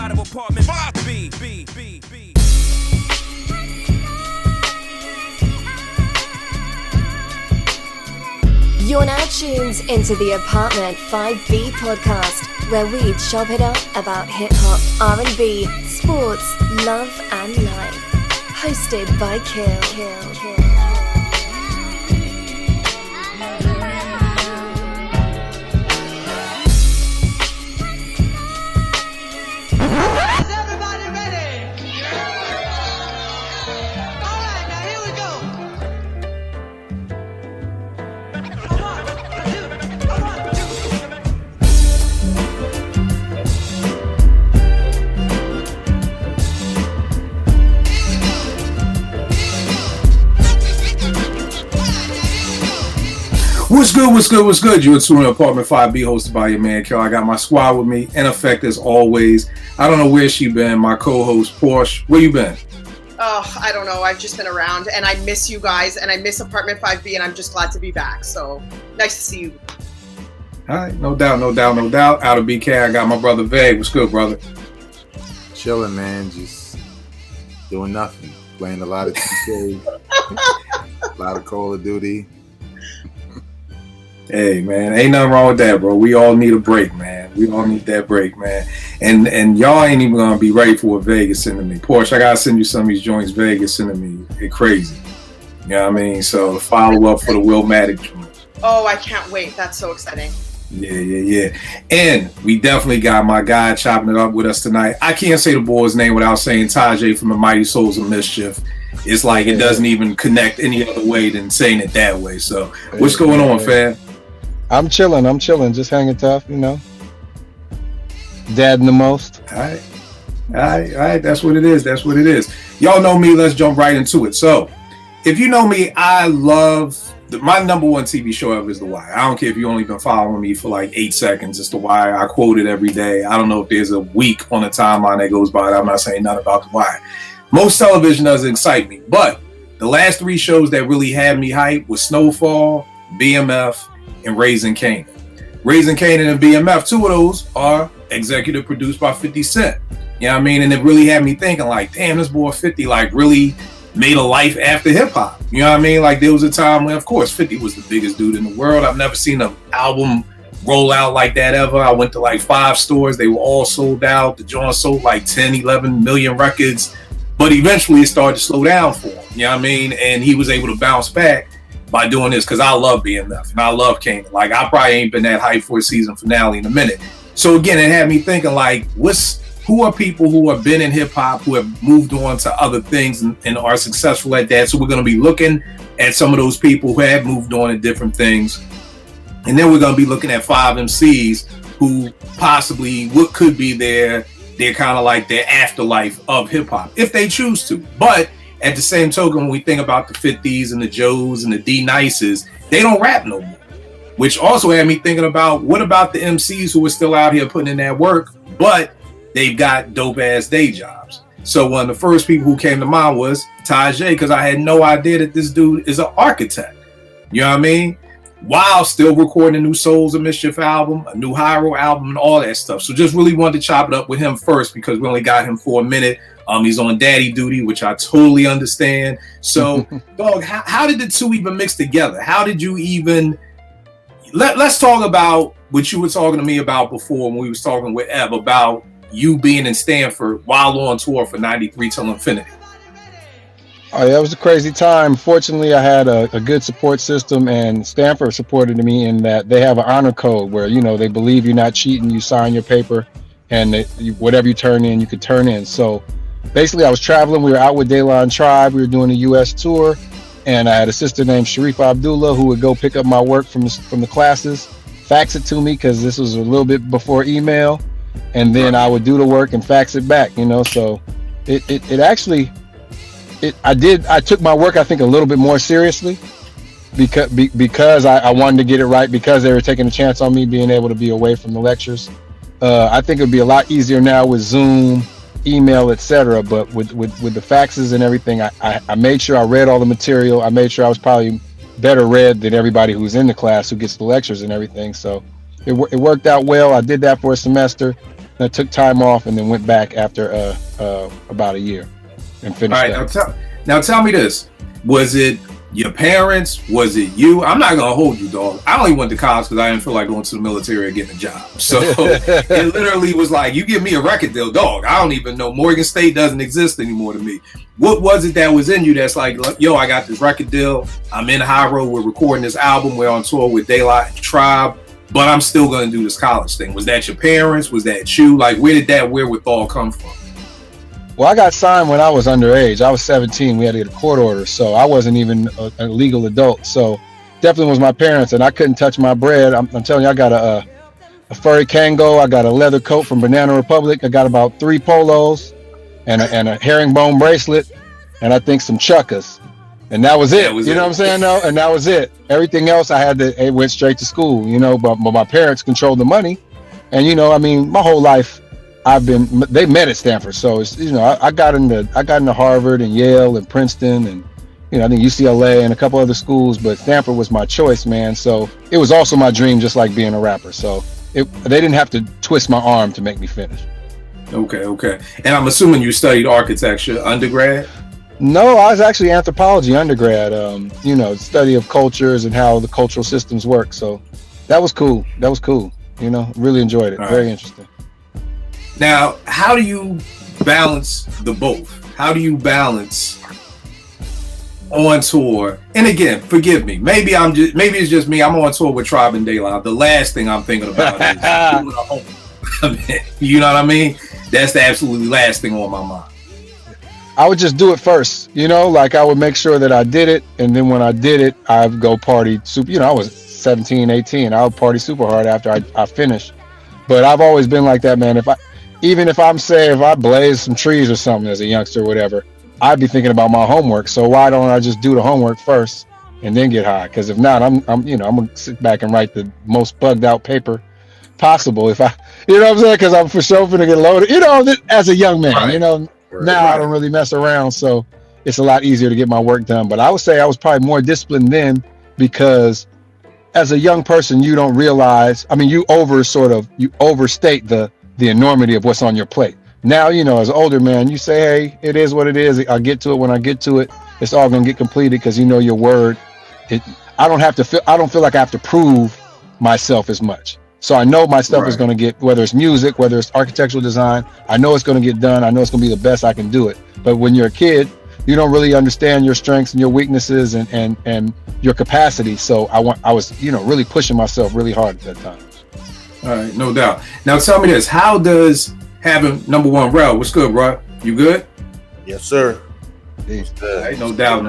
out of apartment 5B. You're now tuned into the Apartment 5B podcast, where we chop it up about hip-hop, R&B, sports, love and life. Hosted by Kill. What's good? You're tuning Apartment 5B, hosted by your man, Kel. I got my squad with me, in effect as always. I don't know where she been, my co-host, Porsche. Where you been? Oh, I don't know. I've just been around, and I miss you guys, and I miss Apartment 5B, and I'm just glad to be back. So, nice to see you. All right, no doubt. Out of BK, I got my brother, Veg. What's good, brother? Chilling, man. Just doing nothing. Playing a lot of TK, a lot of Call of Duty. Hey, man, ain't nothing wrong with that, bro. We all need a break, man. We all need that break, man. And y'all ain't even going to be ready for what Vegas sending me. Porsche, I got to send you some of these joints Vegas sending me. It's crazy. You know what I mean? So follow up for the Willmatic joints. Oh, I can't wait. That's so exciting. Yeah. And we definitely got my guy chopping it up with us tonight. I can't say the boy's name without saying Tajay from the Mighty Souls of Mischief. It's like it doesn't even connect any other way than saying it that way. So what's going on, fam? I'm chilling. Just hanging tough, you know. Dadding the most. All right. That's what it is. Y'all know me. Let's jump right into it. So, if you know me, I love my number one TV show ever is The Wire. I don't care if you only been following me for like 8 seconds. It's The Wire. I quote it every day. I don't know if there's a week on the timeline that goes by that I'm not saying nothing about The Wire. Most television doesn't excite me, but the last 3 shows that really had me hyped was Snowfall, BMF, and Raising Kane. Raising Kane and BMF, 2 of those are executive produced by 50 Cent. You know what I mean? And it really had me thinking like, damn, this boy 50 like really made a life after hip hop. You know what I mean? Like there was a time when, of course, 50 was the biggest dude in the world. I've never seen an album roll out like that ever. I went to like 5 stores. They were all sold out. The joint sold like 10, 11 million records. But eventually it started to slow down for him. You know what I mean? And he was able to bounce back by doing this because I love BMF and I love Kane. Like I probably ain't been that hyped for a season finale in a minute. So again, it had me thinking like, who are people who have been in hip hop who have moved on to other things and are successful at that? So we're going to be looking at some of those people who have moved on to different things, and then we're going to be looking at 5 MCs who possibly what could be their kind of like their afterlife of hip hop if they choose to, but. At the same token, when we think about the 50s and the Joes and the D-Nices, they don't rap no more. Which also had me thinking about, what about the MCs who are still out here putting in that work, but they've got dope-ass day jobs? So one of the first people who came to mind was Tajay, because I had no idea that this dude is an architect. You know what I mean? While still recording a new Souls of Mischief album, a new Hyro album, and all that stuff. So just really wanted to chop it up with him first because we only got him for a minute. He's on daddy duty, which I totally understand. So, dog, how did the two even mix together? How did you even... Let's talk about what you were talking to me about before when we was talking with Eb about you being in Stanford while on tour for 93 till infinity. Oh, yeah, it was a crazy time. Fortunately, I had a good support system, and Stanford supported me in that they have an honor code where, you know, they believe you're not cheating, you sign your paper, and whatever you turn in, you can turn in. So basically, I was traveling. We were out with Dayline Tribe. We were doing a U.S. tour, and I had a sister named Sharifa Abdullah who would go pick up my work from the classes, fax it to me because this was a little bit before email, and then I would do the work and fax it back, you know. So it actually... I took my work, I think, a little bit more seriously because I wanted to get it right, because they were taking a chance on me being able to be away from the lectures. I think it would be a lot easier now with Zoom, email, etc. But with the faxes and everything, I made sure I read all the material. I made sure I was probably better read than everybody who's in the class who gets the lectures and everything. So it worked out well. I did that for a semester. I took time off and then went back after about a year and finished. All right, now tell me this: was it your parents? Was it you? I'm not gonna hold you, dog. I only went to college because I didn't feel like going to the military or getting a job. So it literally was like, you give me a record deal, dog. I don't even know. Morgan State doesn't exist anymore to me. What was it that was in you that's like, yo, I got this record deal. I'm in High Road. We're recording this album. We're on tour with Daylight and Tribe, but I'm still gonna do this college thing. Was that your parents? Was that you? Like, where did that wherewithal come from? Well, I got signed when I was underage. I was 17. We had to get a court order, so I wasn't even a legal adult. So definitely was my parents, and I couldn't touch my bread. I'm telling you, I got a furry Kango. I got a leather coat from Banana Republic. I got about 3 polos and a herringbone bracelet, and I think some chuckas. And that was it. You know what I'm saying? No, and that was it. Everything else it went straight to school, you know, but my parents controlled the money. And, you know, I mean, my whole life, they met at Stanford, so it's, you know, I got into Harvard and Yale and Princeton and, you know, I think UCLA and a couple other schools, but Stanford was my choice, man. So it was also my dream, just like being a rapper. So they didn't have to twist my arm to make me finish. Okay. And I'm assuming you studied architecture undergrad? No, I was actually anthropology undergrad. You know, study of cultures and how the cultural systems work. So that was cool. You know, really enjoyed it. All Very right. interesting. Now, how do you balance the both? How do you balance on tour? And again, forgive me. Maybe it's just me. I'm on tour with Tribe and Daylight. The last thing I'm thinking about is doing a home. You know what I mean? That's the absolutely last thing on my mind. I would just do it first, you know, like I would make sure that I did it. And then when I did it, I'd go party super, you know, I was 17, 18. I would party super hard after I finished. But I've always been like that, man. If I blaze some trees or something as a youngster or whatever, I'd be thinking about my homework. So why don't I just do the homework first and then get high? Because if not, I'm gonna sit back and write the most bugged out paper possible. If you know what I'm saying? Because I'm for sure gonna get loaded. You know, as a young man, right. You know, now I don't really mess around, so it's a lot easier to get my work done. But I would say I was probably more disciplined then, because as a young person, you don't realize. I mean, you overstate the enormity of what's on your plate. Now, you know, as an older man, you say, hey, it is what it is. I'll get to it when I get to it. It's all going to get completed because you know your word. I don't feel like I have to prove myself as much. So I know my stuff is going to get, whether it's music, whether it's architectural design, I know it's going to get done. I know it's going to be the best I can do it. But when you're a kid, you don't really understand your strengths and your weaknesses and your capacity. So I was, you know, really pushing myself really hard at that time. All right, no doubt. Now tell me this: how does having number one, Rel? What's good, bro? You good? Yes, sir. All right, no doubt.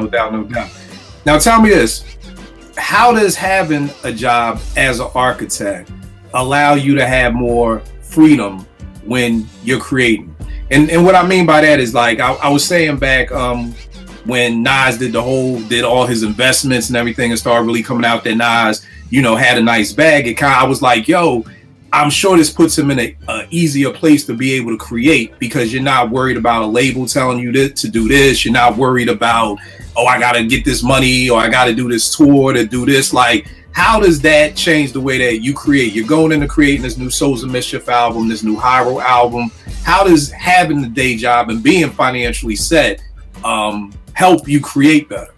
Now tell me this: how does having a job as an architect allow you to have more freedom when you're creating? And what I mean by that is, like I was saying back when Nas did all his investments and everything, and started really coming out that Nas, you know, had a nice bag. I was like, yo, I'm sure this puts him in a easier place to be able to create, because you're not worried about a label telling you to do this. You're not worried about, oh, I got to get this money, or I got to do this tour to do this. Like, how does that change the way that you create? You're going into creating this new Souls of Mischief album, this new Hyro album. How does having the day job and being financially set help you create better?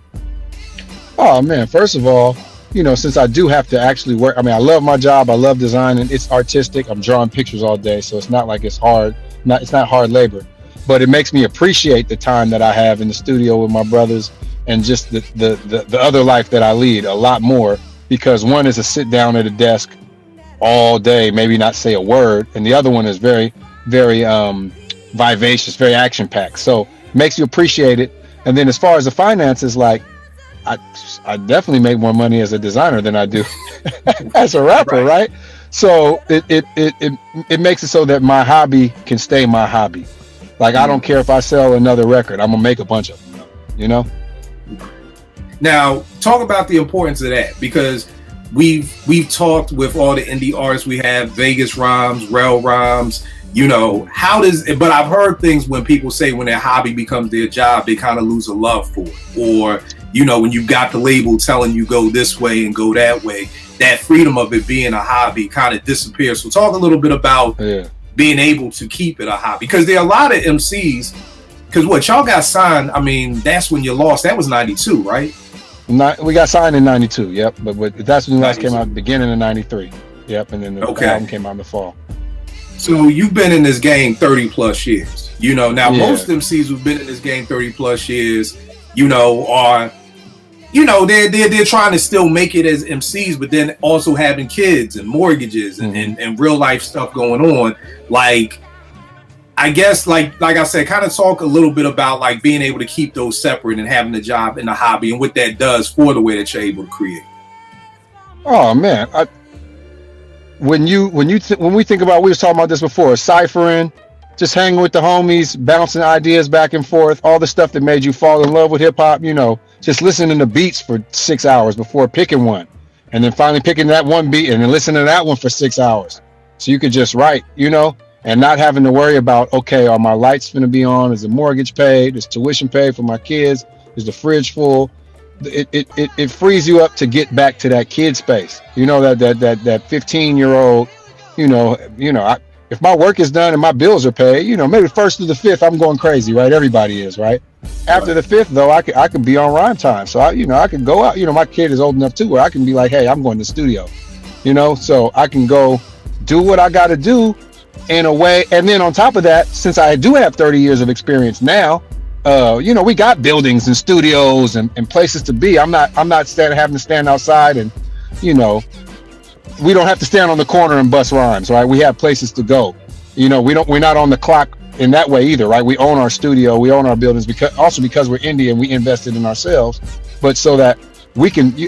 Oh, man, first of all, you know, since I do have to actually work, I mean, I love my job. I love design, and it's artistic. I'm drawing pictures all day, so it's not like it's hard. It's not hard labor, but it makes me appreciate the time that I have in the studio with my brothers, and just the other life that I lead a lot more, because one is to sit down at a desk all day, maybe not say a word, and the other one is very, very vivacious, very action packed. So it makes you appreciate it. And then as far as the finances, like, I definitely make more money as a designer than I do as a rapper, right? So it makes it so that my hobby can stay my hobby. Like, I don't care if I sell another record, I'm gonna make a bunch of them, you know? Now, talk about the importance of that, because we've talked with all the indie artists we have, Vegas Rhymes, Rel Rhymes, you know, but I've heard things when people say when their hobby becomes their job, they kind of lose a love for it. Or, you know, when you got the label telling you go this way and go that way, that freedom of it being a hobby kind of disappears. So talk a little bit about being able to keep it a hobby? Because there are a lot of MCs. Because what y'all got signed, I mean, that's when you lost. That was 92, right? We got signed in 92. Yep, but that's when Lost came out at the beginning of 93. Yep, and then the album came out in the fall. So you've been in this game 30 plus years. You know, now most MCs who've been in this game 30 plus years, you know, are, you know, they're trying to still make it as MCs, but then also having kids and mortgages and real life stuff going on. Like, I guess, like I said, kind of talk a little bit about like being able to keep those separate and having a job and a hobby and what that does for the way that you're able to create. Oh man, when we think about, we were talking about this before, ciphering, just hanging with the homies, bouncing ideas back and forth, all the stuff that made you fall in love with hip hop, you know, just listening to beats for 6 hours before picking one, and then finally picking that one beat and then listening to that one for 6 hours, so you could just write, you know, and not having to worry about, okay, are my lights going to be on? Is the mortgage paid? Is tuition paid for my kids? Is the fridge full? It frees you up to get back to that kid space. You know, that 15-year-old, you know, if my work is done and my bills are paid, you know, maybe first to the fifth, I'm going crazy, right? Everybody is, right? After the fifth, though, I could be on rhyme time. So, I can go out. You know, my kid is old enough, too, where I can be like, hey, I'm going to the studio, you know? So I can go do what I got to do in a way. And then on top of that, since I do have 30 years of experience now, you know, we got buildings and studios and places to be. I'm not having to stand outside, and, you know, we don't have to stand on the corner and bust rhymes, right? We have places to go. You know, we're not on the clock in that way either, right? We own our studio, we own our buildings, because we're indie and we invested in ourselves, but so that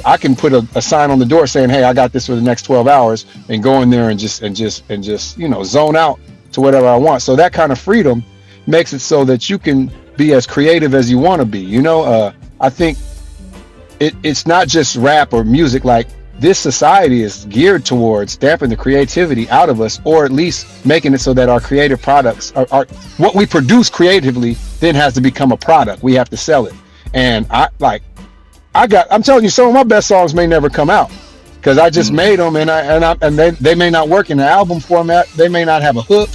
I can put a sign on the door saying, hey, I got this for the next 12 hours, and go in there and just, you know, zone out to whatever I want. So that kind of freedom makes it so that you can be as creative as you want to be. You know, I think it's not just rap or music. Like, this society is geared towards stamping the creativity out of us, or at least making it so that our creative products are what we produce creatively then has to become a product. We have to sell it. And I'm telling you, some of my best songs may never come out because I just made them, and they may not work in the album format. They may not have a hook,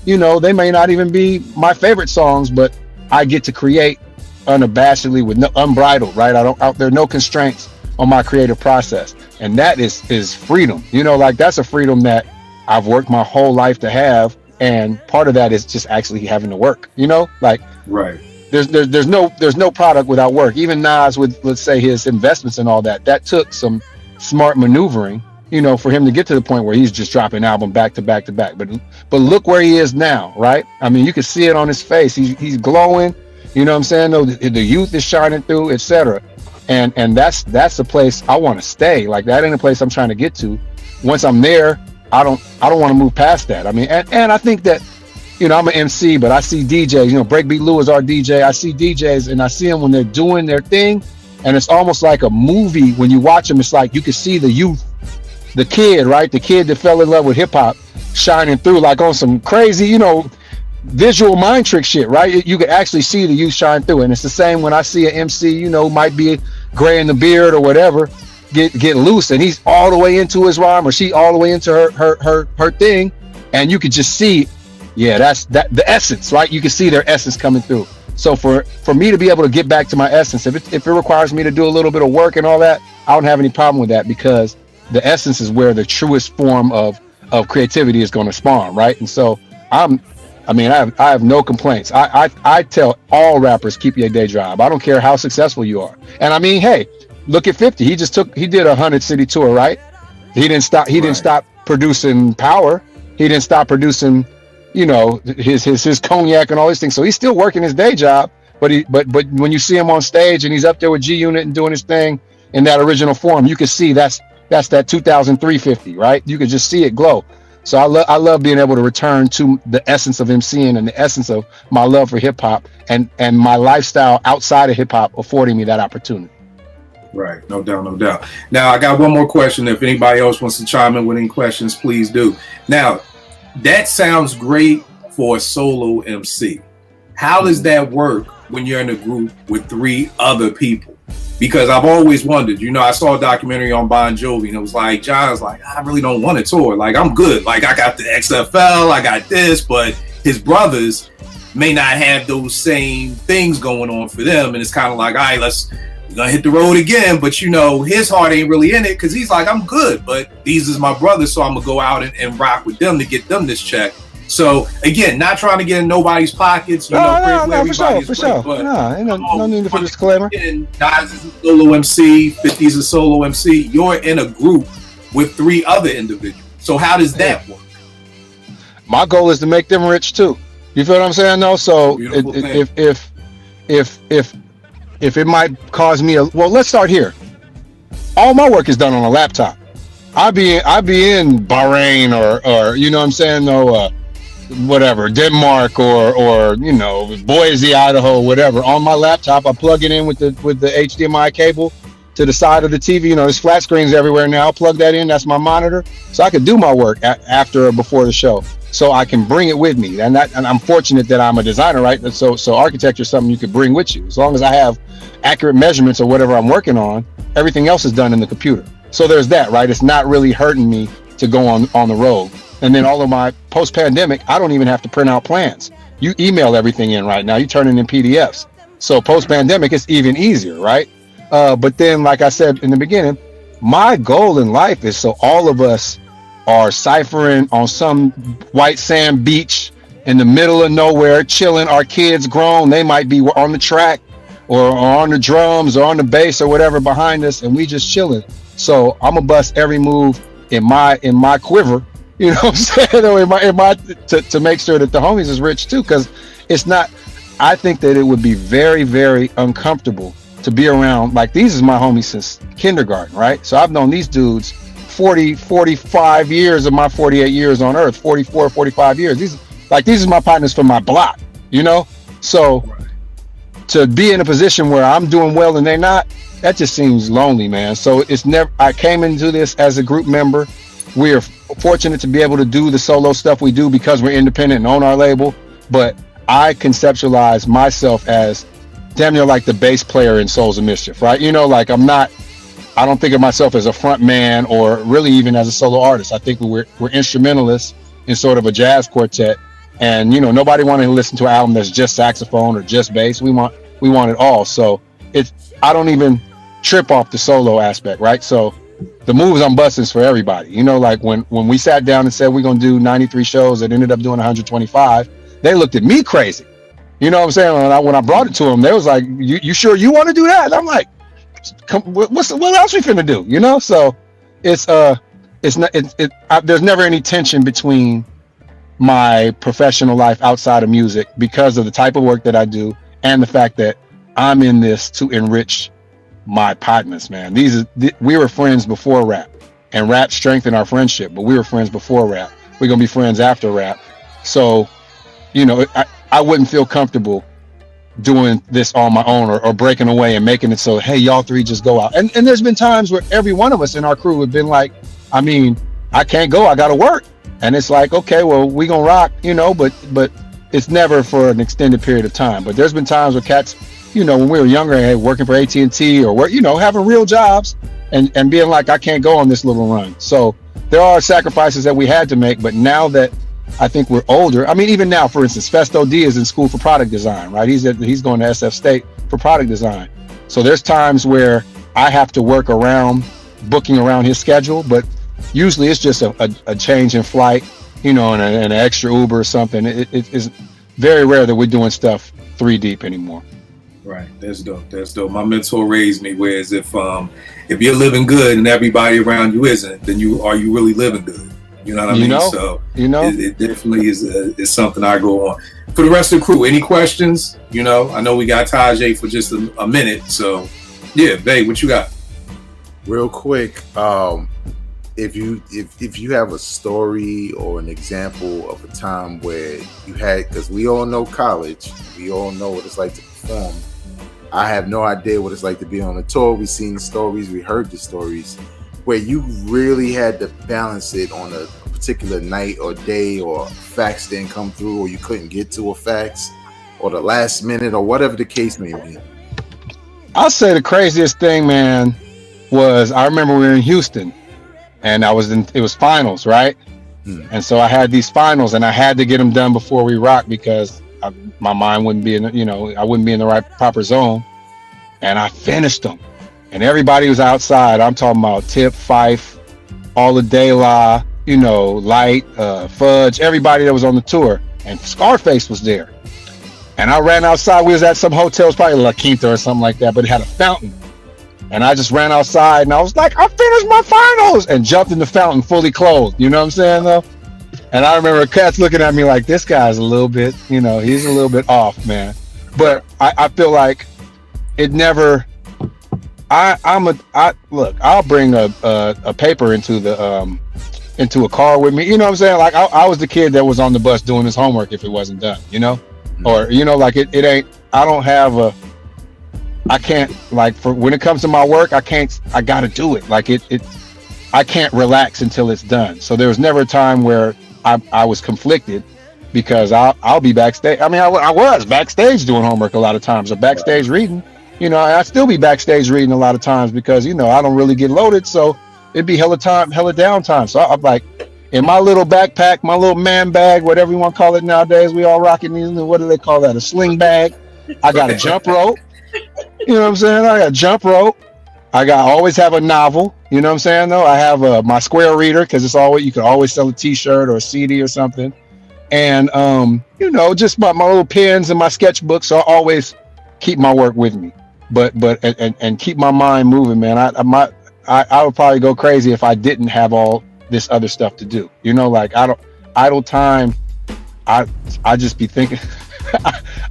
you know, they may not even be my favorite songs, but I get to create unabashedly with unbridled, right? There are no constraints on my creative process. And that is freedom, you know, like that's a freedom that I've worked my whole life to have. And part of that is just actually having to work, you know, like, right. There's no product without work. Even Nas, with, let's say, his investments and all that took some smart maneuvering, you know, for him to get to the point where he's just dropping album back to back to back. But look where he is now, right? I mean, you can see it on his face. He's glowing, you know what I'm saying? The youth is shining through, etc. And that's the place I want to stay. Like, that ain't a place I'm trying to get to. Once I'm there, I don't want to move past that. I mean, and I think that, you know, I'm an MC, but I see DJs, you know, Breakbeat Lou is our DJ. I see DJs and I see them when they're doing their thing. And it's almost like a movie. When you watch them, it's like you can see the youth, the kid, right? The kid that fell in love with hip hop shining through, like on some crazy, you know, visual mind trick shit, right? You can actually see the youth shine through. And it's the same when I see an MC, you know, might be gray in the beard or whatever, get loose, and he's all the way into his rhyme, or she all the way into her thing, and you could just see, yeah, that's the essence, right? You can see their essence coming through. So for me to be able to get back to my essence, if it requires me to do a little bit of work and all that, I don't have any problem with that, because the essence is where the truest form of creativity is going to spawn, right? And so I have no complaints. I tell all rappers, keep your day job. I don't care how successful you are. And I mean, hey, look at 50. He did a 100-city tour, right? He didn't stop producing Power. He didn't stop producing, you know, his cognac and all these things. So he's still working his day job. But when you see him on stage and he's up there with G Unit and doing his thing in that original form, you can see that's that 2003 50, right? You can just see it glow. So I love being able to return to the essence of MCing and the essence of my love for hip hop and my lifestyle outside of hip hop affording me that opportunity. Right, no doubt. Now I got one more question. If anybody else wants to chime in with any questions, please do. Now, that sounds great for a solo MC. How does that work when you're in a group with 3 other people? because I've always wondered, I saw a documentary on Bon Jovi and it was like, John's like, I really don't want to tour. Like, I'm good. Like, I got the XFL, I got this, but his brothers may not have those same things going on for them. And it's kind of like, all right, we're going to hit the road again. But, his heart ain't really in it because he's like, I'm good. But these is my brothers, so I'm going to go out and rock with them to get them this check. So, again, not trying to get in nobody's pockets. No, for sure. No need for disclaimer. Nas is a solo MC, 50 is a solo MC. You're in a group with 3 other individuals. So how does that work? My goal is to make them rich too. You feel what I'm saying? No, so if it might cause me let's start here. All my work is done on a laptop. I be in Bahrain or you know what I'm saying? No, whatever, Denmark or Boise, Idaho, whatever. On my laptop, I plug it in with the HDMI cable to the side of the TV. There's flat screens everywhere now. Plug that in. That's my monitor, so I can do my work after or before the show. So I can bring it with me, and I'm fortunate that I'm a designer, right? So architecture is something you could bring with you. As long as I have accurate measurements or whatever I'm working on, everything else is done in the computer. So there's that, right? It's not really hurting me to go on the road. And then all of my post-pandemic, I don't even have to print out plans. You email everything in right now. You turn it in PDFs. So post-pandemic, it's even easier, right? But then, like I said in the beginning, my goal in life is so all of us are ciphering on some white sand beach in the middle of nowhere, chilling. Our kids grown. They might be on the track or on the drums or on the bass or whatever behind us, and we just chilling. So I'm gonna bust every move in my quiver. You know what I'm saying? Or in my to make sure that the homies is rich too, because it's not. I think that it would be very, very uncomfortable to be around. Like, these is my homies since kindergarten, right? So I've known these dudes 45 years of my 48 years on earth, 44, 45 years. These is my partners from my block, So to be in a position where I'm doing well and they're not, that just seems lonely, man. So I came into this as a group member. We're fortunate to be able to do the solo stuff we do because we're independent and own our label. But I conceptualize myself as damn near like the bass player in Souls of Mischief, right? I don't think of myself as a front man or really even as a solo artist. I think we're instrumentalists in sort of a jazz quartet. And, nobody wanted to listen to an album that's just saxophone or just bass. We want it all. So I don't even trip off the solo aspect, right? So the moves I'm busting is for everybody. Like when we sat down and said we're going to do 93 shows that ended up doing 125, they looked at me crazy. You know what I'm saying? When I brought it to them, they was like, you sure you want to do that? And I'm like, what else we finna do? So there's never any tension between my professional life outside of music because of the type of work that I do and the fact that I'm in this to enrich my partners, man. We were friends before rap, and rap strengthened our friendship, but we were friends before rap. We're gonna be friends after rap. So, I wouldn't feel comfortable doing this on my own or breaking away and making it so, hey, y'all 3 just go out. And there's been times where every one of us in our crew have been like, I can't go, I gotta work. And it's like, okay, well, we gonna rock, but it's never for an extended period of time. But there's been times where cats, when we were younger, working for AT&T or having real jobs and being like, I can't go on this little run. So there are sacrifices that we had to make, but now that I think we're older. Even now, for instance, Festo D is in school for product design, right? He's going to SF State for product design. So there's times where I have to work around booking around his schedule, but usually it's just a change in flight, and an extra Uber or something. It is very rare that we're doing stuff 3 deep anymore. Right, that's dope. My mentor raised me, whereas if you're living good and everybody around you isn't, then are you really living good? You know what I mean? So it definitely is something I go on. For the rest of the crew, any questions? I know we got Tajay for just a minute. So yeah, babe, what you got? Real quick, if you have a story or an example of a time where you had, because we all know college, we all know what it's like to perform. I have no idea what it's like to be on a tour. We've seen the stories, we heard the stories, where you really had to balance it on a particular night or day, or fax didn't come through, or you couldn't get to a fax, or the last minute, or whatever the case may be. I'll say the craziest thing, man, was I remember we were in Houston, and it was finals, right? And so I had these finals, and I had to get them done before we rock because my mind wouldn't be I wouldn't be in the right proper zone. And I finished them, and everybody was outside. I'm talking about Tip, Fife, all the De La, Light, Fudge, everybody that was on the tour, and Scarface was there. And I ran outside. We was at some hotels, probably La Quinta or something like that, but it had a fountain. And I just ran outside, and I was like, I finished my finals, and jumped in the fountain fully clothed. You know what I'm saying, though? And I remember cats looking at me like, this guy's a little bit, he's a little bit off, man. But I feel like it never. Look, I'll bring a paper into a car with me. You know what I'm saying? Like I was the kid that was on the bus doing his homework if it wasn't done. Or like it ain't. I don't have I can't, like, for when it comes to my work, I gotta do it. Like I can't relax until it's done. So there was never a time where I was conflicted because I'll be backstage. I mean, I was backstage doing homework a lot of times, or backstage reading. I still be backstage reading a lot of times because I don't really get loaded, so it'd be hella downtime. So I'm like, in my little backpack, my little man bag, whatever you want to call it nowadays, we all rocking these. What do they call that? A sling bag. I got a jump rope. You know what I'm saying? I got a jump rope. Always have a novel. You know what I'm saying? Though I have my square reader because you can always sell a T-shirt or a CD or something. And just my little pens and my sketchbooks. So I always keep my work with me, but keep my mind moving, man. I would probably go crazy if I didn't have all this other stuff to do. Like idle time. I just be thinking.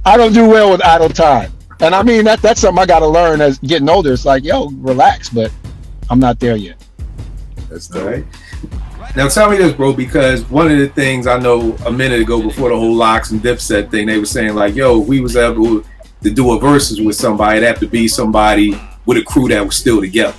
I don't do well with idle time. And I mean, that's something I got to learn as getting older. It's like, relax, but I'm not there yet. That's dope. Right. Now tell me this, bro, because one of the things I know a minute ago before the whole Locks and Dipset thing, they were saying like, if we was able to do a versus with somebody, it'd have to be somebody with a crew that was still together.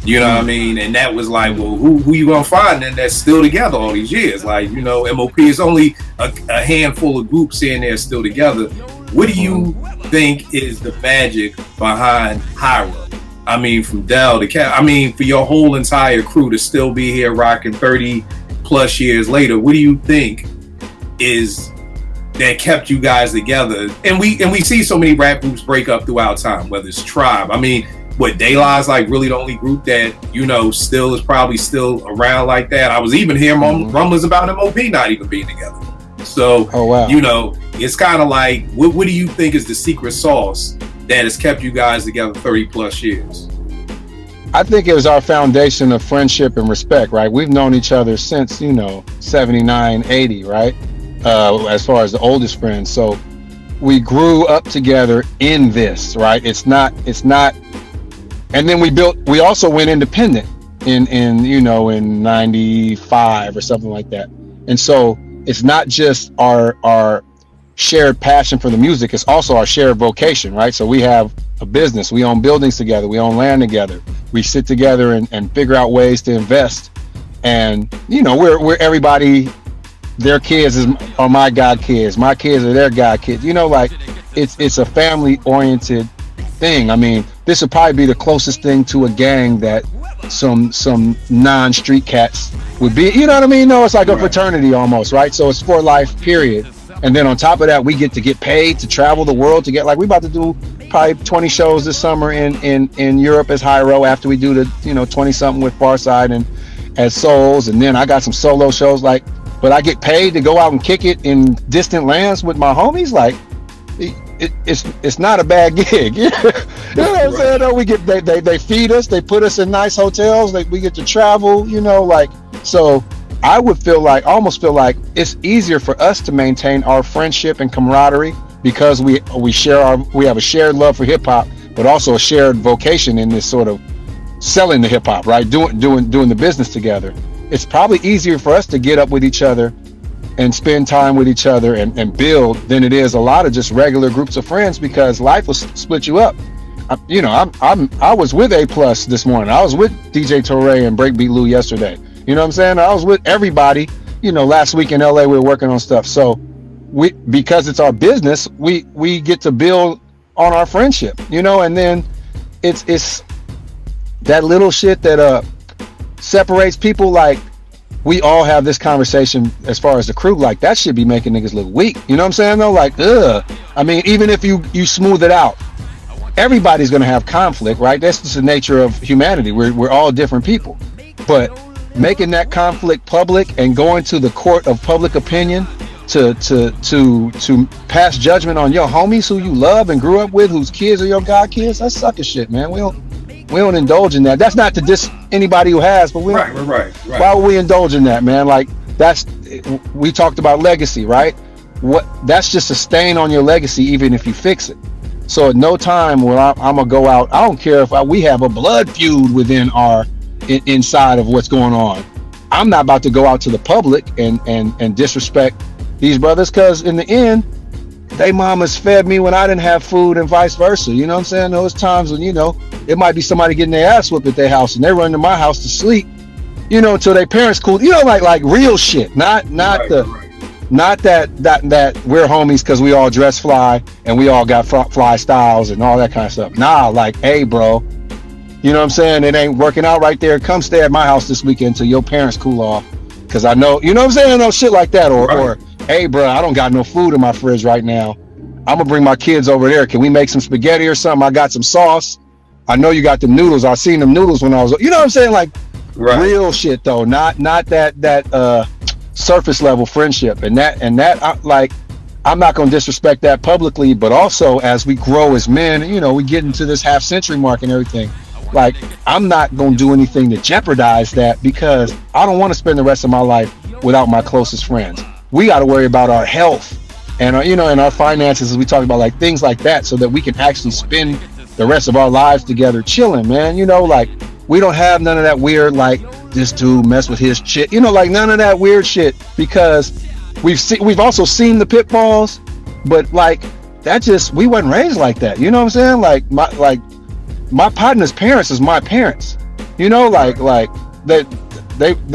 You know what I mean? And that was like, well, who you gonna find then that's still together all these years? Like, MOP is only a handful of groups in there still together. What do you think is the magic behind Hyro? I mean, from Dell to Cat. I mean, for your whole entire crew to still be here rocking 30 plus years later, what do you think is that kept you guys together? And we see so many rap groups break up throughout time, whether it's Tribe. I mean, De La's like really the only group that still is probably still around like that. I was even hearing rumblings about MOP not even being together. So, oh, wow. It's kind of like, what do you think is the secret sauce that has kept you guys together 30 plus years? I think it was our foundation of friendship and respect, right? We've known each other since, 79, 80, right? As far as the oldest friends. So we grew up together in this, right? It's not, and then we also went independent in 95 or something like that. And so it's not just our shared passion for the music, it's also our shared vocation, right? So we have a business, we own buildings together, we own land together, we sit together and figure out ways to invest. And we're everybody, their kids are my god kids, my kids are their god kids. Like it's a family oriented thing. I mean, this would probably be the closest thing to a gang that some non-street cats would be. You know what I mean? No, it's like a fraternity almost, right? So it's for life, period. And then on top of that, we get paid to travel the world to we about to do probably 20 shows this summer in Europe as Hyro after we do the 20 something with Farside and as Souls. And then I got some solo shows but I get paid to go out and kick it in distant lands with my homies. Like it's not a bad gig. You know what I'm saying? No, we get they feed us, they put us in nice hotels, we get to travel, so I would almost feel like it's easier for us to maintain our friendship and camaraderie because we have a shared love for hip hop, but also a shared vocation in this sort of selling the hip hop, right? Doing the business together. It's probably easier for us to get up with each other and spend time with each other and build than it is a lot of just regular groups of friends, because life will split you up. I was with A Plus this morning. I was with DJ Torre and Breakbeat Lou yesterday. You know what I'm saying? I was with everybody, last week in LA, we were working on stuff. So because it's our business, we get to build on our friendship, and then it's that little shit that separates people. Like, we all have this conversation as far as the crew, like that should be making niggas look weak. You know what I'm saying though? Like, I mean, even if you smooth it out, everybody's gonna have conflict, right? That's just the nature of humanity. We're all different people. But making that conflict public and going to the court of public opinion to pass judgment on your homies who you love and grew up with, whose kids are your god kids, that's sucker shit, man. We don't indulge in that. That's not to diss anybody who has, but right. Why would we indulge in that, man? Like, we talked about legacy, right? That's just a stain on your legacy, even if you fix it. So at no time will I'm gonna go out. I don't care if we have a blood feud within inside of what's going on. I'm not about to go out to the public and disrespect these brothers, because in the end, they mamas fed me when I didn't have food and vice versa. You know what I'm saying? Those times when, it might be somebody getting their ass whipped at their house and they run to my house to sleep, until their parents cool, like real shit, not that we're homies because we all dress fly and we all got fly styles and all that kind of stuff. Nah, like, hey, bro, you know what I'm saying? It ain't working out right there. Come stay at my house this weekend till your parents cool off. Cause I know, you know what I'm saying? No shit like that. Or, hey, bro, I don't got no food in my fridge right now. I'm gonna bring my kids over there. Can we make some spaghetti or something? I got some sauce. I know you got the noodles. I seen them noodles when I was, you know what I'm saying? Like, real shit though. Not that surface level friendship. And that I'm not gonna disrespect that publicly, but also as we grow as men, we get into this half century mark and everything. Like, I'm not gonna do anything to jeopardize that, because I don't want to spend the rest of my life without my closest friends. We got to worry about our health and and our finances, as we talk about, like things like that, so that we can actually spend the rest of our lives together chilling, man. Like, we don't have none of that weird, like, this dude mess with his shit, like none of that weird shit, because we've also seen the pitfalls, but like, we wasn't raised like that. You know what I'm saying? My partner's parents is my parents, like that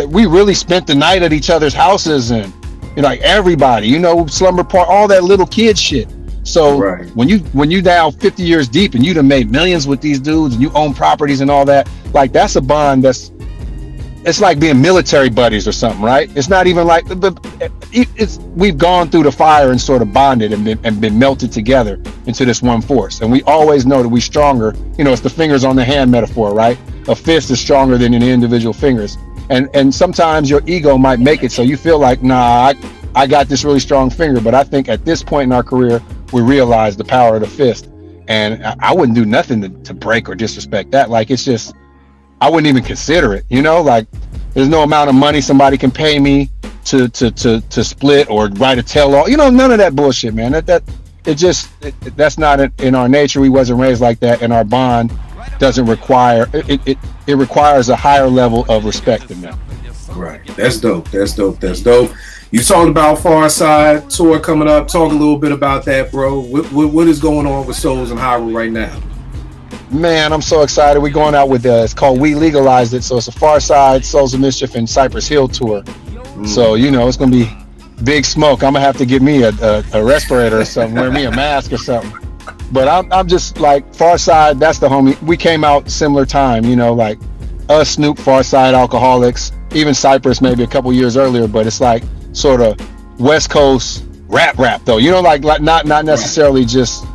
we really spent the night at each other's houses, and like everybody, slumber part, all that little kid shit. So when you now 50 years deep and you done made millions with these dudes and you own properties and all that, like, that's a bond it's like being military buddies or something, right? It's not even like we've gone through the fire and sort of bonded and been melted together into this one force. And we always know that we're stronger. It's the fingers on the hand metaphor, right? A fist is stronger than the individual fingers. And sometimes your ego might make it so you feel like, nah, I got this really strong finger. But I think at this point in our career, we realize the power of the fist. And I wouldn't do nothing to break or disrespect that. Like, it's just, I wouldn't even consider it, like, there's no amount of money somebody can pay me to split or write a tell-all, none of that bullshit, man. That's not in our nature. We wasn't raised like that, and our bond doesn't require it requires a higher level of respect than that. Right. That's dope. You talked about Far Side tour coming up. Talk a little bit about that, bro. What is going on with Souls and Hyrule right now? Man, I'm so excited. We're going out with it's called We Legalized It. So it's a Far Side, Souls of Mischief, and Cypress Hill tour. So, it's going to be big smoke. I'm going to have to get me a respirator or something, wear me a mask or something. But I'm just like, Far Side, that's the homie. We came out similar time, like us, Snoop, Far Side, Alcoholics, even Cypress maybe a couple years earlier. But it's like sort of West Coast rap though, like not necessarily just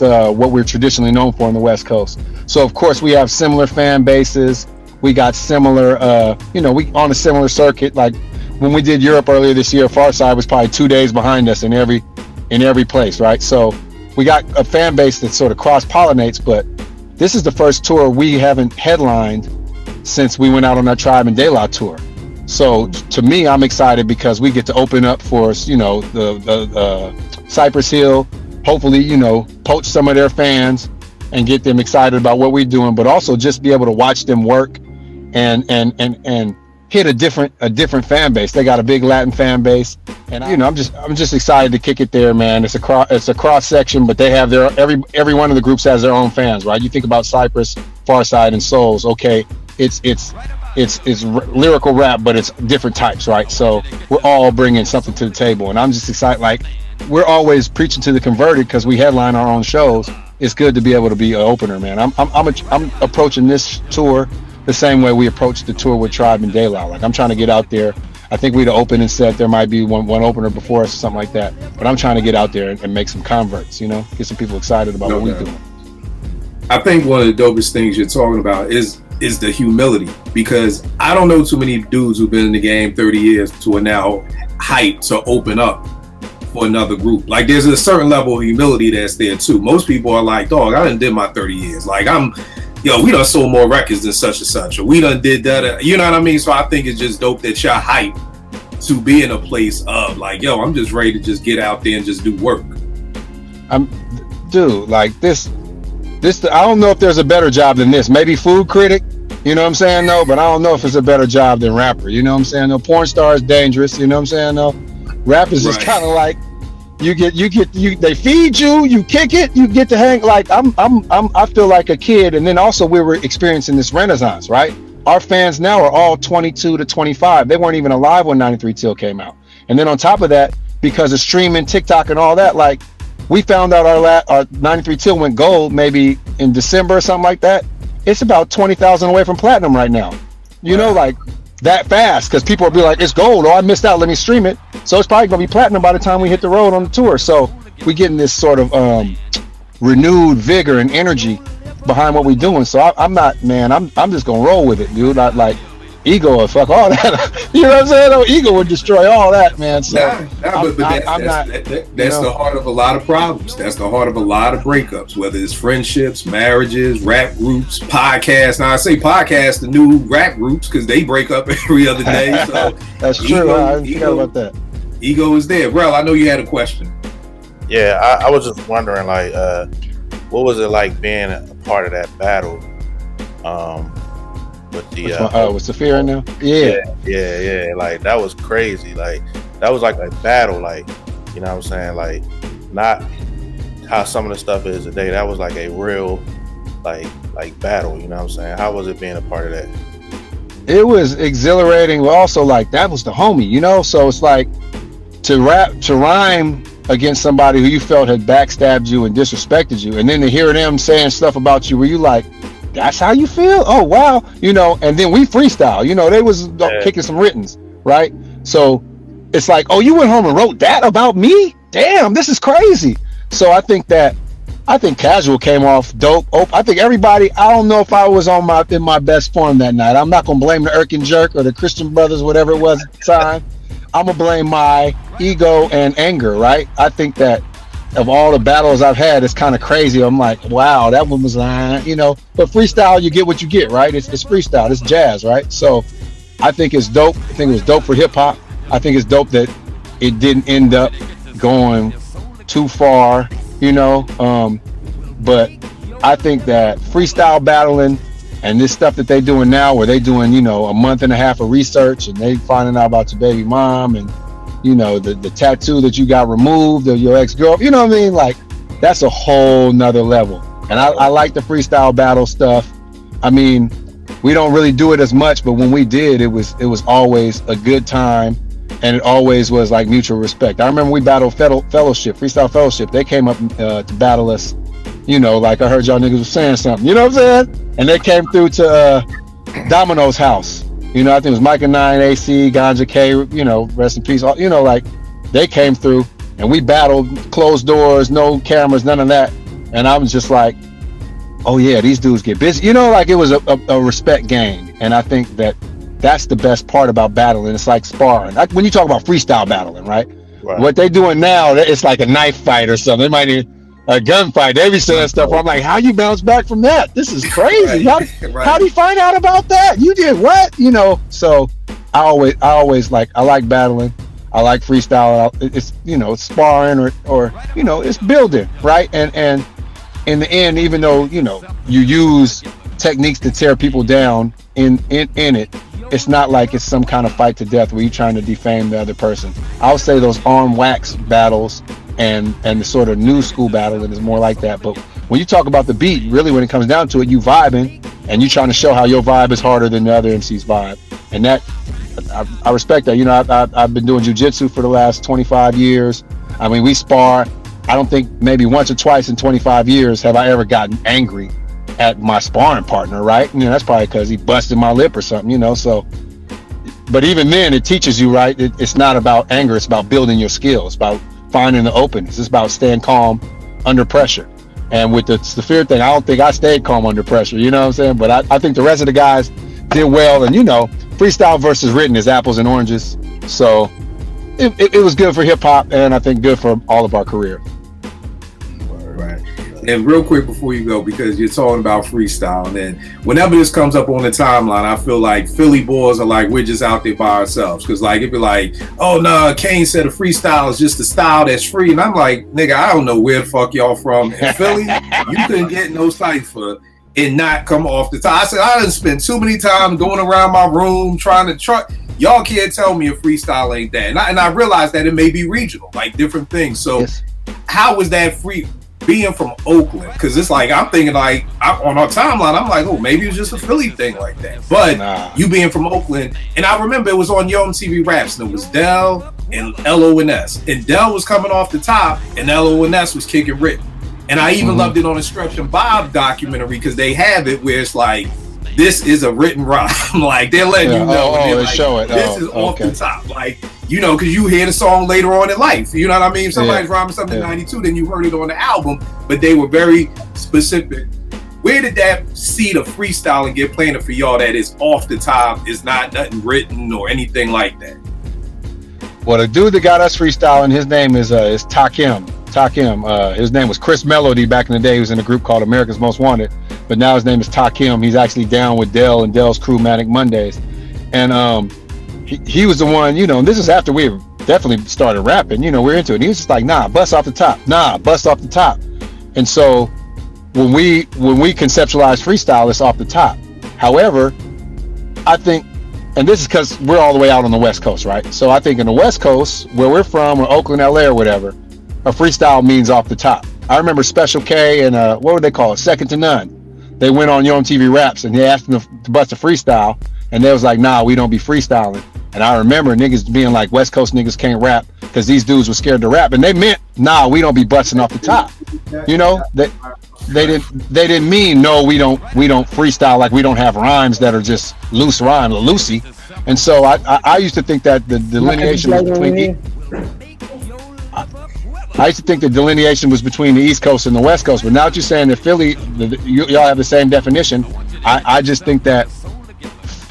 what we're traditionally known for on the West Coast. So of course we have similar fan bases. We got similar we on a similar circuit. Like when we did Europe earlier this year, Farside was probably 2 days behind us in every place, right? So we got a fan base that sort of cross-pollinates, but this is the first tour we haven't headlined since we went out on our Tribe and De La tour. So to me, I'm excited because we get to open up for, the Cypress Hill, hopefully, poach some of their fans and get them excited about what we're doing, but also just be able to watch them work and hit a different fan base. They got a big Latin fan base, and I'm just excited to kick it there, man. It's a cross section, but they have every one of the groups has their own fans, right? You think about Cypress, Farside, and Souls. Okay, it's lyrical rap, but it's different types, right? So we're all bringing something to the table, and I'm just excited. Like, we're always preaching to the converted because we headline our own shows, it's good to be able to be an opener, man. I'm approaching this tour the same way we approached the tour with Tribe and De La. Like, I'm trying to get out there. I think we'd open and set. There might be one opener before us or something like that. But I'm trying to get out there and make some converts, get some people excited about what we're doing. I think one of the dopest things you're talking about is the humility, because I don't know too many dudes who've been in the game 30 years to are now hyped to open up for another group. Like, there's a certain level of humility that's there too. Most people are like, dog, I done did my 30 years. Like, we done sold more records than such and such, or we done did that. You know what I mean? So I think it's just dope that you're hyped to be in a place of like, I'm just ready to just get out there and just do work. Dude, like this, I don't know if there's a better job than this. Maybe food critic, you know what I'm saying? No, but I don't know if it's a better job than rapper. You know what I'm saying? No, porn star is dangerous. You know what I'm saying? No, rap is just kind of like they feed you, you kick it, you get to hang. Like I feel like a kid. And then also we were experiencing this renaissance, right? Our fans now are all 22 to 25. They weren't even alive when 93 Till came out. And then on top of that, because of streaming, TikTok and all that, like, we found out our 93 Till went gold maybe in December or something like that. It's about 20,000 away from platinum right now. You know, like that fast, because people will be like, it's gold. Oh, I missed out. Let me stream it. So it's probably going to be platinum by the time we hit the road on the tour. So we getting this sort of renewed vigor and energy behind what we're doing. So I'm not, man, I'm just going to roll with it, dude. Like, ego will fuck all that. You know what I'm saying? No, ego would destroy all that, man. So but that's the heart of a lot of problems. That's the heart of a lot of breakups, whether it's friendships, marriages, rap groups, podcasts. Now I say podcasts, the new rap groups, because they break up every other day. So that's true. I didn't care about that. Ego is there. Rel, I know you had a question. Yeah, I was just wondering, like, what was it like being a part of that battle? With the with Saphira in there? Yeah. Like, that was crazy. Like, that was like a battle. Like, you know what I'm saying? Like, not how some of the stuff is today. That was like a real, like battle. You know what I'm saying? How was it being a part of that? It was exhilarating, but also like that was the homie. So it's like to rhyme against somebody who you felt had backstabbed you and disrespected you, and then to hear them saying stuff about you where you like, that's how you feel? Oh, wow. And then we freestyle, they was kicking some writtens, right? So it's like, oh, you went home and wrote that about me? Damn, this is crazy. So I think Casual came off dope. I think everybody, I don't know if I was in my best form that night. I'm not going to blame the Irkin Jerk or the Christian Brothers, whatever it was at the time. I'm going to blame my ego and anger, right? I think that of all the battles I've had, it's kind of crazy. I'm like, wow, that one was, but freestyle, you get what you get, right? It's freestyle, it's jazz, right? So I think it's dope. I think it was dope for hip hop. I think it's dope that it didn't end up going too far, but I think that freestyle battling and this stuff that they're doing now, where they doing, a month and a half of research and they finding out about your baby mom and the tattoo that you got removed of your ex-girlfriend, you know what I mean? Like, that's a whole nother level. And I like the freestyle battle stuff. I mean, we don't really do it as much, but when we did, it was always a good time, and it always was like mutual respect. I remember we battled Freestyle Fellowship. They came up to battle us, like I heard y'all niggas was saying something, you know what I'm saying? And they came through to Domino's house. I think it was Mike and 9, AC, Ganja K, rest in peace. Like, they came through and we battled, closed doors, no cameras, none of that. And I was just like, oh yeah, these dudes get busy. Like it was a respect game. And I think that that's the best part about battling. It's like sparring. Like when you talk about freestyle battling, right? What they doing now, it's like a knife fight or something. They might need a gunfight. They be saying stuff. I'm like, how you bounce back from that? This is crazy. How do you find out about that? You did what? So I always like battling. I like freestyle. It's it's sparring or it's building, right? And in the end, even though you use techniques to tear people down in it, it's not like it's some kind of fight to death where you're trying to defame the other person. I'll say those arm wax battles and the sort of new school battling is more like that. But when you talk about the beat, really when it comes down to it, you vibing and you trying to show how your vibe is harder than the other MC's vibe. And that I respect that. I've been doing jiu-jitsu for the last 25 years. I mean, we spar I don't think maybe once or twice in 25 years have I ever gotten angry at my sparring partner, right? That's probably because he busted my lip or something, so. But even then, it teaches you, right? It's not about anger. It's about building your skills, about finding the openings. It's about staying calm under pressure. And with the fear thing, I don't think I stayed calm under pressure, you know what I'm saying? But I think the rest of the guys did well. And, freestyle versus written is apples and oranges. So it was good for hip hop, and I think good for all of our career. Right. And real quick before you go, because you're talking about freestyle, and then whenever this comes up on the timeline, I feel like Philly boys are like, we're just out there by ourselves. Because like, it'd be like, oh no, Kane said a freestyle is just a style that's free. And I'm like, nigga, I don't know where the fuck y'all from. In Philly, you couldn't get no cipher and not come off the top. I said, I done spent too many time going around my room trying to try. Y'all can't tell me a freestyle ain't that. And I realized that it may be regional, like different things. So yes. How was that free? Being from Oakland, because it's like I'm thinking like on our timeline, I'm like, oh, maybe it's just a Philly thing like that. But you being from Oakland, and I remember it was on Yo MTV Raps, and it was Dell and LONS, and Dell was coming off the top, and LONS was kicking Rick. And I even loved it on Instruction Bob documentary because they have it where it's like, this is a written rhyme. Like they're letting you know. They like, show it. This is off the top. Like, because you hear the song later on in life. You know what I mean? If somebody's rhyming something in 92, then you heard it on the album. But they were very specific. Where did that seed of freestyling get planted for y'all that is off the top, is not nothing written or anything like that? Well, the dude that got us freestyling, his name is Takim. His name was Chris Melody back in the day. He was in a group called America's Most Wanted. But now his name is Takim. He's actually down with Dell and Dell's crew, Manic Mondays. And he was the one, and this is after we definitely started rapping, we're into it. And he was just like, nah, bust off the top. And so when we conceptualize freestyle, it's off the top. However, I think, and this is because we're all the way out on the West Coast, right? So I think in the West Coast, where we're from, or Oakland, LA, or whatever, a freestyle means off the top. I remember Special K and what would they call it? Second to None. They went on Yo MTV Raps and they asked them to bust a freestyle, and they was like, nah, we don't be freestyling. And I remember niggas being like, West Coast niggas can't rap because these dudes were scared to rap, and they meant, nah, we don't be busting off the top. They didn't mean, no, we don't freestyle, like we don't have rhymes that are just loose rhymes, or loosey. And so I used to think that the delineation was between I used to think the delineation was between the East Coast and the West Coast, but now that you're saying that Philly, y'all have the same definition, I just think that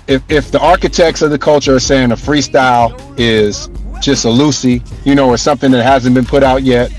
if the architects of the culture are saying a freestyle is just a loosey, or something that hasn't been put out yet,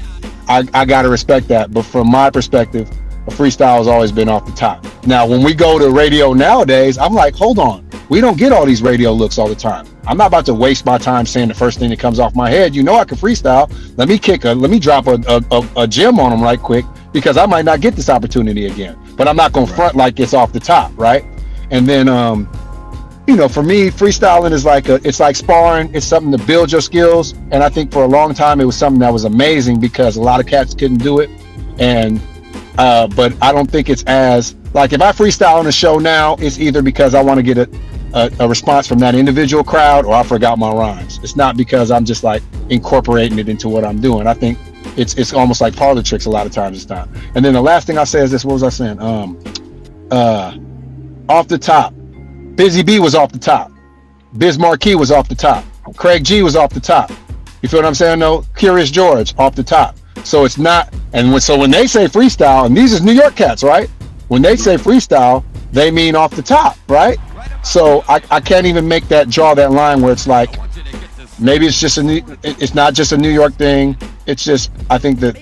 I gotta respect that. But from my perspective, a freestyle has always been off the top. Now, when we go to radio nowadays, I'm like, hold on, we don't get all these radio looks all the time. I'm not about to waste my time saying the first thing that comes off my head. I can freestyle. Let me drop a gem on them right quick, because I might not get this opportunity again. But I'm not gonna front like it's off the top, right? And then for me, freestyling is it's like sparring. It's something to build your skills. And I think for a long time it was something that was amazing because a lot of cats couldn't do it. And but I don't think it's as like, if I freestyle on a show now, it's either because I want to get a response from that individual crowd, or I forgot my rhymes. It's not because I'm just like incorporating it into what I'm doing. I think it's almost like parlor tricks a lot of times. It's not. And then the last thing I say is this. What was I saying? Off the top, Busy B was off the top. Biz Marquee was off the top. Craig G was off the top. You feel what I'm saying? No, Curious George off the top. So it's not. And so when they say freestyle, and these is New York cats, right? When they say freestyle, they mean off the top, right? So I can't even draw that line where it's like, maybe it's not just a New York thing. It's just, I think that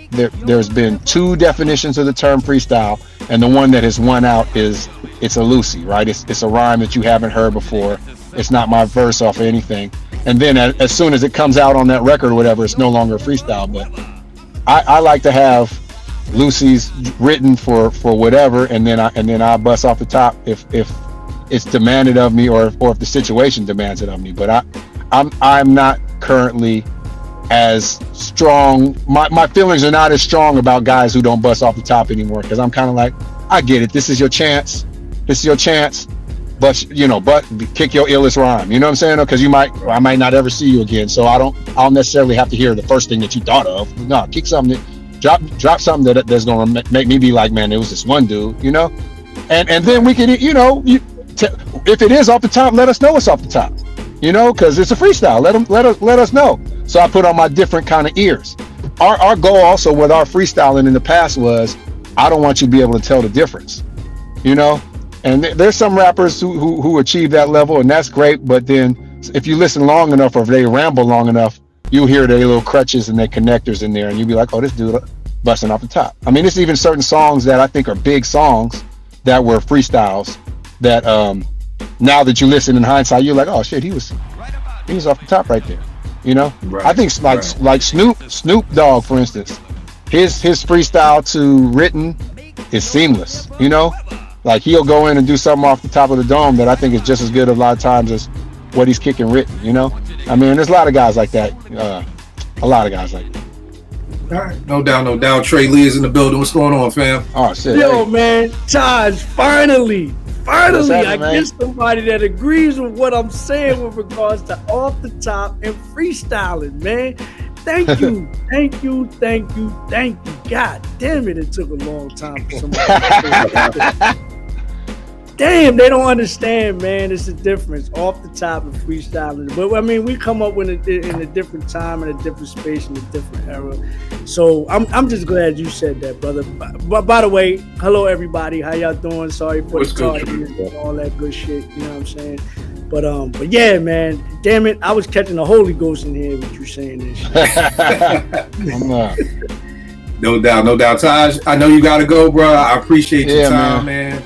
there's been two definitions of the term freestyle, and the one that has won out is it's a loosey, right? It's a rhyme that you haven't heard before. It's not my verse off of anything. And then as soon as it comes out on that record or whatever, it's no longer freestyle. But I like to have loosies written for whatever, and then I bust off the top if it's demanded of me, or if the situation demands it of me. But I'm not currently as strong. My feelings are not as strong about guys who don't bust off the top anymore, because I'm kind of like, I get it. This is your chance. But kick your illest rhyme. You know what I'm saying? Because I might not ever see you again. So I'll necessarily have to hear the first thing that you thought of. No, kick something Drop something that's gonna make me be like, man, there was this one dude, you know, and then we can, you know, if it is off the top, let us know it's off the top, you know, because it's a freestyle. Let us know. So I put on my different kind of ears. Our goal also with our freestyling in the past was, I don't want you to be able to tell the difference, you know. And there's some rappers who achieve that level, and that's great. But then if you listen long enough, or if they ramble long enough, you'll hear their little crutches and their connectors in there, and you'll be like, oh, this dude busting off the top. I mean, there's even certain songs that I think are big songs that were freestyles that now that you listen in hindsight, you're like, oh shit, he was off the top right there. You know, right, I think like Snoop Dogg, for instance, his freestyle to written is seamless. You know, like he'll go in and do something off the top of the dome that I think is just as good a lot of times as what he's kicking written. You know, I mean, there's a lot of guys like that. A lot of guys like that. All right, no doubt. Trey Lee is in the building. What's going on, fam? Oh shit! Yo, man, Taj, finally, I man? get somebody that agrees with what I'm saying with regards to off the top and freestyling, man. Thank you. God damn it took a long time for somebody. Damn, they don't understand, man. It's a difference off the top and freestyling. But I mean, we come up with it in a different time, in a different space, in a different era. So I'm just glad you said that, brother. But by the way, hello everybody. How y'all doing? Sorry for the tardiness and all that good shit. You know what I'm saying? But yeah, man. Damn it, I was catching the Holy Ghost in here with you saying this shit. No doubt. Taj, I know you gotta go, bro. I appreciate your time, man.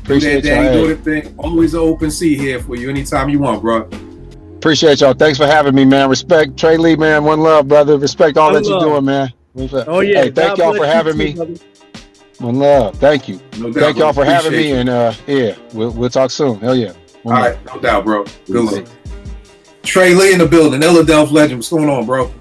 Appreciate y'all. Thing. Always an open seat here for you anytime you want, bro. Appreciate y'all. Thanks for having me, man. Respect. Trey Lee, man. One love, brother. Respect all that you're doing, man. Oh, yeah. Hey, thank y'all for having me. One love. Thank you. No doubt, thank y'all for having me. You. And yeah, we'll talk soon. Hell yeah. All right. No doubt, bro. Good luck. Trey Lee in the building. Philadelphia legend. What's going on, bro?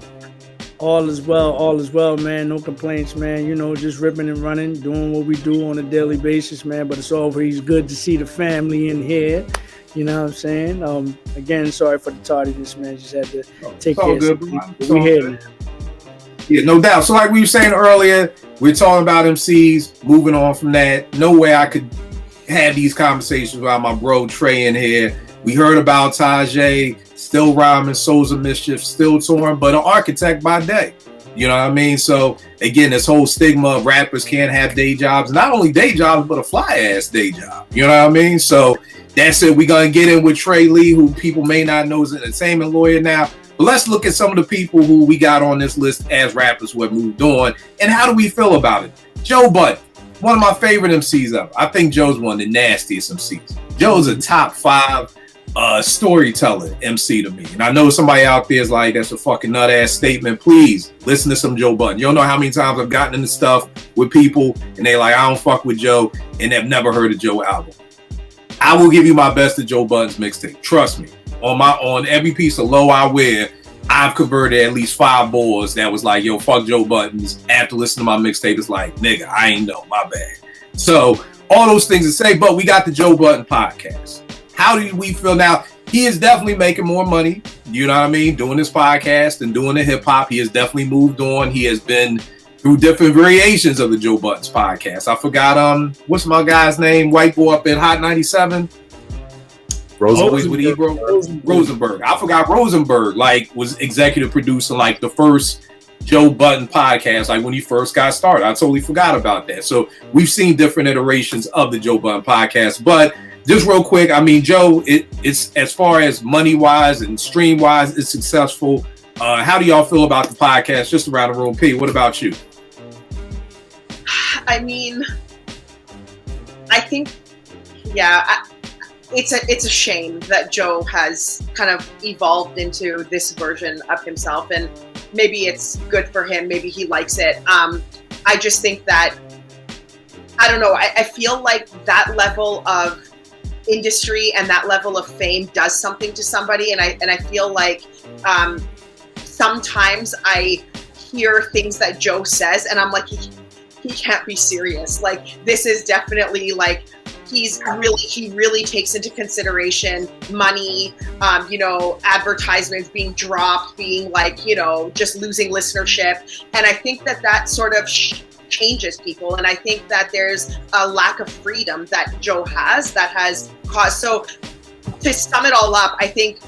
All is well, man. No complaints, man. You know, just ripping and running, doing what we do on a daily basis, man. But it's always good to see the family in here. You know what I'm saying? Again, sorry for the tardiness, man. Just had to take care of something. We here now. Yeah, no doubt. So like we were saying earlier, we're talking about MCs, moving on from that. No way I could have these conversations without my bro Trey in here. We heard about Tajay, still rhyming, Souls of Mischief, still touring, but an architect by day. You know what I mean? So again, this whole stigma of rappers can't have day jobs, not only day jobs, but a fly ass day job. You know what I mean? So that's it. We're going to get in with Trey Lee, who people may not know is an entertainment lawyer now. But let's look at some of the people who we got on this list as rappers who have moved on. And how do we feel about it? Joe Budden, one of my favorite MCs ever. I think Joe's one of the nastiest MCs. Joe's a top 5 storyteller MC to me. And I know somebody out there is like, that's a fucking nut ass statement. Please listen to some Joe Budden. You don't know how many times I've gotten into stuff with people and they like, I don't fuck with Joe, and they've never heard a Joe album. I will give you my best of Joe Budden's mixtape. Trust me. On every piece of low I wear, I've converted at least 5 boys that was like, yo, fuck Joe Budden's. After listening to my mixtape, it's like, nigga, I ain't know, my bad. So all those things to say, but we got the Joe Budden podcast. How do we feel now? He is definitely making more money, you know what I mean, doing this podcast and doing the hip hop. He has definitely moved on. He has been through different variations of the Joe Budden's podcast. I forgot, what's my guy's name? White boy up at Hot 97. Rosenberg. I forgot Rosenberg, like, was executive producer, like, the first Joe Budden podcast, like, when he first got started. I totally forgot about that. So we've seen different iterations of the Joe Budden podcast, but just real quick, I mean, Joe, it's as far as money-wise and stream-wise, it's successful. How do y'all feel about the podcast? Just around the room. P, what about you? I mean, I think, yeah, it's a shame that Joe has kind of evolved into this version of himself, and maybe it's good for him. Maybe he likes it. I just think that, I don't know. I feel like that level of industry and that level of fame does something to somebody, and I feel like sometimes I hear things that Joe says and I'm like, he can't be serious. Like, this is definitely like he really takes into consideration money, advertisements being dropped, being like, just losing listenership. And I think that sort of changes people. And I think that there's a lack of freedom that Joe has that has caused. So to sum it all up, I think,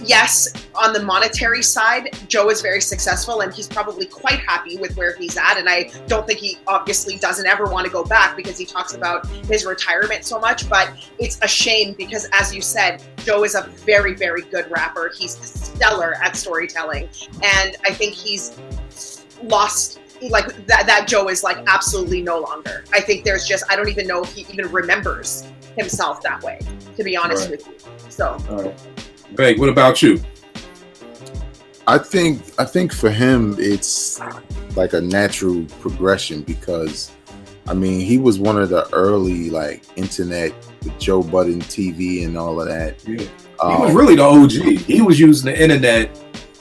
yes, on the monetary side, Joe is very successful and he's probably quite happy with where he's at. And I don't think he obviously doesn't ever want to go back because he talks about his retirement so much. But it's a shame because, as you said, Joe is a very, very good rapper. He's stellar at storytelling. And I think he's lost, like that Joe is like absolutely no longer. I think there's just, I don't even know if he even remembers himself that way, to be honest with you. So. All right. Greg, what about you? I think for him it's like a natural progression because he was one of the early like internet with Joe Budden TV and all of that. Yeah. He was really the OG. He was using the internet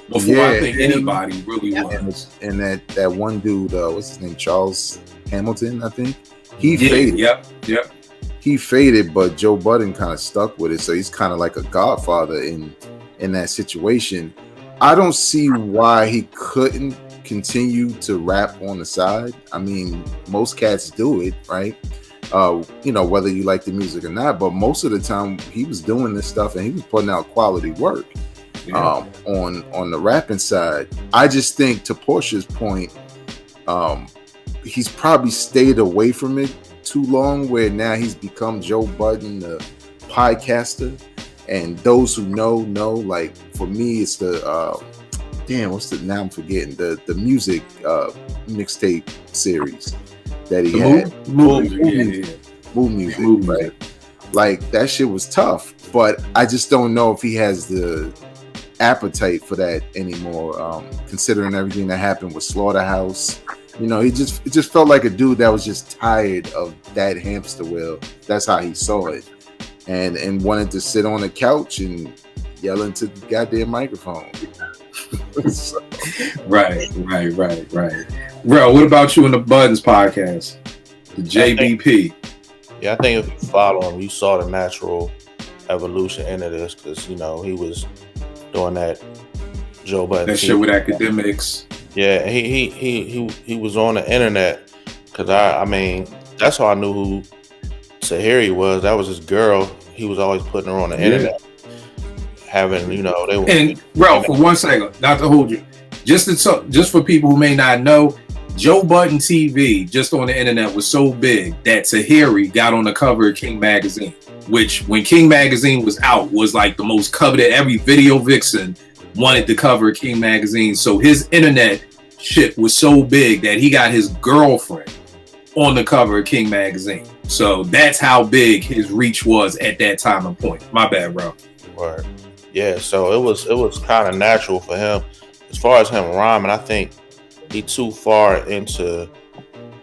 before I think anybody really was. And that one dude, what's his name, Charles Hamilton, I think. He faded. Yep. He faded, but Joe Budden kind of stuck with it. So he's kind of like a godfather in that situation. I don't see why he couldn't continue to rap on the side. Most cats do it, right? Whether you like the music or not, but most of the time he was doing this stuff and he was putting out quality work on the rapping side. I just think, to Portia's point, he's probably stayed away from it too long, where now he's become Joe Budden, the podcaster. And those who know, like for me, it's the now I'm forgetting the music mixtape series that he had. Move music, right? Like that shit was tough, but I just don't know if he has the appetite for that anymore. Considering everything that happened with Slaughterhouse. It just felt like a dude that was just tired of that hamster wheel. That's how he saw it, and wanted to sit on the couch and yell into the goddamn microphone. Right. Bro, what about you in the Buttons podcast, the JBP? I think if you follow him, you saw the natural evolution into this because he was doing that Joe Budden. That shit with academics. Yeah, he was on the internet because that's how I knew who Tahiri was. That was his girl. He was always putting her on the internet. Having And bro, for 1 second, not to hold you, just for people who may not know, Joe Budden TV just on the internet was so big that Tahiri got on the cover of King Magazine, which when King Magazine was out was like the most coveted. Every video vixen wanted to cover King Magazine. So his internet shit was so big that he got his girlfriend on the cover of King Magazine. So that's how big his reach was at that time and point. My bad, bro. Right. Yeah, so it was kind of natural for him. As far as him rhyming, I think he too far into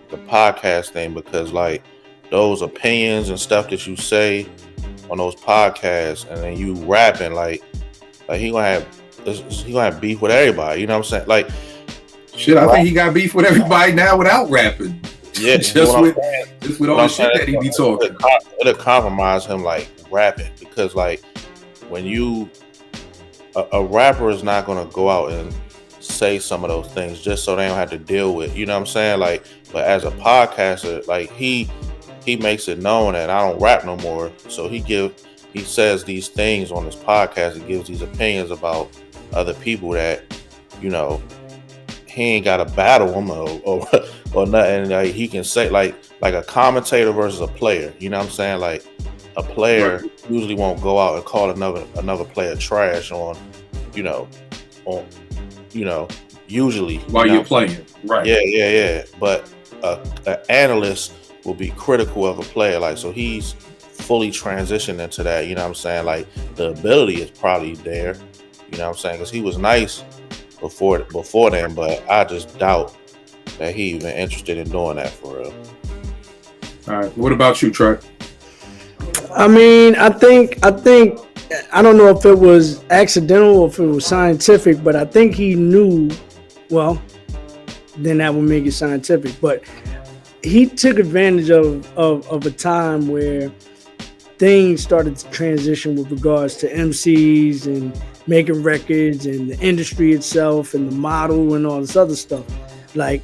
the podcast thing because like those opinions and stuff that you say on those podcasts and then you rapping like he gonna have beef with everybody, you know what I'm saying? Like shit, I think he got beef with everybody now without rapping. Yeah, just with all the shit that he be talking. It'll compromise him like rapping because like when a rapper is not gonna go out and say some of those things just so they don't have to deal with, you know what I'm saying? Like, but as a podcaster, like he makes it known that I don't rap no more. So he says these things on his podcast and gives these opinions about other people that, he ain't got to battle them or nothing. Like he can say like a commentator versus a player. You know what I'm saying? Like a player usually won't go out and call another player trash usually while you're playing. Right. Yeah. But an analyst will be critical of a player. Like so he's fully transitioned into that. You know what I'm saying? Like the ability is probably there. You know what I'm saying? Because he was nice before then, but I just doubt that he even interested in doing that for real. All right. What about you, Trey? I think I don't know if it was accidental or if it was scientific, but I think he knew. Well, then that would make it scientific. But he took advantage of a time where things started to transition with regards to MCs and making records and the industry itself and the model and all this other stuff. Like,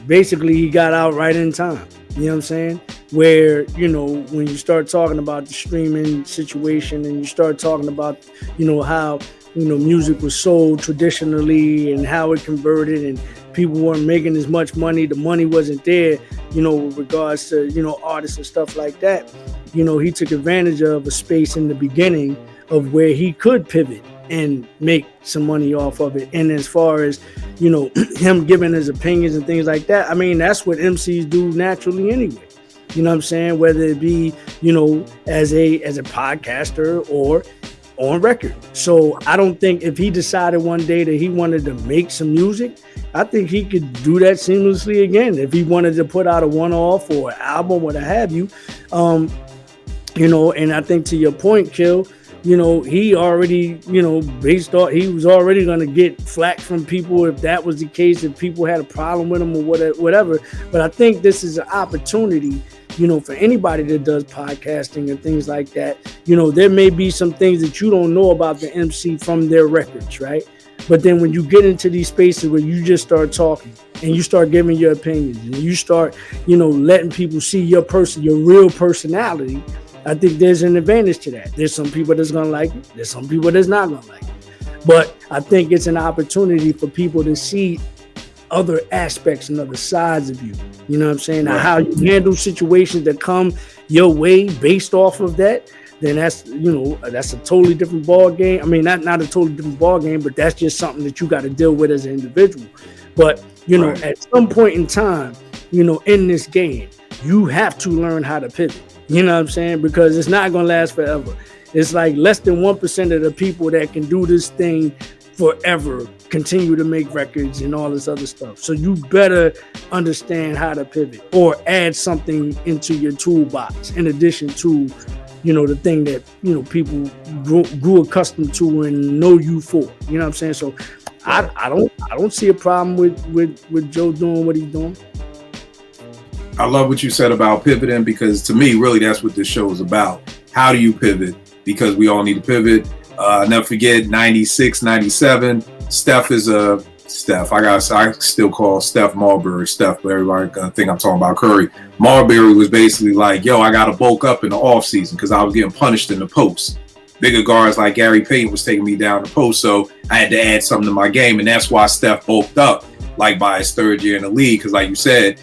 basically, he got out right in time. You know what I'm saying? Where, you know, when you start talking about the streaming situation and you start talking about, you know, how, you know, music was sold traditionally and how it converted and people weren't making as much money, the money wasn't there, you know, with regards to, you know, artists and stuff like that. You know, he took advantage of a space in the beginning of where he could pivot and make some money off of it. And as far as, you know, him giving his opinions and things like that, I mean, that's what MCs do naturally anyway. You know what I'm saying? Whether it be, you know, as a podcaster or on record. So I don't think if he decided one day that he wanted to make some music, I think he could do that seamlessly again. If he wanted to put out a one-off or an album or what have you, you know, and I think to your point, Kill, you know, he already, you know, he was already going to get flack from people if that was the case, if people had a problem with him or whatever. But I think this is an opportunity, you know, for anybody that does podcasting and things like that. You know, there may be some things that you don't know about the MC from their records, right? But then when you get into these spaces where you just start talking and you start giving your opinions and you start, you know, letting people see your person, your real personality, I think there's an advantage to that. There's some people that's going to like it. There's some people that's not going to like it. But I think it's an opportunity for people to see other aspects and other sides of you. You know what I'm saying? Now, how you handle situations that come your way based off of that, then that's, you know, that's a totally different ball game. I mean, not a totally different ball game, but that's just something that you got to deal with as an individual. But, you know, at some point in time, you know, in this game, you have to learn how to pivot. You know what I'm saying? Because it's not going to last forever. It's like less than 1% of the people that can do this thing forever continue to make records and all this other stuff. So you better understand how to pivot or add something into your toolbox in addition to, you know, the thing that, you know, people grew accustomed to and know you for. You know what I'm saying? So I don't see a problem with Joe doing what he's doing. I love what you said about pivoting, because to me, really, that's what this show is about. How do you pivot? Because we all need to pivot. Never forget, 96, 97, Steph is a Steph. I still call Steph Marbury Steph, but everybody gonna think I'm talking about Curry. Marbury was basically like, yo, I got to bulk up in the off season because I was getting punished in the post. Bigger guards like Gary Payton was taking me down the post, so I had to add something to my game, and that's why Steph bulked up like by his third year in the league, because like you said,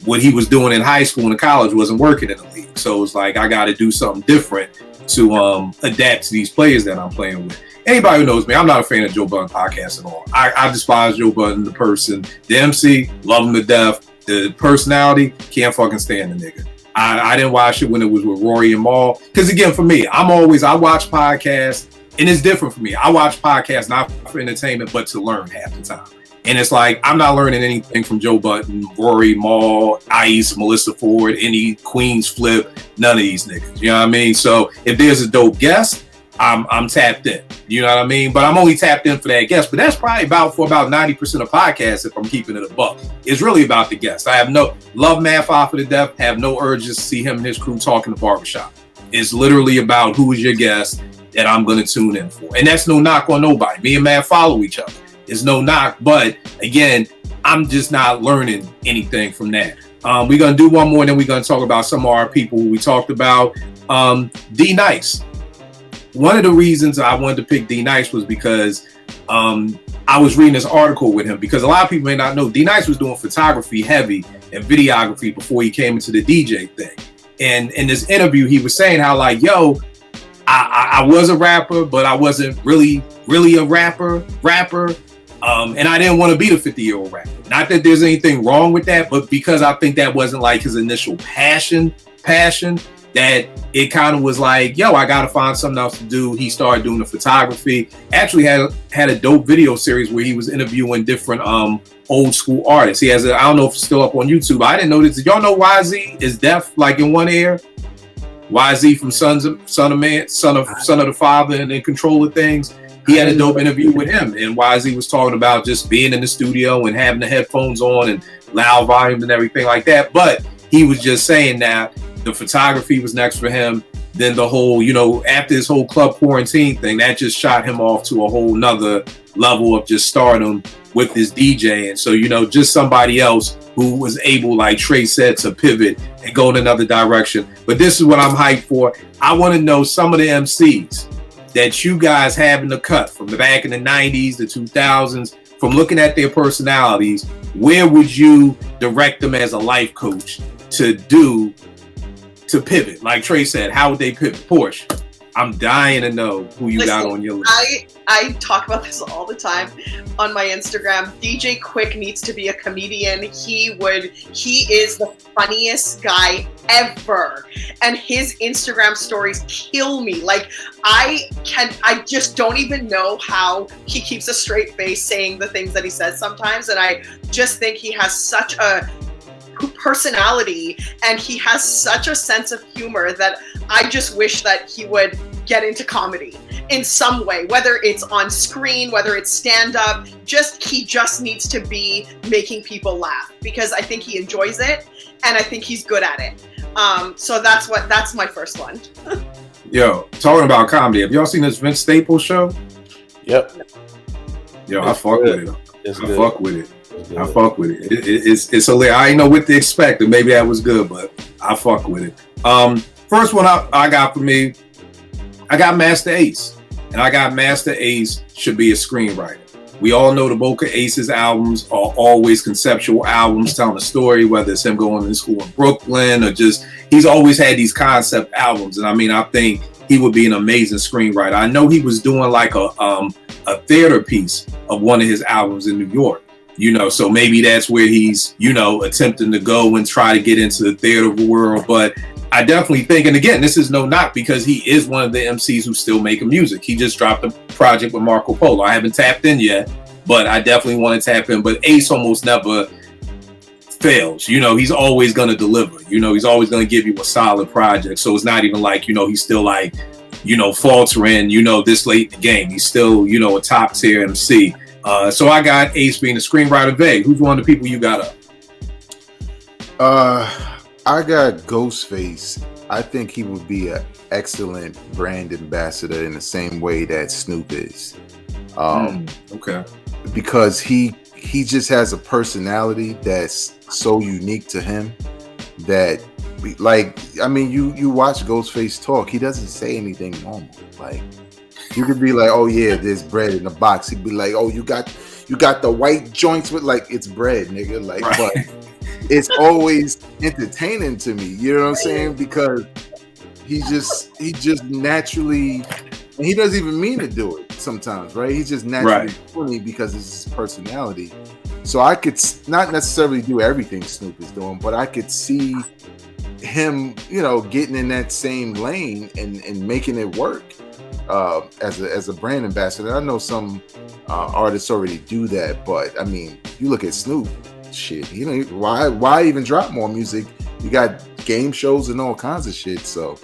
what he was doing in high school and college wasn't working in the league. So it's like, I got to do something different to adapt to these players that I'm playing with. Anybody who knows me, I'm not a fan of Joe Budden podcast at all. I despise Joe Budden, the person. The MC, love him to death. The personality, can't fucking stand the nigga. I didn't watch it when it was with Rory and Maul. Because again, for me, I watch podcasts, and it's different for me. I watch podcasts not for entertainment, but to learn half the time. And it's like, I'm not learning anything from Joe Budden, Rory, Maul, Ice, Melissa Ford, any Queens Flip, none of these niggas. You know what I mean? So if there's a dope guest, I'm tapped in. You know what I mean? But I'm only tapped in for that guest. But that's probably for about 90% of podcasts, if I'm keeping it a buck. It's really about the guest. I love Math Alpha to death, have no urges to see him and his crew talk in the barbershop. It's literally about who is your guest that I'm going to tune in for. And that's no knock on nobody. Me and Matt follow each other. It's no knock, but again, I'm just not learning anything from that. We're going to do one more, and then we're going to talk about some of our people who we talked about. D Nice. One of the reasons I wanted to pick D Nice was because I was reading this article with him, because a lot of people may not know D Nice was doing photography heavy and videography before he came into the DJ thing. And in this interview, he was saying how like, yo, I was a rapper, but I wasn't really a rapper. And I didn't want to be the 50-year-old rapper. Not that there's anything wrong with that, but because I think that wasn't like his initial passion, that it kind of was like, yo, I got to find something else to do. He started doing the photography. Actually had a dope video series where he was interviewing different old school artists. He has I don't know if it's still up on YouTube. I didn't know this. Did y'all know YZ is deaf like in one ear? YZ from Son of the Father and In Control of Things. He had a dope interview with him, and YZ was talking about just being in the studio and having the headphones on and loud volume and everything like that. But he was just saying that the photography was next for him. then the whole, after this whole club quarantine thing, that just shot him off to a whole nother level of just stardom with his DJing. So, just somebody else who was able, like Trey said, to pivot and go in another direction. But this is what I'm hyped for. I want to know some of the MCs that you guys have in the cut from the back in the 90s, the 2000s, from looking at their personalities. Where would you direct them as a life coach to pivot? Like Trey said, how would they pivot? Porsche, I'm dying to know who you got on your list. I talk about this all the time on my Instagram. DJ Quick needs to be a comedian. He is the funniest guy ever. And his Instagram stories kill me. Like, I just don't even know how he keeps a straight face saying the things that he says sometimes. And I just think he has such a personality and he has such a sense of humor that I just wish that he would get into comedy in some way, whether it's on screen, whether it's stand-up. He just needs to be making people laugh, because I think he enjoys it and I think he's good at it. So that's my first one. Yo, talking about comedy, have y'all seen this Vince Staples show? Yep. Yo, I fuck with it. I fuck with it. It's hilarious. I didn't know what to expect, and maybe that was good, but I fuck with it. First one I got for me, I got Master Ace. And I got Master Ace should be a screenwriter. We all know the Boca Aces albums are always conceptual albums telling a story, whether it's him going to school in Brooklyn or just, he's always had these concept albums. And I think he would be an amazing screenwriter. I know he was doing like a theater piece of one of his albums in New York, so maybe that's where he's, attempting to go and try to get into the theater world. But I definitely think, and again, this is no knock, because he is one of the MCs who's still making music. He just dropped a project with Marco Polo. I haven't tapped in yet, but I definitely want to tap in. But Ace almost never fails. He's always going to deliver. He's always going to give you a solid project. So it's not even like, he's still like, faltering, this late in the game. He's still, a top tier MC. So I got Ace being a screenwriter. Vague, who's one of the people you got up? I got Ghostface. I think he would be an excellent brand ambassador in the same way that Snoop is. Okay. Because he just has a personality that's so unique to him that, you watch Ghostface talk, he doesn't say anything normal. Like, you could be like, oh yeah, there's bread in the box. He'd be like, oh, you got the white joints with, like, it's bread, nigga. Like, but it's always entertaining to me. You know what I'm saying? Because he just naturally, and he doesn't even mean to do it sometimes, right? He's just naturally funny because it's his personality. So I could not necessarily do everything Snoop is doing, but I could see him, getting in that same lane and making it work as a brand ambassador. I know some artists already do that, but you look at Snoop. Shit, why even drop more music? You got game shows and all kinds of shit. So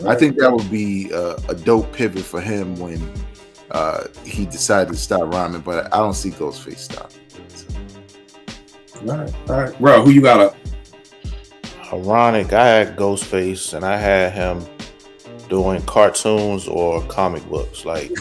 I think that would be a dope pivot for him when he decided to stop rhyming. But I don't see Ghostface stop. So. All right, bro. Who you got up? Ironic. I had Ghostface, and I had him doing cartoons or comic books, like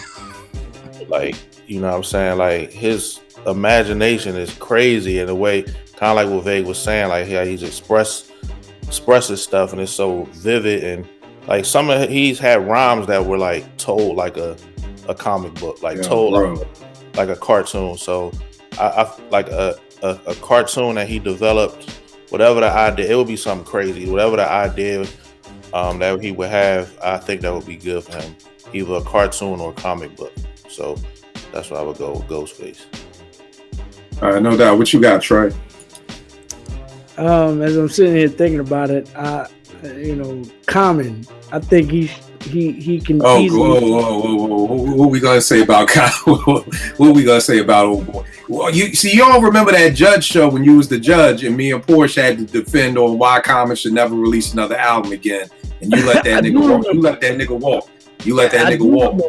you know what I'm saying? Like, his imagination is crazy in a way, kind of like what Vague was saying, like how he's expresses stuff and it's so vivid, and like he's had rhymes that were like told like a comic book, like told like a cartoon. So I like a cartoon that he developed, whatever the idea, it would be something crazy. Whatever the idea that he would have, I think that would be good for him, either a cartoon or a comic book. So that's why I would go with Ghostface. No doubt. What you got, Trey? As I'm sitting here thinking about it, Common. I think he can. Oh, easily... whoa! What we gonna say about Common? What we gonna say about old boy? Well, you all remember that Judge show when you was the judge, and me and Porsche had to defend on why Common should never release another album again, and you let that nigga walk. You let that nigga walk.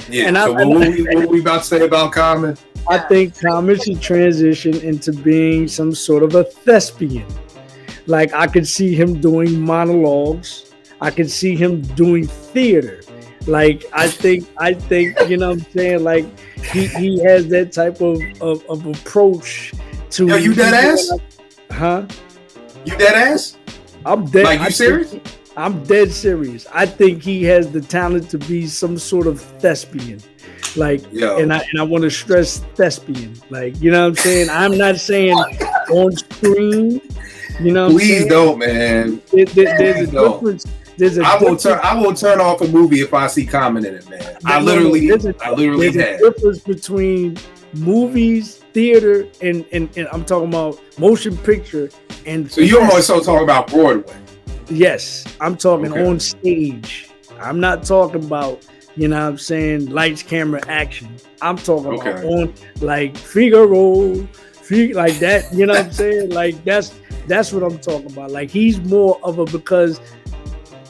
Yeah. And so what we about to say about Common? I think Common should transition into being some sort of a thespian. Like, I could see him doing monologues. I can see him doing theater. Like I think you know what I'm saying, like he has that type of approach to. Yo, you dead ass? Huh? You dead ass? I'm dead. Like, you serious? I'm dead serious. I think he has the talent to be some sort of thespian. Like, Yo. and I want to stress thespian. Like, you know what I'm saying? I'm not saying on screen. You know what I'm saying? Please don't, man. There's a difference. I will turn off a movie if I see Common in it, man. I literally there's have. a difference between movies, theater, and I'm talking about motion picture. And so you're more so talking about Broadway. Yes, I'm talking Okay. on stage. I'm not talking about, you know what I'm saying, lights, camera, action. I'm talking about on like Figaro, like that, you know what I'm saying? Like that's what I'm talking about. Like he's more of a, because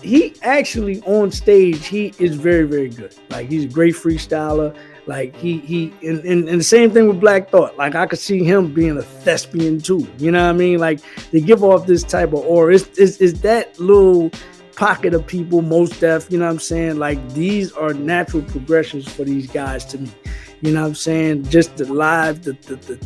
he actually on stage, he is very, very good. Like he's a great freestyler. Like he and the same thing with Black Thought. Like I could see him being a thespian too. You know what I mean? Like they give off this type of aura. It's that little pocket of people, most deaf, you know what I'm saying? Like these are natural progressions for these guys to me. You know what I'm saying? Just the live, the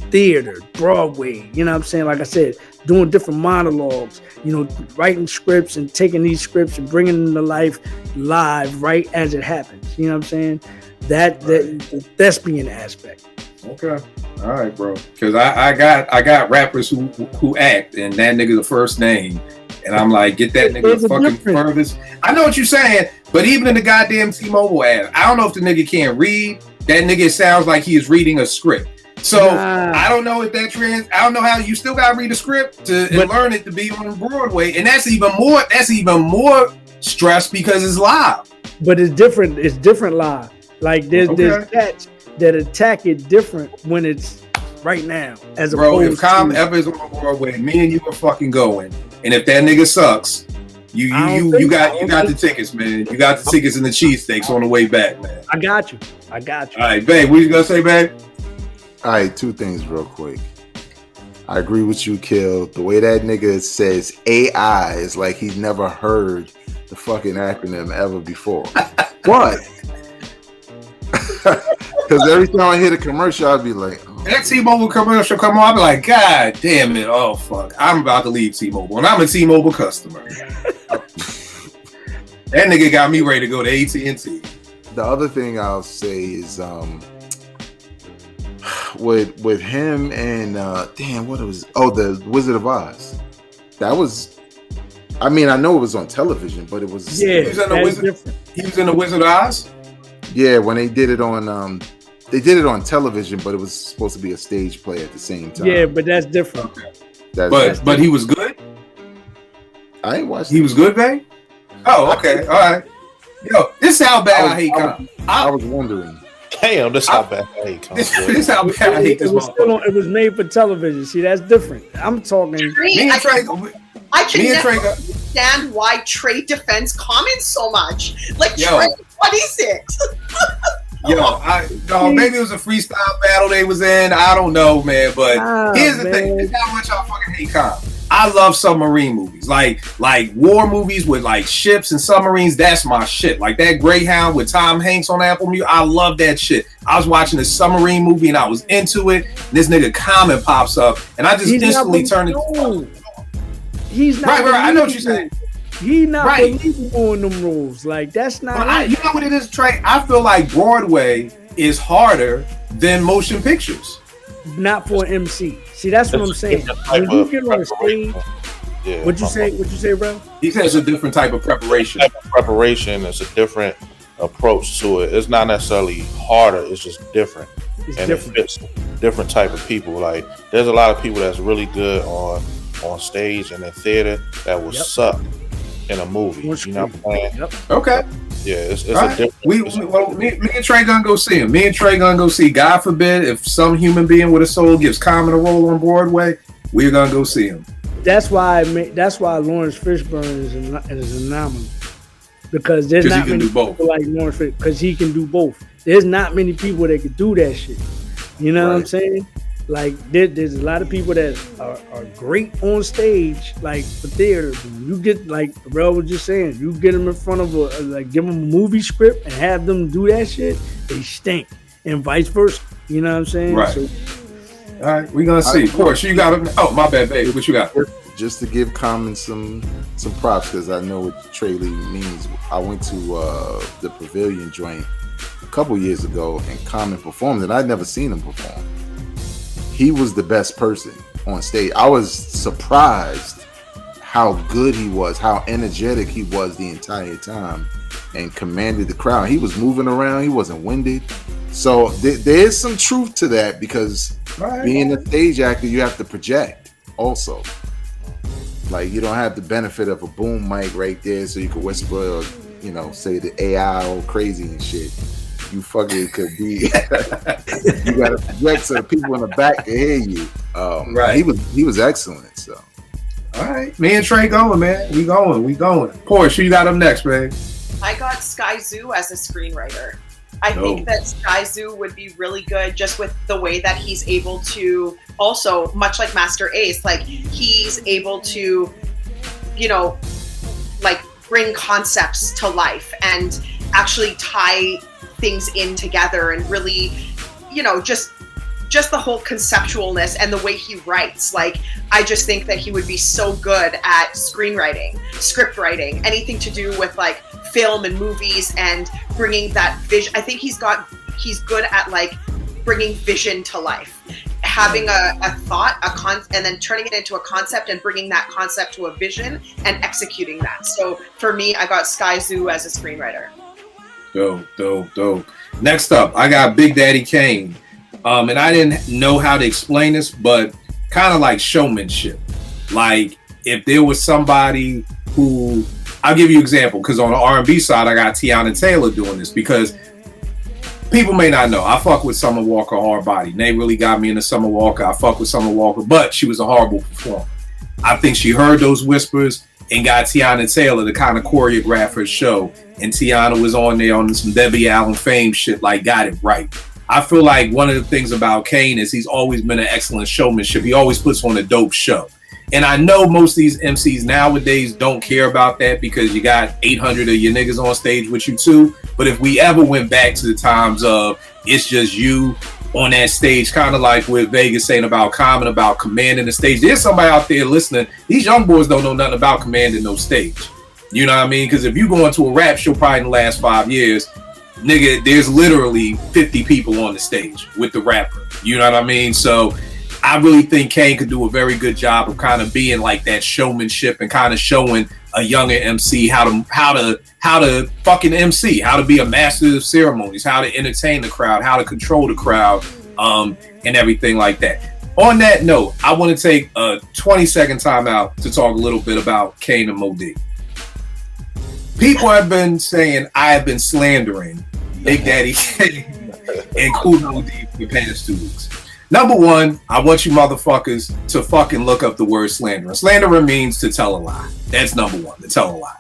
theater, Broadway, you know what I'm saying? Like I said, doing different monologues, you know, writing scripts and taking these scripts and bringing them to life live right as it happens. You know what I'm saying? That the thespian aspect. Okay. All right, bro. Because I got rappers who act, and that nigga the first name. And I'm like, get that nigga the fucking furthest. I know what you're saying, but even in the goddamn T-Mobile ad, I don't know if the nigga can't read. That nigga sounds like he is reading a script. So I don't know if that I don't know how you still gotta read a script and learn it to be on Broadway. And that's even more stress because it's live. But it's different. It's different live. Like there's cats that attack it different when it's right now. As bro, if Com ever is on Broadway, me and you are fucking going. And if that nigga sucks, you got the tickets, man. You got the tickets and the cheesesteaks on the way back, man. I got you. All right, babe, what you gonna say, babe? All right, two things real quick. I agree with you, Kill. The way that nigga says AI is like he's never heard the fucking acronym ever before. But because every time I hear the commercial, I'll be like, oh. That T-Mobile commercial come on, I'll be like, God damn it, oh fuck, I'm about to leave T-Mobile, and I'm a T-Mobile customer. That nigga got me ready to go to AT&T. The other thing I'll say is with him and the Wizard of Oz. That was, I mean, I know it was on television, but it was he was in the Wizard of Oz. Yeah, when they did it on television, but it was supposed to be a stage play at the same time. Yeah, but that's different. Okay. But he was good. I ain't watched. He was good, babe. Oh, okay, all right. Yo, this is how bad I hate Com. I was wondering. Damn, this is how bad I hate Com. This is how bad I hate this motherfucker. It was made for television. See, that's different. I'm talking. I can never understand why Trey defends comments so much. Like, Trey, what is it? Maybe it was a freestyle battle they was in. I don't know, man. But here's the thing: this is how much I fucking hate Com. I love submarine movies, like war movies with like ships and submarines. That's my shit. Like that Greyhound with Tom Hanks on Apple Music. I love that shit. I was watching a submarine movie and I was into it. And this nigga Common pops up, and I just instantly turned it. He's not right. I know what you're saying. He's not believable in them rules. Like that's not. You know what it is, Trey? I feel like Broadway is harder than motion pictures. Not for an MC. See, that's what I'm saying. When you get on stage, what'd you say, bro? He says it's a different type of preparation. It's a different approach to it. It's not necessarily harder. It's just different. It fits different type of people. Like there's a lot of people that's really good on stage and in theater that will suck in a movie. You know what I'm saying? Okay. Yeah, it's a different. Me and Trey gonna go see him. Me and Trey gonna go see. God forbid if some human being with a soul gives Common a role on Broadway, we're gonna go see him. That's why Lawrence Fishburne is an anomaly, because there's not many people like Lawrence Fishburne, because he can do both. There's not many people that can do that shit. You know what I'm saying? Like there's a lot of people that are great on stage, like for theater. You get, like Rel was just saying, you get them in front of give them a movie script and have them do that shit, they stink, and vice versa. You know what I'm saying? Right. So, all right, we're gonna see. Porsche, you got it. Oh, my bad, baby. What you got? Just to give Common some props, because I know what Trey Lee means. I went to the Pavilion joint a couple years ago, and Common performed, and I'd never seen him perform. He was the best person on stage. I was surprised how good he was, how energetic he was the entire time, and commanded the crowd. He was moving around. He wasn't winded. So there is some truth to that, because being a stage actor, you have to project also. Like, you don't have the benefit of a boom mic right there so you can whisper or, you know, say the AI all crazy and shit. You fucking could be. You got to project so the people in the back can hear you. Right. He was excellent. So. All right, me and Trey going, man. We going. Porsche, you got him next, man. I got Sky Zoo as a screenwriter. I think that Sky Zoo would be really good just with the way that he's able to also, much like Master Ace, like he's able to, you know, like bring concepts to life and actually tie things in together and really, you know, just the whole conceptualness and the way he writes. Like, I just think that he would be so good at screenwriting, script writing, anything to do with like film and movies and bringing that vision. I think he's good at like bringing vision to life, having a thought, and then turning it into a concept and bringing that concept to a vision and executing that. So for me, I got Sky Zoo as a screenwriter. Dope. Next up, I got Big Daddy Kane. And I didn't know how to explain this, but kind of like showmanship. Like, if there was somebody who, I'll give you an example, because on the R&B side, I got Tiana Taylor doing this, because people may not know, I fuck with Summer Walker hard body. They really got me into Summer Walker. I fuck with Summer Walker, but she was a horrible performer. I think she heard those whispers and got Tiana Taylor to kind of choreograph her show. And Tiana was on there on some Debbie Allen fame shit, like got it right. I feel like one of the things about Kane is he's always been an excellent showmanship. He always puts on a dope show. And I know most of these MCs nowadays don't care about that because you got 800 of your niggas on stage with you too. But if we ever went back to the times of it's just you on that stage, kind of like what Vegas saying about Common, about commanding the stage. There's somebody out there listening. These young boys don't know nothing about commanding no stage. You know what I mean? Because if you go into a rap show probably in the last 5 years, nigga, there's literally 50 people on the stage with the rapper. You know what I mean? So I really think Kane could do a very good job of kind of being like that showmanship and kind of showing a younger MC how to fucking MC, how to be a master of ceremonies, how to entertain the crowd, how to control the crowd, and everything like that. On that note, I want to take a 20-second time out to talk a little bit about Kane and Mo D. People have been saying I have been slandering Big Daddy Kane and Kool Mo D for the past 2 weeks. Number one, I want you motherfuckers to fucking look up the word slandering. Slandering means to tell a lie. That's number one, to tell a lie.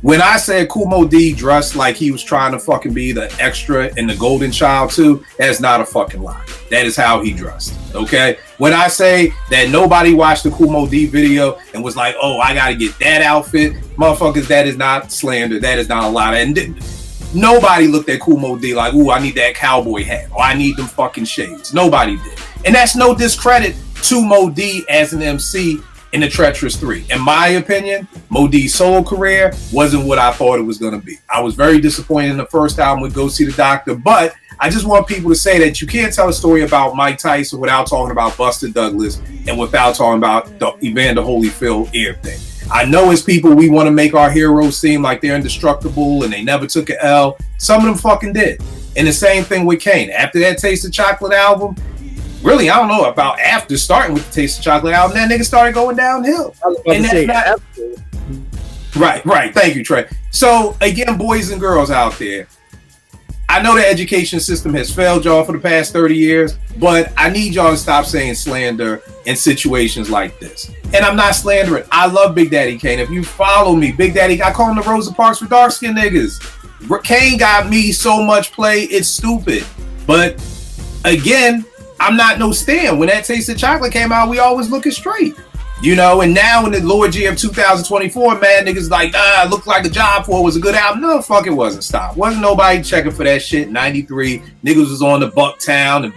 When I said Kool Mo D dressed like he was trying to fucking be the extra in the Golden Child too, that's not a fucking lie. That is how he dressed, okay? When I say that nobody watched the Kool Mo D video and was like, oh, I gotta get that outfit, motherfuckers, that is not slander. That is not a lie. And nobody looked at Kool Mo D like, ooh, I need that cowboy hat, or I need them fucking shades. Nobody did. And that's no discredit to Mo D as an MC in the Treacherous 3. In my opinion, Mo D's solo career wasn't what I thought it was going to be. I was very disappointed in the first album with Go See the Doctor, but I just want people to say that you can't tell a story about Mike Tyson without talking about Buster Douglas and without talking about the Evander Holyfield ear thing. I know as people, we want to make our heroes seem like they're indestructible and they never took an L. Some of them fucking did. And the same thing with Kane. After that Taste of Chocolate album, really, I don't know about after starting with the Taste of Chocolate album, that nigga started going downhill. And that's not right. Thank you, Trey. So again, boys and girls out there, I know the education system has failed y'all for the past 30 years, but I need y'all to stop saying slander in situations like this. And I'm not slandering. I love Big Daddy Kane. If you follow me, Big Daddy, I call him the Rosa Parks for dark skinned niggas. Kane got me so much play, it's stupid. But again, I'm not no stan. When that Taste of Chocolate came out, we always looking straight. You know, and now in the lower year of 2024, man, niggas like, Look Like a Job For It was a good album. No, fuck, it wasn't. Stop. Wasn't nobody checking for that shit. 93, niggas was on the Bucktown, and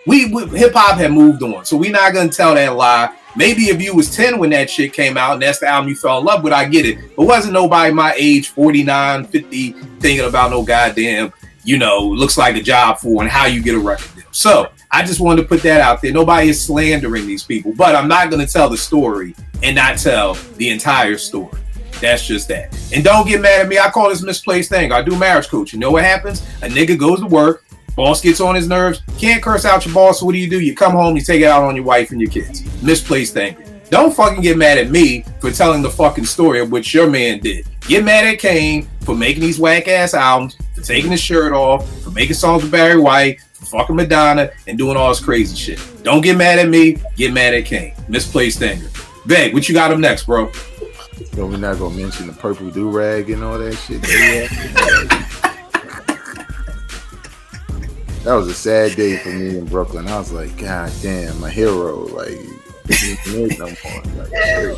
we hip hop had moved on. So we not gonna tell that lie. Maybe if you was 10 when that shit came out and that's the album you fell in love with, I get it. But wasn't nobody my age, 49, 50, thinking about no goddamn, Looks Like a Job For and how you get a record deal. So I just wanted to put that out there. Nobody is slandering these people, but I'm not going to tell the story and not tell the entire story. That's just that. And don't get mad at me. I call this misplaced thing. I do marriage coach. You know what happens? A nigga goes to work. Boss gets on his nerves. Can't curse out your boss. So what do? You come home. You take it out on your wife and your kids. Misplaced anger. Don't fucking get mad at me for telling the fucking story of what your man did. Get mad at Kane for making these whack ass albums, for taking his shirt off, for making songs with Barry White, for fucking Madonna, and doing all this crazy shit. Don't get mad at me. Get mad at Kane. Misplaced anger. Beg, what you got up next, bro? So we're not gonna mention the purple do-rag and all that shit. That was a sad day for me in Brooklyn. I was like, God damn, my hero. Like, no more. Like,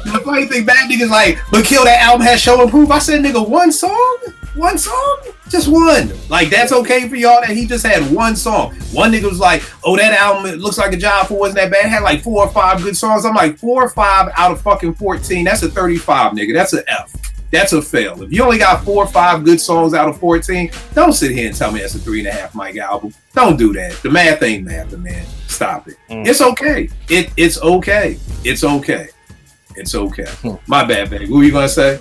the funny thing, bad niggas like, but Kill, that album has show and proof. I said, nigga, one song? One song? Just one. Like, that's okay for y'all that he just had one song. One nigga was like, oh, that album, It Looks Like a Job For wasn't that bad. It had like 4 or 5 good songs. I'm like, 4 or 5 out of fucking 14. That's a 35, nigga. That's an F. That's a fail. If you only got 4 or 5 good songs out of 14, don't sit here and tell me that's a 3.5 mic album. Don't do that. The math ain't math, man. Stop it. It's okay. It's okay. It's okay. It's okay. My bad, baby. What were you gonna say?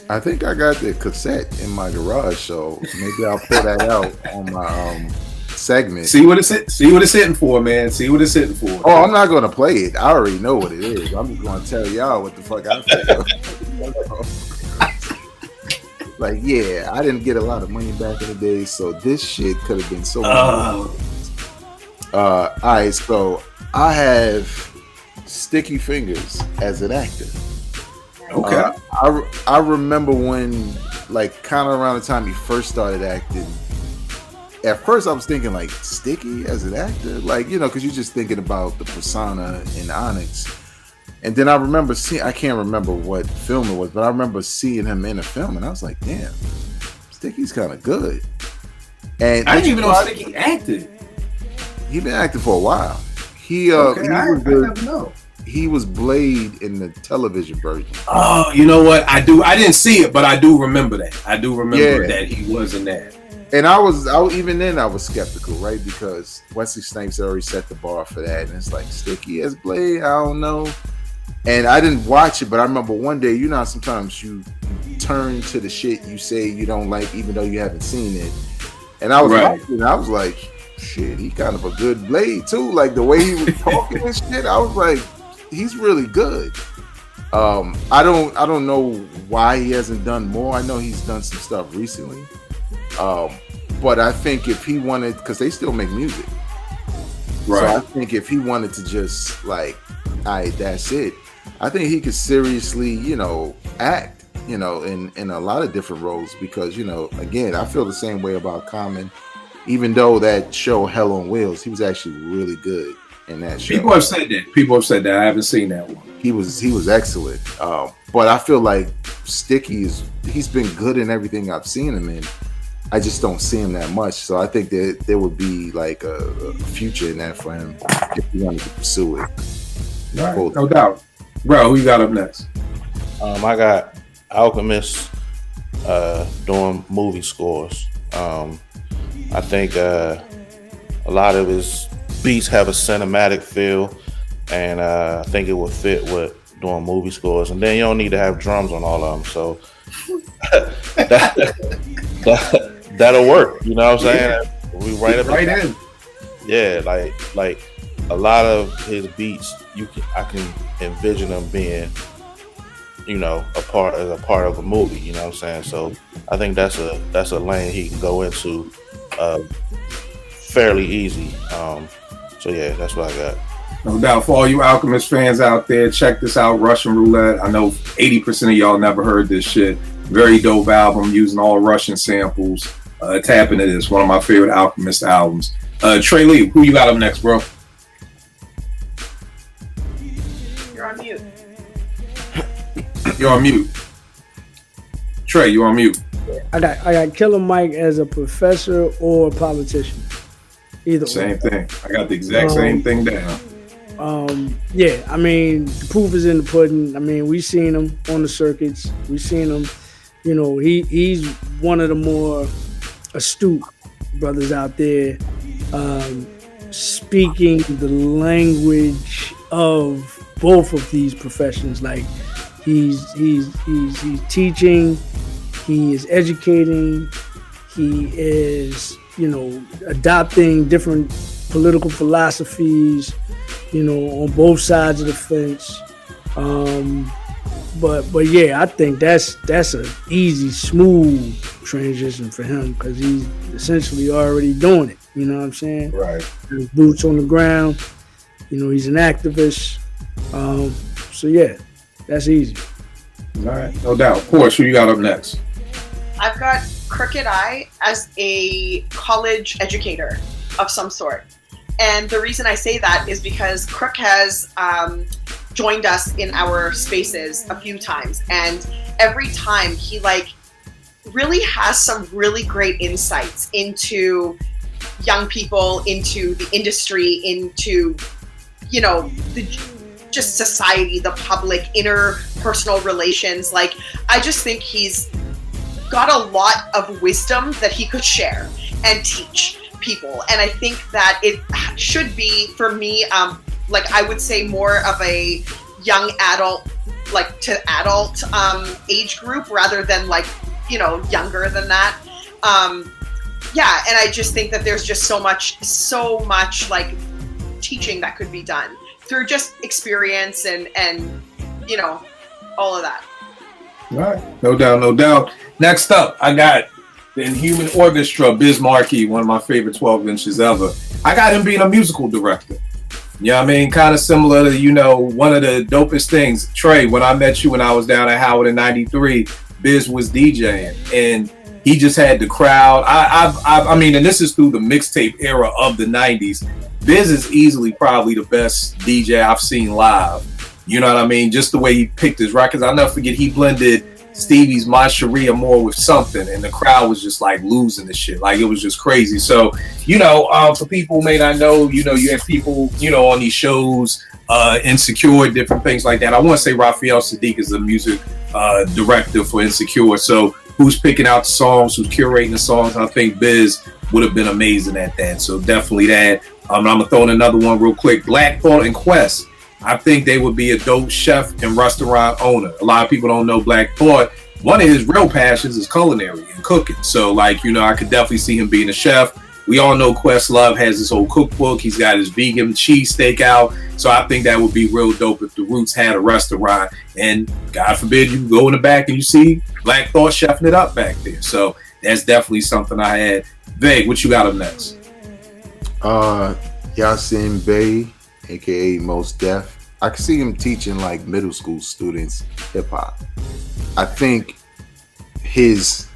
I think I got the cassette in my garage, so maybe I'll pull that out on my segment. See what it's hitting for, man. See what it's hitting for. Oh, I'm not gonna play it. I already know what it is. I'm just gonna tell y'all what the fuck I feel. Like, yeah, I didn't get a lot of money back in the day, so this shit could have been so much. All right, so I have Sticky Fingers as an actor. Okay. I remember when, like, kind of around the time he first started acting, at first I was thinking, like, Sticky as an actor? Like, because you're just thinking about the persona in Onyx. And then I remember I can't remember what film it was, but I remember seeing him in a film, and I was like, damn, Sticky's kind of good. And I didn't even know Sticky acted. He been acting for a while. I never know. He was Blade in the television version. Oh, you know what? I didn't see it, but I do remember that. I do remember that he was in that. And even then I was skeptical, right? Because Wesley Snipes already set the bar for that, and it's like Sticky as Blade. I don't know. And I didn't watch it, but I remember one day, sometimes you turn to the shit you say you don't like, even though you haven't seen it. And I was watching, I was like, shit, he kind of a good Blade too. Like the way he was talking and shit, I was like, he's really good. I don't know why he hasn't done more. I know he's done some stuff recently. But I think if he wanted, because they still make music. Right. So I think if he wanted to just like, all right, that's it. I think he could seriously, act, in a lot of different roles because, again, I feel the same way about Common. Even though that show Hell on Wheels, he was actually really good in that show. People have said that. I haven't seen that one. He was excellent. But I feel like Sticky he's been good in everything I've seen him in. I just don't see him that much. So I think that there would be like a future in that for him if he wanted to pursue it. Right. Cool. No doubt. Bro, who you got up next? I got Alchemist doing movie scores. I think a lot of his beats have a cinematic feel, and I think it would fit with doing movie scores. And then you don't need to have drums on all of them, so that'll work. You know what I'm saying? We right in. Yeah, like a lot of his beats, I can envision them being, a part of a movie. You know what I'm saying? So I think that's a lane he can go into fairly easy. So yeah, that's what I got. No doubt. For all you Alchemist fans out there, check this out, Russian Roulette. I know 80% of y'all never heard this shit. Very dope album using all Russian samples. Tap into this. One of my favorite Alchemist albums. Trey Lee, who you got up next, bro? You're on mute. Trey, you're on mute. I got Killer Mike as a professor or a politician. Either Same way. thing. I got the exact same thing down. Yeah, I mean, the proof is in the pudding. I mean, we've seen him on the circuits. We've seen him, you know, he's one of the more astute brothers out there, speaking the language of both of these professions. Like he's teaching, he is educating, he is, you know, adopting different political philosophies, you know, on both sides of the fence. But yeah, I think that's an easy, smooth transition for him because he's essentially already doing it. You know what I'm saying? Right. His boots on the ground. You know, he's an activist. So yeah, that's easy. All right, no doubt. Of course, who you got up next? I've got Crooked Eye as a college educator of some sort. And the reason I say that is because Crook has joined us in our spaces a few times. And every time he really has some really great insights into young people, into the industry, into, you know, just society, the public, interpersonal relations. Like, I just think he's got a lot of wisdom that he could share and teach people. And I think that it should be, for me, I would say more of a young adult, to adult age group rather than younger than that. Yeah, and I just think that there's just so much teaching that could be done through just experience and you know, all of that. All right, no doubt. Next up, I got the Inhuman Orchestra, Biz Markie, one of my favorite 12 inches ever. I got him being a musical director. You know what I mean? Kind of similar to, you know, one of the dopest things. Trey, when I met you when I was down at Howard in 93, Biz was DJing and he just had the crowd. I mean, and this is through the mixtape era of the 90s. Biz is easily probably the best DJ I've seen live. You know what I mean? Just the way he picked his records. I'll never forget he blended Stevie's My Sharia more with something, and the crowd was just losing the shit. It was just crazy. So, you know, for people who may not know, you know, you have people, you know, on these shows, Insecure, different things like that. I want to say Raphael Sadiq is the music director for Insecure. So who's picking out the songs, who's curating the songs? I think Biz would have been amazing at that. So definitely that. I'm going to throw in another one real quick. Black Thought and Quest. I think they would be a dope chef and restaurant owner. A lot of people don't know Black Thought. One of his real passions is culinary and cooking. So, you know, I could definitely see him being a chef. We all know Questlove has his whole cookbook. He's got his vegan cheesesteak out. So I think that would be real dope if the Roots had a restaurant. And God forbid you go in the back and you see Black Thought chefing it up back there. So that's definitely something I had. Veg, what you got up next? Yasin Bey, aka Mos Def. I can see him teaching middle school students hip hop. I think his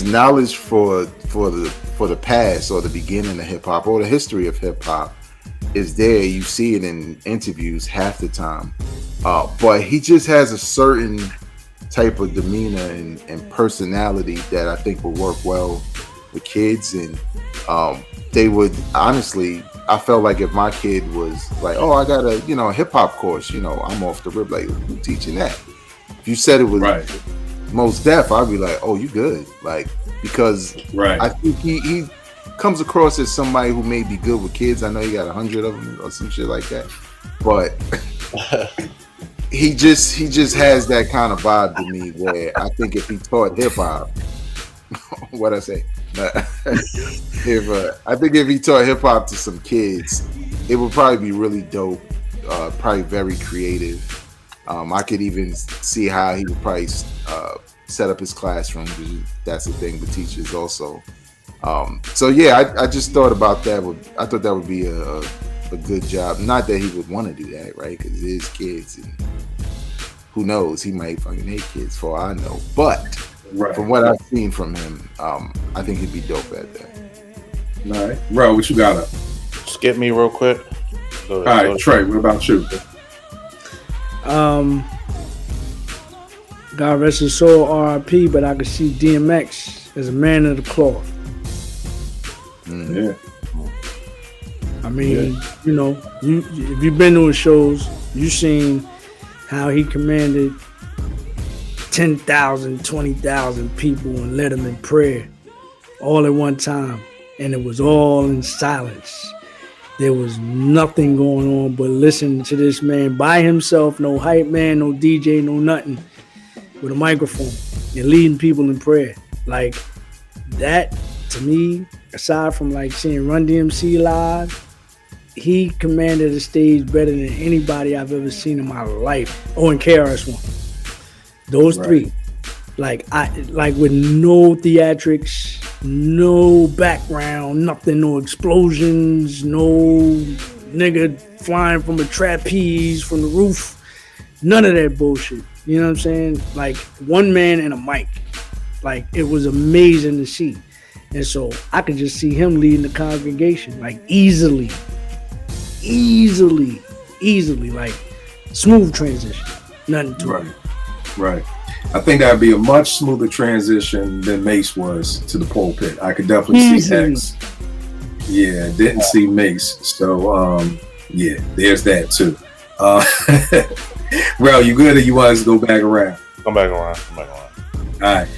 knowledge for the past or the beginning of hip hop or the history of hip hop is there. You see it in interviews half the time, but he just has a certain type of demeanor and personality that I think would work well with kids, and they would honestly. I felt like if my kid was oh, I got a hip hop course, I'm off the rip. Who teaching that? If you said it was right. Mos Def, I'd be oh, you good, because right. I think he comes across as somebody who may be good with kids. I know he got 100 of them or some shit like that, but he just has that kind of vibe to me where I think if he taught hip hop, what I say. I think if he taught hip hop to some kids, it would probably be really dope. Probably very creative. I could even see how he would probably set up his classroom. That's the thing with teachers also. So yeah, I just thought about that. I thought that would be a good job. Not that he would want to do that, right? Because it is kids, and who knows? He might fucking hate kids, for all I know. But right. From what I've seen from him, I think he'd be dope at that. All right, bro, what you got up? Skip me real quick. All right, Trey, what about you? God rest his soul, R.I.P. But I could see DMX as a man of the cloth. Yeah. I mean, you know, if you've been to his shows, you've seen how he commanded 10,000, 20,000 people and led them in prayer all at one time. And it was all in silence. There was nothing going on but listening to this man by himself, no hype man, no DJ, no nothing, with a microphone and leading people in prayer. Like that, to me, aside from like seeing Run DMC live, he commanded the stage better than anybody I've ever seen in my life. Oh, and KRS-One. Those three. Like with no theatrics, no background, nothing, no explosions, no nigga flying from a trapeze from the roof. None of that bullshit. You know what I'm saying? Like one man and a mic. Like it was amazing to see. And so I could just see him leading the congregation, like easily, like smooth transition. Nothing to it. Right. I think that'd be a much smoother transition than Mace was to the pulpit. I could definitely see X. Yeah, didn't see Mace. So, yeah, there's that too. Rel, you good or you want us to go back around? Come back around. All right.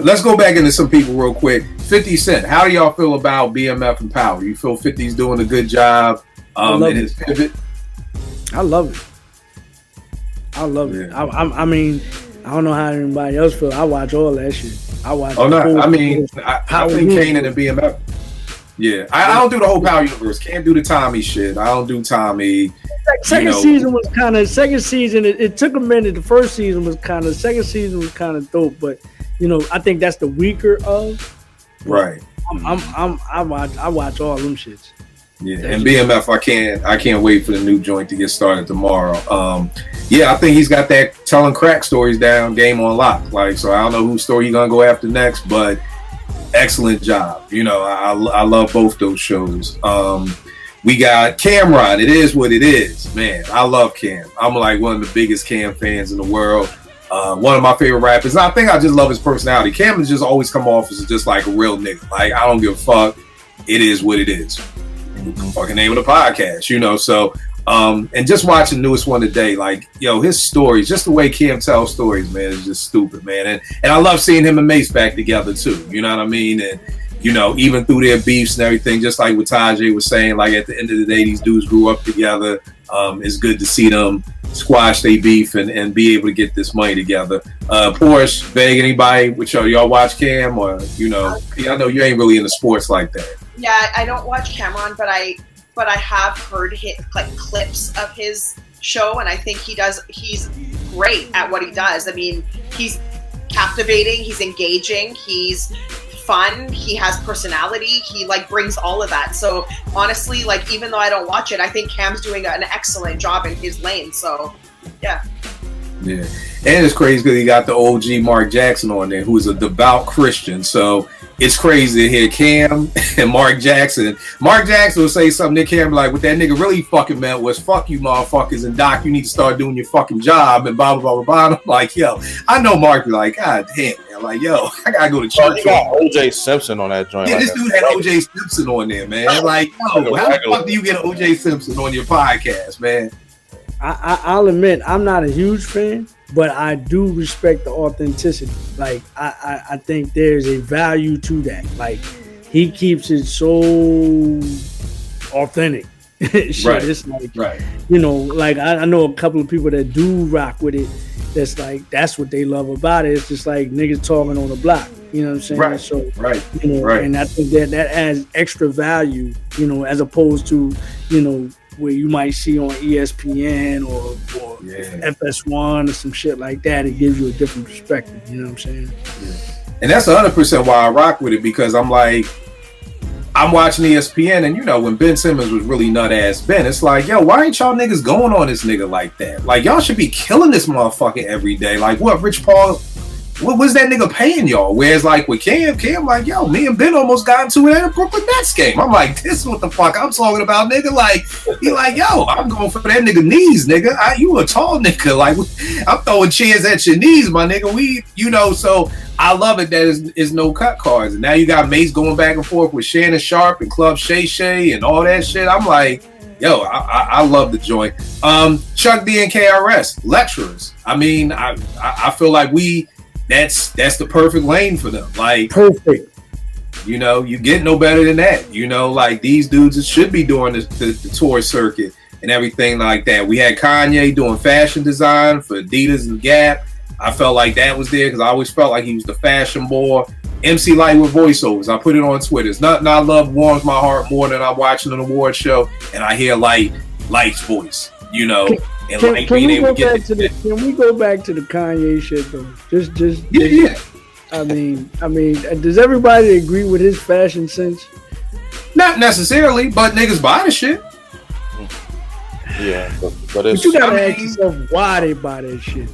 Let's go back into some people real quick. 50 Cent, how do y'all feel about BMF and Power? You feel 50's doing a good job in his pivot? I love it. Yeah. I mean, I don't know how anybody else feel. I watch all that shit. I watch. Oh no, I mean, I think Kane and the BMF. Yeah, I don't do the whole Power universe. Can't do the Tommy shit. I don't do Tommy. Second season was kind of It took a minute. The first season was kind of. Second season was kind of dope, but you know, I think that's the weaker of. Right. I watch all them shits. Yeah, and BMF, I can't wait for the new joint to get started tomorrow. Yeah, I think he's got that telling crack stories down, game on lock. Like, so I don't know whose story he's gonna go after next, but excellent job. You know, I love both those shows. We got Cameron. It is what it is, man. I love Cam. I'm like one of the biggest Cam fans in the world. One of my favorite rappers. And I think I just love his personality. Cam has just always come off as just like a real nigga. Like, I don't give a fuck. It is what it is. Fucking name of the podcast, you know. So, and just watching the newest one today, like, yo, his stories, just the way Cam tells stories, man, is just stupid, man. And I love seeing him and Mace back together too. You know what I mean? And you know, even through their beefs and everything, just like what Tajay was saying, like at the end of the day, these dudes grew up together. It's good to see them squash their beef and be able to get this money together. Porsche, Beg, anybody with y'all watch Cam, or you know, I know you ain't really into sports like that. Yeah, I don't watch Cameron, but I have heard like clips of his show, and I think he's great at what he does. I mean, he's captivating, he's engaging, he's fun, he has personality, he like brings all of that. So honestly, like even though I don't watch it, I think Cam's doing an excellent job in his lane. So yeah. Yeah. And it's crazy because he got the OG Mark Jackson on there, who's a devout Christian. So it's crazy to hear Cam and Mark Jackson. Mark Jackson will say something to Cam like, what that nigga really fucking meant was, fuck you motherfuckers, and Doc, you need to start doing your fucking job, and blah, blah, blah, blah. I'm like, yo, I know Mark be like, God damn, man. Like, yo, I gotta go to church. He got OJ Simpson on that joint. Yeah, this dude had OJ Simpson on there, man. Like, yo, how the fuck do you get OJ Simpson on your podcast, man? I'll admit, I'm not a huge fan, but I do respect the authenticity. Like, I think there's a value to that. Like, he keeps it so authentic. Shit, right. It's like, right. You know, like I know a couple of people that do rock with it. That's like, that's what they love about it. It's just like niggas talking on the block. You know what I'm saying? Right. So, right. You know, right. And I think that adds extra value, you know, as opposed to, you know, where you might see on ESPN or FS1 or some shit like that. It gives you a different perspective. You know what I'm saying? Yeah. And that's 100% why I rock with it, because I'm like, I'm watching ESPN, and you know, when Ben Simmons was really nut ass Ben, it's like, yo, why ain't y'all niggas going on this nigga like that? Like, y'all should be killing this motherfucker every day. Like, what, Rich Paul what was that nigga paying y'all? Whereas like with Cam like, yo, me and Ben almost got into it at a Brooklyn Nets game. I'm like, this is what the fuck I'm talking about, nigga. Like, he like, yo, I'm going for that nigga knees, nigga. You a tall nigga. Like, I'm throwing chairs at your knees, my nigga. So I love it that it's no cut cards. And now you got Mace going back and forth with Shannon Sharp and Club Shay Shay and all that shit. I'm like, yo, I love the joint. Chuck D and KRS, lecturers. I mean, I feel like that's the perfect lane for them. Like, perfect. You get no better than that. Like these dudes should be doing the tour circuit and everything like that. We had Kanye doing fashion design for Adidas and Gap. I felt like that was there because I always felt like he was the fashion boy. MC Light with voiceovers. I put it on Twitter. It's nothing I love warms my heart more than I'm watching an award show and I hear Light's voice. Can we go back to the Kanye shit though? Just yeah. I mean, does everybody agree with his fashion sense? Not necessarily, but niggas buy the shit. Yeah, but you gotta ask yourself why they buy that shit.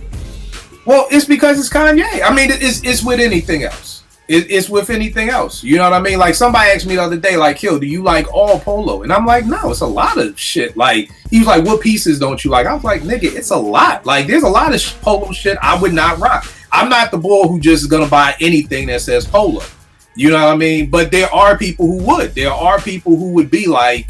Well, it's because it's Kanye. I mean, it's with anything else. It's with anything else. You know what I mean? Like somebody asked me the other day, like, "Yo, do you like all polo?" And I'm like, "No, it's a lot of shit." Like he was like, "What pieces don't you like?" I was like, "Nigga, it's a lot. Like there's a lot of polo shit I would not rock. I'm not the boy who just is gonna buy anything that says polo. You know what I mean? But there are people who would. There are people who would be like,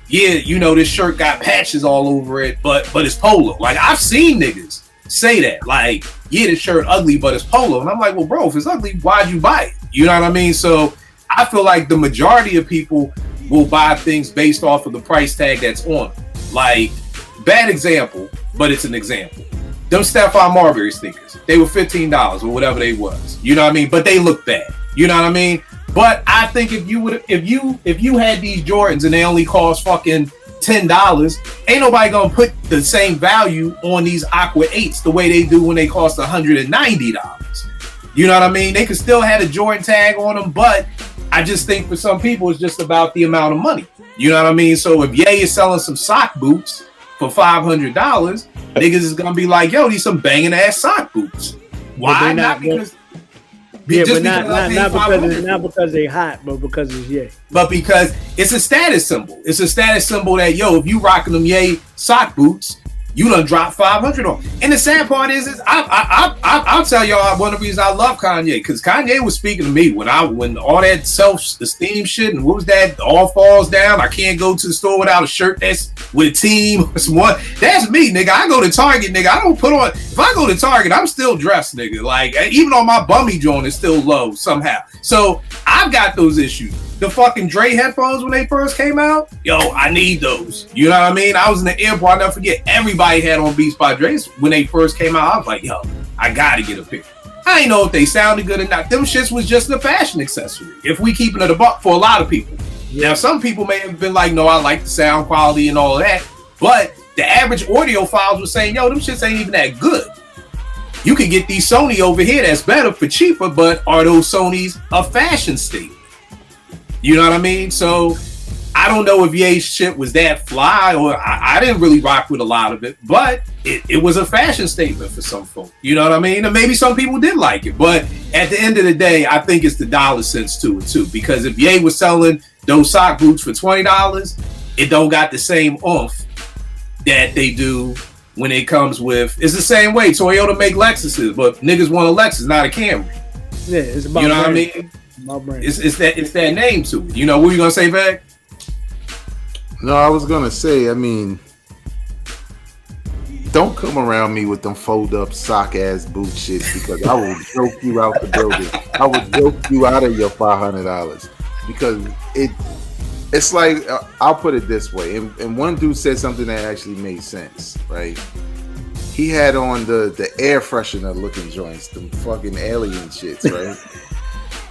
"Yeah, this shirt got patches all over it, but it's polo." Like I've seen niggas say that, like, yeah, this shirt ugly, but it's polo. And I'm like, well, bro, if it's ugly, why'd you buy it? You know what I mean? So I feel like the majority of people will buy things based off of the price tag that's on them. Like, bad example, but it's an example. Them Stephon Marbury sneakers, they were $15 or whatever they was. You know what I mean? But they look bad. You know what I mean? But I think if you had these Jordans and they only cost fucking $10, ain't nobody gonna put the same value on these Aqua 8s the way they do when they cost $190. You know what I mean? They could still have a Jordan tag on them, but I just think for some people it's just about the amount of money. You know what I mean? So if Ye is selling some sock boots for $500, niggas is gonna be like, yo, these some banging ass sock boots. Why? Not because not because they hot, but because it's Ye. But because it's a status symbol. It's a status symbol that, yo, if you rocking them Ye sock boots, you done drop $500 on. And the sad part is I'll tell y'all one of the reasons I love Kanye, because Kanye was speaking to me when all that self-esteem shit and what was that, all falls down. I can't go to the store without a shirt that's with a team or someone. That's me, nigga. I go to Target, nigga. I don't put on. If I go to Target, I'm still dressed, nigga. Like even on my bummy joint is still low somehow. So I've got those issues. The fucking Dre headphones when they first came out, yo, I need those. You know what I mean? I was in the airport, I'll never forget, everybody had on Beats by Dre's when they first came out. I was like, yo, I gotta get a pair. I didn't know if they sounded good or not. Them shits was just a fashion accessory, if we keeping it a buck for a lot of people. Now, some people may have been like, no, I like the sound quality and all of that, but the average audiophiles was saying, yo, them shits ain't even that good. You can get these Sony over here that's better for cheaper, but are those Sonys a fashion statement? You know what I mean? So I don't know if Ye's shit was that fly, or I didn't really rock with a lot of it, but it was a fashion statement for some folk. You know what I mean? And maybe some people did like it, but at the end of the day, I think it's the dollar sense to it too. Because if Ye was selling those sock boots for $20, it don't got the same oomph that they do when it comes with. It's the same way Toyota make Lexuses, but niggas want a Lexus, not a Camry. Yeah, it's about, you know what I mean? It's that name to it. You know, what were you gonna say, Vag? No, I was gonna say, I mean, don't come around me with them fold up sock ass boot shit, because I will joke you out the building. I will joke you out of your $500, because it's like, I'll put it this way, and one dude said something that actually made sense, right? He had on the air freshener looking joints, them fucking alien shits, right?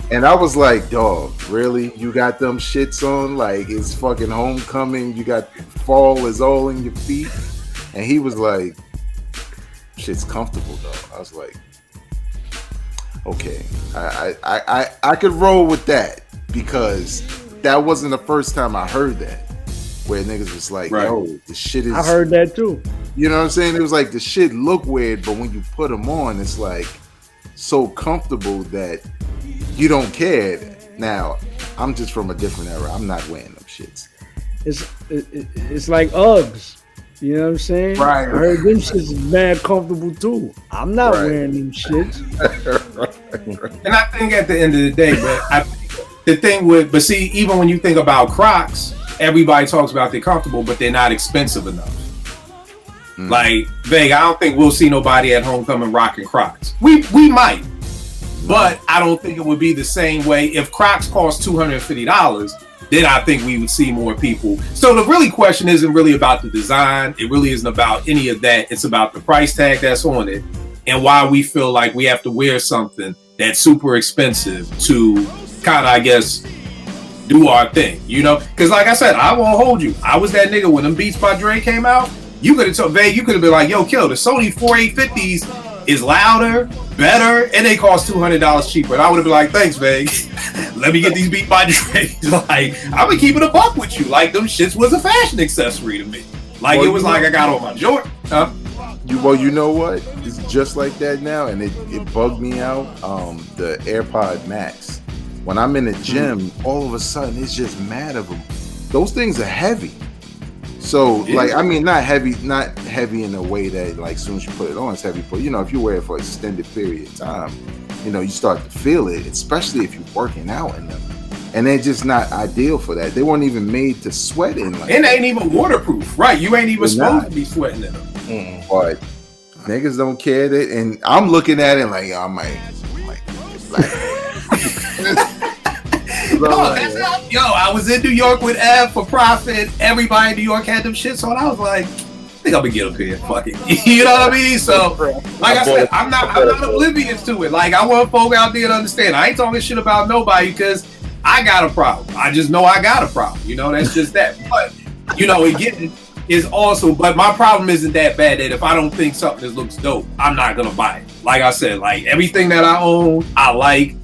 And I was like, dog, really? You got them shits on? Like, it's fucking homecoming. You got fall is all in your feet. And he was like, shit's comfortable, dog. I was like, okay. I could roll with that, because that wasn't the first time I heard that, where niggas was like, right. Yo, the shit is... I heard that too. You know what I'm saying? It was like, the shit look weird, but when you put them on, it's like, so comfortable that you don't care. Now, I'm just from a different era. I'm not wearing them shits. It's like Uggs. You know what I'm saying? Right. I heard them shits is mad comfortable too. I'm not wearing them shits. And I think at the end of the day, but see, even when you think about Crocs, everybody talks about they're comfortable, but they're not expensive enough. Like, Veg, I don't think we'll see nobody at homecoming rocking Crocs. We might, but I don't think it would be the same way. If Crocs cost $250, then I think we would see more people. So the really question isn't really about the design. It really isn't about any of that. It's about the price tag that's on it and why we feel like we have to wear something that's super expensive to kind of, I guess, do our thing, you know? Because like I said, I won't hold you. I was that nigga when them Beats by Dre came out. You could have told Vay, you could have been like, yo, Kill, the Sony 4850s is louder, better, and they cost $200 cheaper. And I would have been like, thanks, Vay. Let me get these Beats by Dre. Like, I'm gonna keep it a buck with you. Like, them shits was a fashion accessory to me. Like, well, it was like I got on my Jordan. Well, you know what? It's just like that now, and it bugged me out. The AirPod Max. When I'm in the gym, all of a sudden it's just mad of them. Those things are heavy. So, like, I mean, not heavy in a way that, like, as soon as you put it on, it's heavy. But, you know, if you wear it for an extended period of time, you know, you start to feel it, especially if you're working out in them. And they're just not ideal for that. They weren't even made to sweat in. Like, and they ain't even waterproof, right? You ain't even supposed to be sweating in them. But niggas don't care that. And I'm looking at it like, I might Yo, I was in New York with Ev for profit. Everybody in New York had them shits on. I was like, I think I'm gonna get up here. Fuck it. You know what I mean? So, like I said, I'm not oblivious to it. Like, I want folk out there to understand. I ain't talking shit about nobody because I got a problem. I just know I got a problem. You know, that's just that. But, you know, again, is also, but my problem isn't that bad that if I don't think something that looks dope, I'm not gonna buy it. Like I said, like, everything that I own, I like.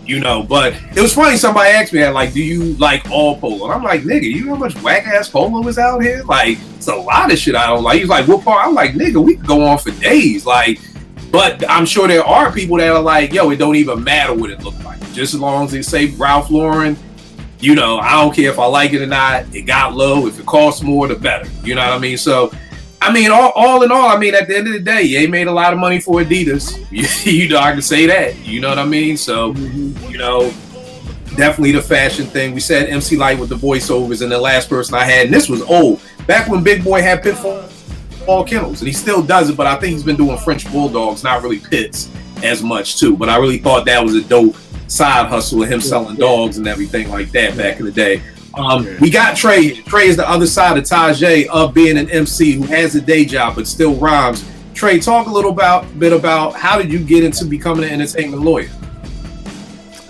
You know, but it was funny. Somebody asked me, like, do you like all polo? And I'm like, nigga, you know how much whack ass polo is out here? Like, it's a lot of shit I don't like. He's like, what part? I'm like, nigga, we could go on for days. Like, but I'm sure there are people that are like, yo, it don't even matter what it looks like. Just as long as they say Ralph Lauren, you know, I don't care if I like it or not. It got low. If it costs more, the better. You know what I mean? So, I mean, all in all, I mean, at the end of the day, they made a lot of money for Adidas. You know, I can say that. You know what I mean? So, you know, definitely the fashion thing. We said MC Light with the voiceovers, and the last person I had, and this was old, back when Big Boy had Pitfall Kennels, and he still does it, but I think he's been doing French Bulldogs, not really pits as much too. But I really thought that was a dope side hustle of him selling dogs and everything like that back in the day. We got Trey. Trey is the other side of Tajay of being an MC who has a day job but still rhymes. Trey, talk a little bit about how did you get into becoming an entertainment lawyer?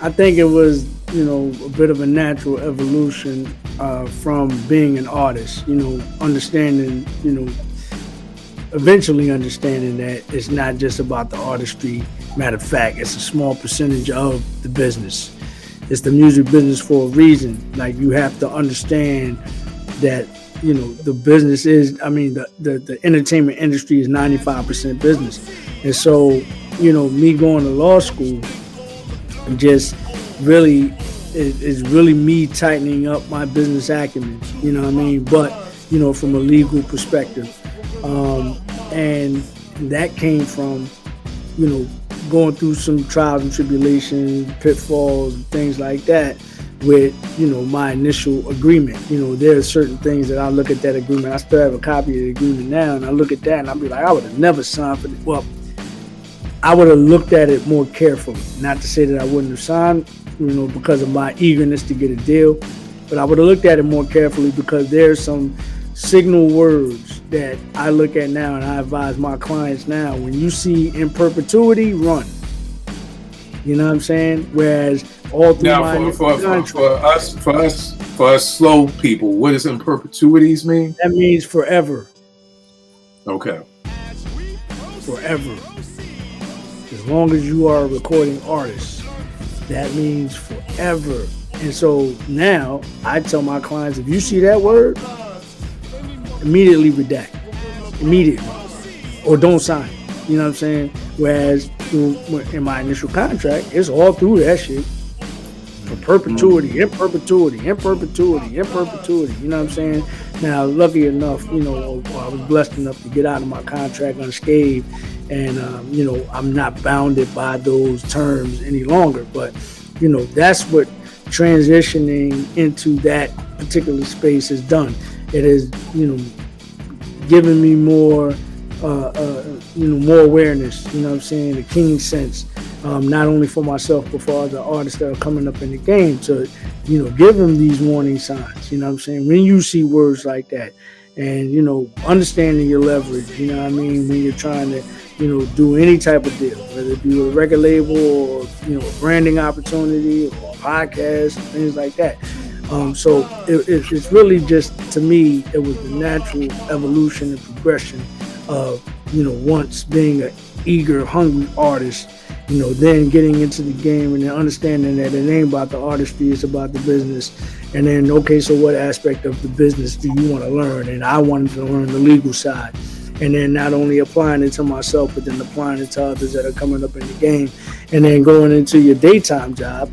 I think it was, you know, a bit of a natural evolution from being an artist. You know, understanding, you know, eventually understanding that it's not just about the artistry. Matter of fact, it's a small percentage of the business. It's the music business for a reason. Like, you have to understand that, you know, the business is, I mean, the entertainment industry is 95% business. And so, you know, me going to law school just really is really me tightening up my business acumen, you know what I mean? But, you know, from a legal perspective. And that came from, you know, going through some trials and tribulations, pitfalls, and things like that with, you know, my initial agreement. You know, there are certain things that I look at that agreement. I still have a copy of the agreement now, and I look at that and I'll be like, I would have never signed for it. Well, I would have looked at it more carefully. Not to say that I wouldn't have signed, you know, because of my eagerness to get a deal, but I would have looked at it more carefully because there's some signal words that I look at now and I advise my clients now. When you see in perpetuity, run. You know what I'm saying? Whereas all through now, for us slow people, what does in perpetuities mean? That means forever. Okay. Forever. As long as you are a recording artist, that means forever. And so now I tell my clients, if you see that word, immediately redact. Immediately. Or don't sign. You know what I'm saying? Whereas in my initial contract, it's all through that shit. For perpetuity, in perpetuity, in perpetuity, in perpetuity. You know what I'm saying? Now, lucky enough, I was blessed enough to get out of my contract unscathed, and I'm not bounded by those terms any longer. But that's what transitioning into that particular space has done. It has, given me more, more awareness. You know what I'm saying? A keen sense. Not only for myself, but for other artists that are coming up in the game to, give them these warning signs. You know what I'm saying? When you see words like that and, understanding your leverage, you know what I mean? When you're trying to, do any type of deal, whether it be with a record label or, a branding opportunity or a podcast and things like that. So it's really just, to me, it was the natural evolution and progression of, once being an eager, hungry artist, then getting into the game and then understanding that it ain't about the artistry, it's about the business. And then, okay, so what aspect of the business do you want to learn? And I wanted to learn the legal side. And then not only applying it to myself, but then applying it to others that are coming up in the game. And then going into your daytime job,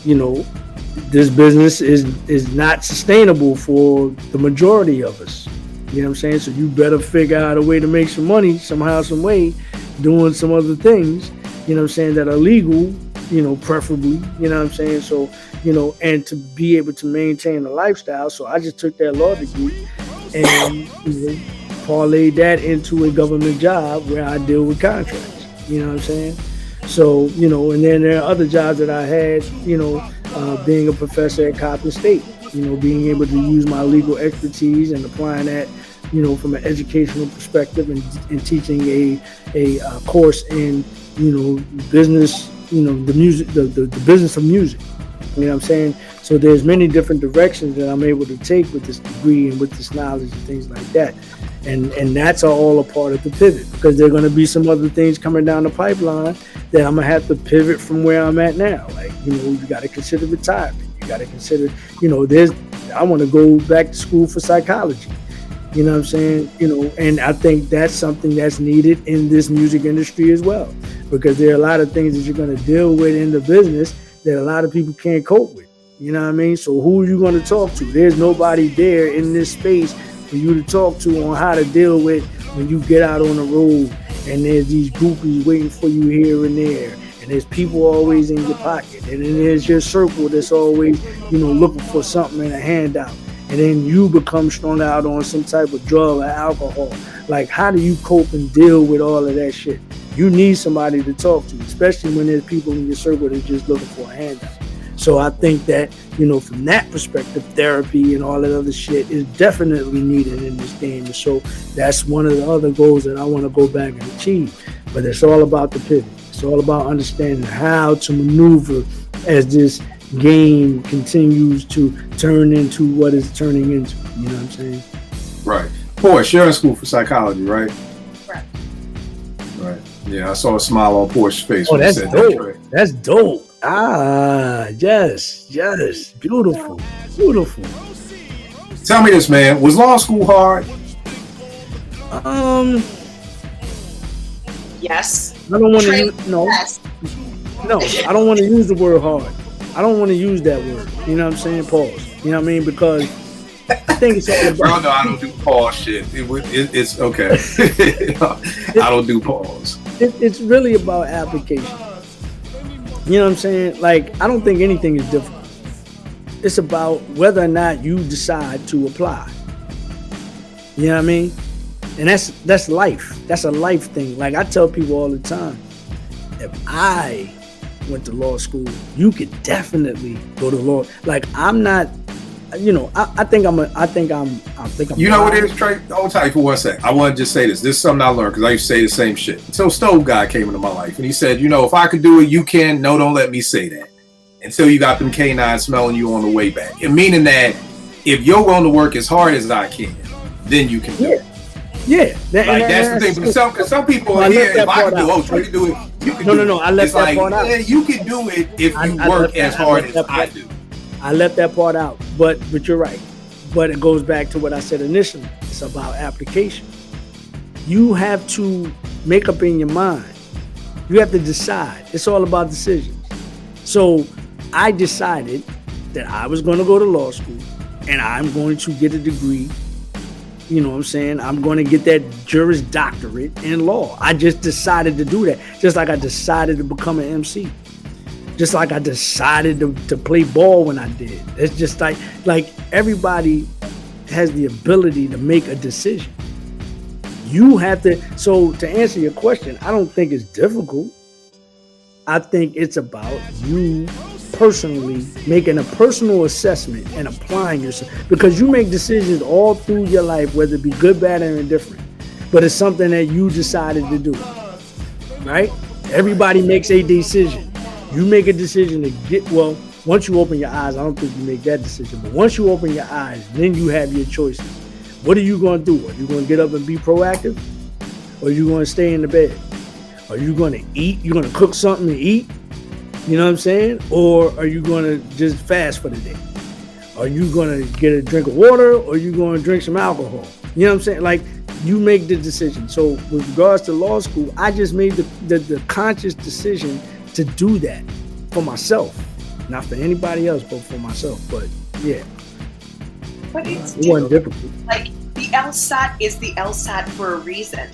this business is not sustainable for the majority of us. You know what I'm saying? So you better figure out a way to make some money somehow, some way, doing some other things, that are legal, preferably, you know what I'm saying? So, and to be able to maintain a lifestyle. So I just took that law degree and parlayed that into a government job where I deal with contracts, you know what I'm saying? So, and then there are other jobs that I had, being a professor at Coppin State, being able to use my legal expertise and applying that, from an educational perspective and teaching a course in, business, the music, the business of music. You know what I'm saying? So there's many different directions that I'm able to take with this degree and with this knowledge and things like that. And that's all a part of the pivot, because there are going to be some other things coming down the pipeline that I'm going to have to pivot from where I'm at now. Like, you got to consider retirement. You got to consider, I want to go back to school for psychology. You know what I'm saying? And I think that's something that's needed in this music industry as well, because there are a lot of things that you're going to deal with in the business that a lot of people can't cope with. You know what I mean? So who are you going to talk to? There's nobody there in this space for you to talk to on how to deal with when you get out on the road and there's these groupies waiting for you here and there. And there's people always in your pocket. And then there's your circle that's always, looking for something in a handout. And then you become strung out on some type of drug or alcohol. Like, how do you cope and deal with all of that shit? You need somebody to talk to, especially when there's people in your circle that's just looking for a handout. So I think that, from that perspective, therapy and all that other shit is definitely needed in this game. And so that's one of the other goals that I want to go back and achieve. But it's all about the pivot. It's all about understanding how to maneuver as this game continues to turn into what it's turning into. You know what I'm saying? Right. Porsche, you're in school for psychology, right? Right. Right. Yeah, I saw a smile on Porsche's face. Oh, that's dope. That's dope. Ah, yes. Beautiful. Tell me this, man. Was law school hard? Yes. I don't want to use, no, I don't want to use the word hard. I don't want to use that word. You know what I'm saying? Pause. You know what I mean? Because I think it's all about. Bro, no, I don't do pause shit. It's okay. I don't do pause. It's really about application. You know what I'm saying? Like, I don't think anything is difficult. It's about whether or not you decide to apply. You know what I mean? And that's life. That's a life thing. Like, I tell people all the time, if I went to law school, you could definitely go to law. Like, I'm not, I think I'm. You know what it is, Trey? Hold tight for 1 second. I want to just say this. This is something I learned, because I used to say the same shit. Until Stove Guy came into my life, and he said, if I could do it, you can. No, don't let me say that. Until you got them canines smelling you on the way back. And meaning that if you're willing to work as hard as I can, then you can do it. Yeah. That's the thing. But some people are here, if I can do it, Trey can do it. You can do it. No, I left that part out. Yeah, you can do it if you work as hard as I do. I left that part out, but you're right. But it goes back to what I said initially. It's about application. You have to make up in your mind You have to decide. It's all about decisions. So I decided that I was going to go to law school and I'm going to get a degree. You know what I'm saying? I'm going to get that Juris Doctorate in law. I just decided to do that. Just like I decided to become an MC. Just like I decided to play ball when I did. It's just like everybody has the ability to make a decision. You have to. So to answer your question, I don't think it's difficult. I think it's about you personally making a personal assessment and applying yourself, because you make decisions all through your life, whether it be good, bad, or indifferent, but it's something that you decided to do, right? Everybody makes a decision. You make a decision to once you open your eyes, I don't think you make that decision, but once you open your eyes, then you have your choices. What are you going to do? Are you going to get up and be proactive? Or are you going to stay in the bed? Are you going to eat? You're going to cook something to eat? You know what I'm saying? Or are you going to just fast for the day? Are you going to get a drink of water? Or are you going to drink some alcohol? You know what I'm saying? Like, you make the decision. So with regards to law school, I just made the conscious decision to do that for myself. Not for anybody else, but for myself. But yeah. But it wasn't difficult. Like, the LSAT is the LSAT for a reason.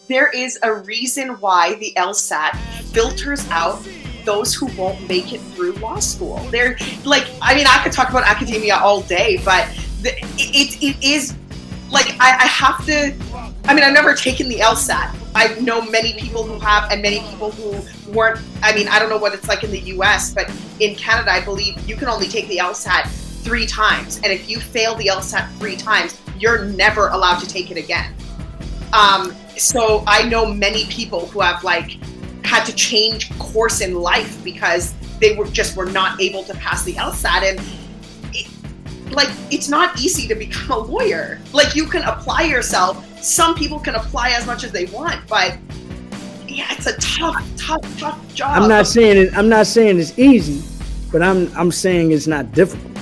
There is a reason why the LSAT filters out those who won't make it through law school. They're like, I mean, I could talk about academia all day, but it is like, I have to, I mean, I've never taken the LSAT. I know many people who have, and many people who weren't. I mean, I don't know what it's like in the US, but in Canada, I believe you can only take the LSAT 3 times. And if you fail the LSAT 3 times, you're never allowed to take it again. So I know many people who have like had to change course in life because they were not able to pass the LSAT. And it's not easy to become a lawyer. Like, you can apply yourself. Some people can apply as much as they want, but yeah, it's a tough job. I'm not saying it's easy, but I'm saying it's not difficult.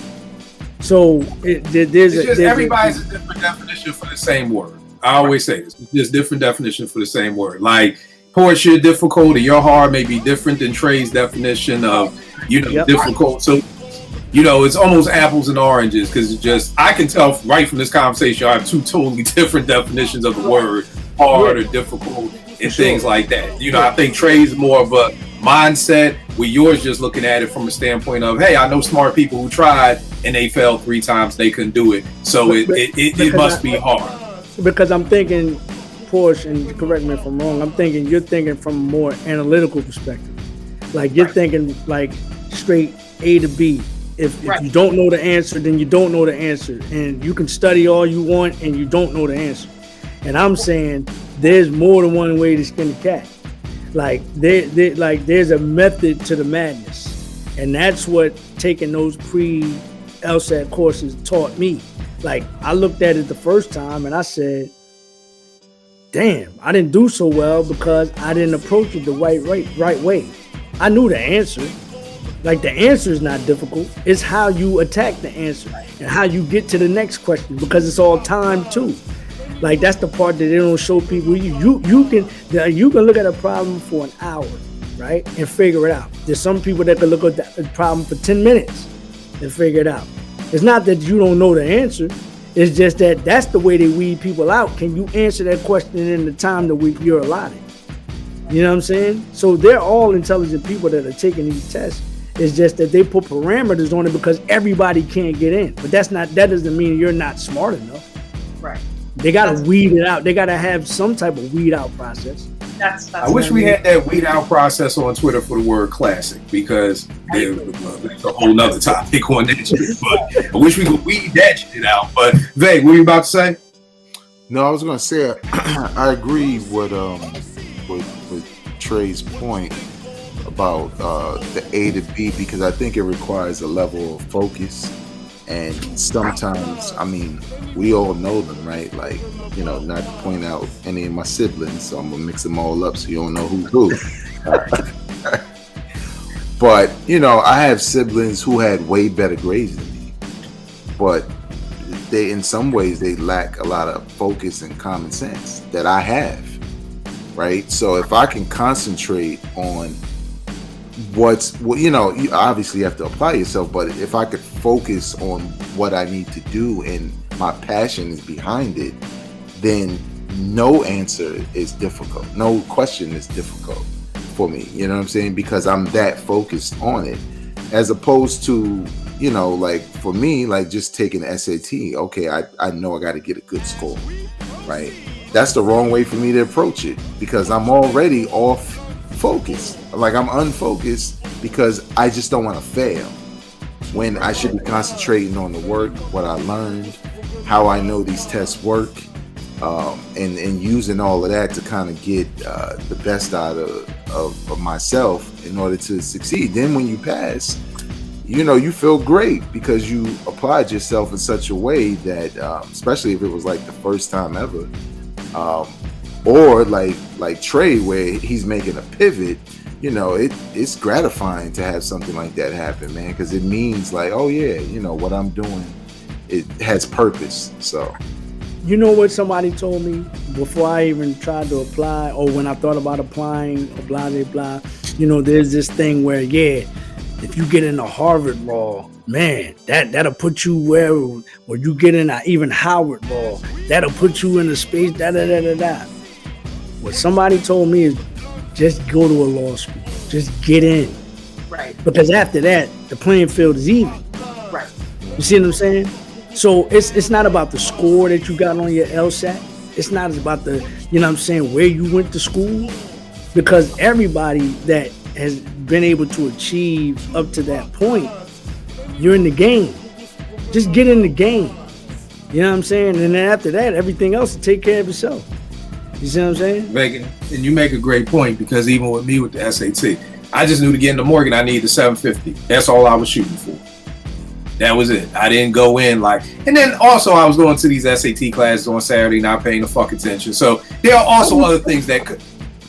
So everybody's a different definition for the same word. I always say this. There's different definitions for the same word. Like, Portia difficult or your hard may be different than Trey's definition of, difficult. So, it's almost apples and oranges, because it's just, I can tell right from this conversation, I have 2 totally different definitions of the word hard or difficult and things like that. I think Trey's more of a mindset, where yours just looking at it from a standpoint of, hey, I know smart people who tried and they failed 3 times, they couldn't do it. So it must be hard. Because I'm thinking, Porsche, and correct me if I'm wrong, you're thinking from a more analytical perspective. Like, you're thinking like straight A to B. If you don't know the answer, then you don't know the answer. And you can study all you want and you don't know the answer. And I'm saying there's more than one way to skin the cat. Like, there's a method to the madness. And that's what taking those pre-LSAT courses taught me. Like, I looked at it the first time and I said, damn, I didn't do so well because I didn't approach it the right way. I knew the answer. Like, the answer is not difficult. It's how you attack the answer and how you get to the next question, because it's all time too. Like, that's the part that they don't show people. You can look at a problem for an hour, right, and figure it out. There's some people that can look at the problem for 10 minutes and figure it out. It's not that you don't know the answer. It's just that that's the way they weed people out. Can you answer that question in the time that you're allotted? You know what I'm saying? So they're all intelligent people that are taking these tests. It's just that they put parameters on it because everybody can't get in. But that doesn't mean you're not smart enough. Right. They got to weed it out. They got to have some type of weed out process. That's I wish we had that weed out process on Twitter for the word classic, because it's a whole nother topic on that shit. But I wish we could weed that shit out. But Vay, what are you about to say? No, I was gonna say I agree with Trey's point about the A to B, because I think it requires a level of focus. And sometimes, I mean, we all know them, right? Like, not to point out any of my siblings, so I'm gonna mix them all up so you don't know who's who. But, I have siblings who had way better grades than me, but in some ways, they lack a lot of focus and common sense that I have. right? So if I can concentrate on you obviously have to apply yourself, but if I could focus on what I need to do and my passion is behind it, then no answer is difficult. No question is difficult for me. You know what I'm saying? Because I'm that focused on it, as opposed to, like for me, like just taking the SAT. Okay, I know I got to get a good score, right? That's the wrong way for me to approach it, because I'm already off focus. Like I'm unfocused because I just don't want to fail, when I should be concentrating on the work, what I learned, how I know these tests work, and using all of that to kind of get the best out of myself in order to succeed. Then when you pass, you feel great because you applied yourself in such a way that, especially if it was like the first time ever, or like Trey, where he's making a pivot, it's gratifying to have something like that happen, man, because it means like, oh yeah, what I'm doing, it has purpose. So, you know what somebody told me before I even tried to apply, or when I thought about applying, blah, blah, blah, there's this thing where, if you get into Harvard Law, man, that'll put you where you get in even Howard Law, that'll put you in a space, da. What somebody told me is just go to a law school, just get in. Right. Because after that, the playing field is even. Right. You see what I'm saying? So it's not about the score that you got on your LSAT. It's not about the, where you went to school. Because everybody that has been able to achieve up to that point, you're in the game. Just get in the game. You know what I'm saying? And then after that, everything else will take care of itself. You see what I'm saying? And you make a great point, because even with me with the SAT, I just knew to get into Morgan, I needed 750. That's all I was shooting for. That was it. I didn't go in and then also I was going to these SAT classes on Saturday, not paying the fuck attention. So there are also other things that could.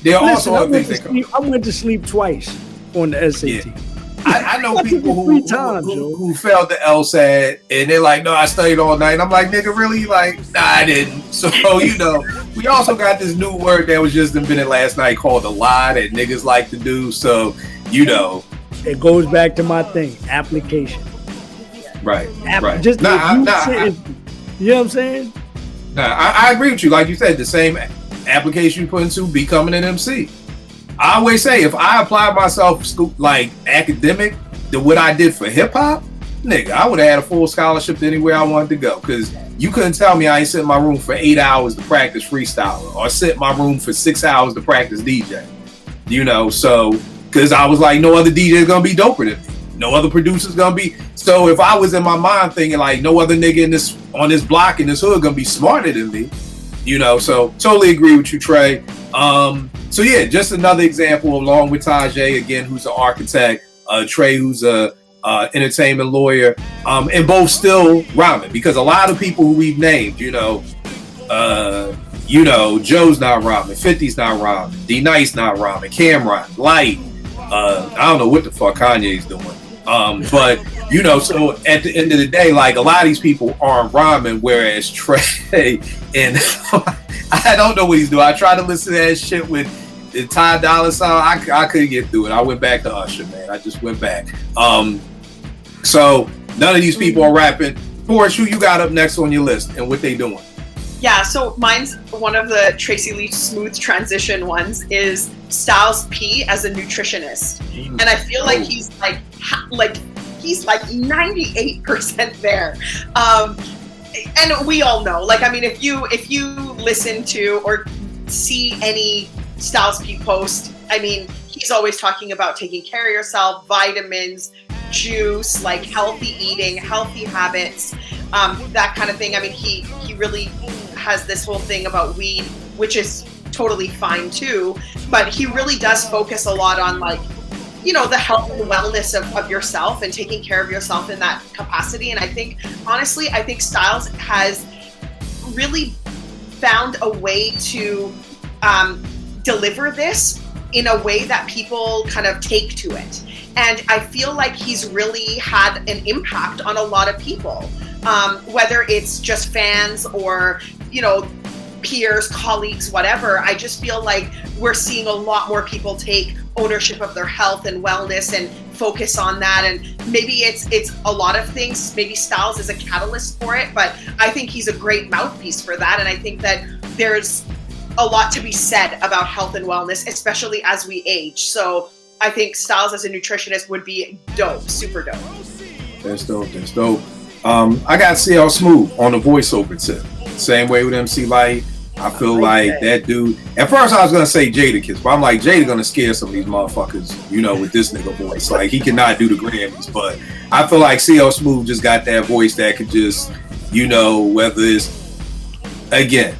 I went to sleep twice on the SAT. Yeah. I know people who failed the LSAT and they're like, no, I studied all night. And I'm like, nigga, really? Like, nah, I didn't. So, we also got this new word that was just invented last night called a lie that niggas like to do. So, it goes back to my thing, application. Right. Right. Just you know what I'm saying? I agree with you. Like you said, the same application you put into becoming an MC. I always say, if I applied myself like academic to what I did for hip hop, nigga, I would have had a full scholarship to anywhere I wanted to go. Because you couldn't tell me I ain't sit in my room for 8 hours to practice freestyle, or sit in my room for 6 hours to practice DJ. So because I was like, no other DJ is gonna be doper than me. No other producer's gonna be. So if I was in my mind thinking like, no other nigga on this block in this hood gonna be smarter than me, so totally agree with you, Trey. So yeah, just another example, along with Tajay, again, who's an architect, Trey, who's a entertainment lawyer, and both still rhyming, because a lot of people who we've named, Joe's not rhyming, 50's not rhyming, D Nice not rhyming, Cameron, Light, I don't know what the fuck Kanye's doing. But so at the end of the day, like, a lot of these people aren't rhyming, whereas Trey and I don't know what he's doing. I tried to listen to that shit with the Ty Dolla $ign. I couldn't get through it. I went back to Usher, man. I just went back. So none of these people are rapping. Forrest, who you got up next on your list and what they doing? Yeah, so mine's one of the Tracy Lee smooth transition ones is Styles P as a nutritionist. And I feel like he's he's like 98% there. And we all know, if you listen to or see any Styles P post, he's always talking about taking care of yourself, vitamins, juice, like healthy eating, healthy habits, that kind of thing. He really has this whole thing about weed, which is totally fine too, but he really does focus a lot on the health and wellness of yourself and taking care of yourself in that capacity. And I think Styles has really found a way to deliver this in a way that people kind of take to it. And I feel like he's really had an impact on a lot of people, whether it's just fans or, peers, colleagues, whatever, I just feel like we're seeing a lot more people take ownership of their health and wellness and focus on that. And maybe it's a lot of things. Maybe Styles is a catalyst for it, but I think he's a great mouthpiece for that. And I think that there's a lot to be said about health and wellness, especially as we age. So I think Styles as a nutritionist would be dope, super dope. That's dope. That's dope. I got CL Smooth on the voiceover tip. Same way with MC Light. I feel like that dude. At first, I was gonna say Jadakiss, but I'm like, Jada gonna scare some of these motherfuckers, you know, with this nigga voice. Like, he cannot do the Grammys, but I feel like CL Smooth just got that voice that could just, you know, whether it's again,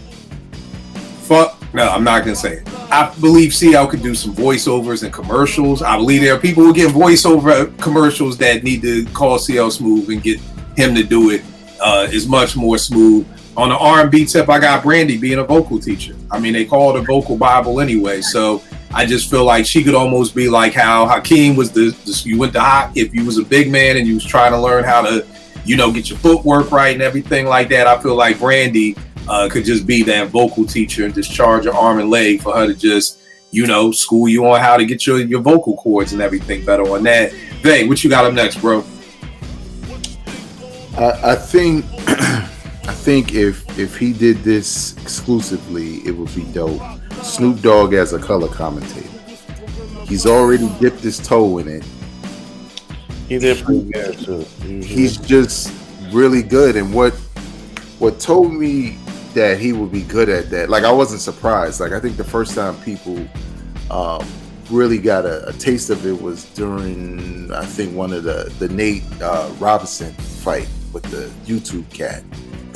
no, I'm not gonna say it. I believe CL could do some voiceovers and commercials. I believe there are people who get voiceover commercials that need to call CL Smooth and get him to do it. Is much more smooth. On the R&B tip, I got Brandy being a vocal teacher. I mean, they call it a vocal Bible anyway, so I just feel like she could almost be like how Hakeem was you went to Hawk, if you was a big man and you was trying to learn how to, you know, get your footwork right and everything like that. I feel like Brandy could just be that vocal teacher and just charge your arm and leg for her to just, you know, school you on how to get your vocal cords and everything better on that. Vay, what you got up next, bro? I think if he did this exclusively, it would be dope. Snoop Dogg as a color commentator. He's already dipped his toe in it. He did pretty good too. He's just really good. And what told me that he would be good at that, like, I wasn't surprised. Like, I think the first time people really got a taste of it was during, I think, one of the Nate Robinson fight with the YouTube cat.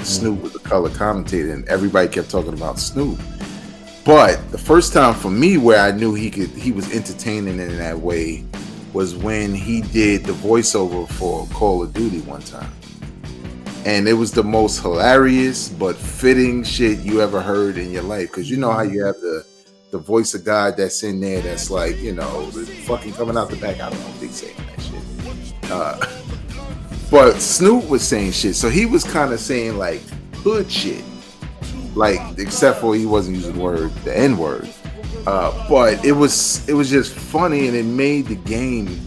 Snoop was a color commentator and everybody kept talking about Snoop. But the first time for me where I knew he was entertaining in that way was when he did the voiceover for Call of Duty one time. And it was the most hilarious but fitting shit you ever heard in your life. Because you know how you have the voice of God that's in there that's like, you know, fucking coming out the back. I don't know if they saying that shit. But Snoop was saying shit, so he was kind of saying like hood shit, like, except for he wasn't using the N-word. But it was just funny, and it made the game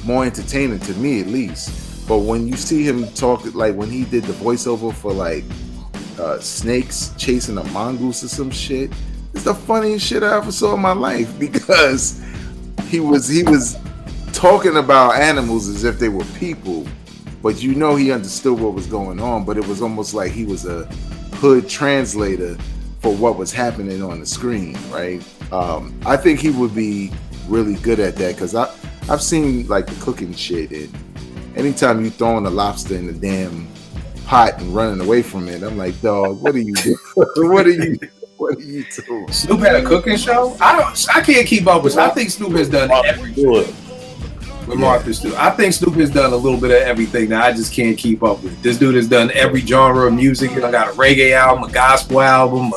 more entertaining to me, at least. But when you see him talk, like when he did the voiceover for like snakes chasing a mongoose or some shit, it's the funniest shit I ever saw in my life, because he was talking about animals as if they were people, but you know he understood what was going on, but it was almost like he was a hood translator for what was happening on the screen, right? I think he would be really good at that, because I've seen like the cooking shit, and anytime you throwing a lobster in the damn pot and running away from it, I'm like, dog, what are you doing? What are you doing? Snoop had a cooking show? I can't keep up with. I think Snoop has done everything. With Martha's too. I think Snoop has done a little bit of everything that I just can't keep up with. This dude has done every genre of music. You know, got a reggae album, a gospel album,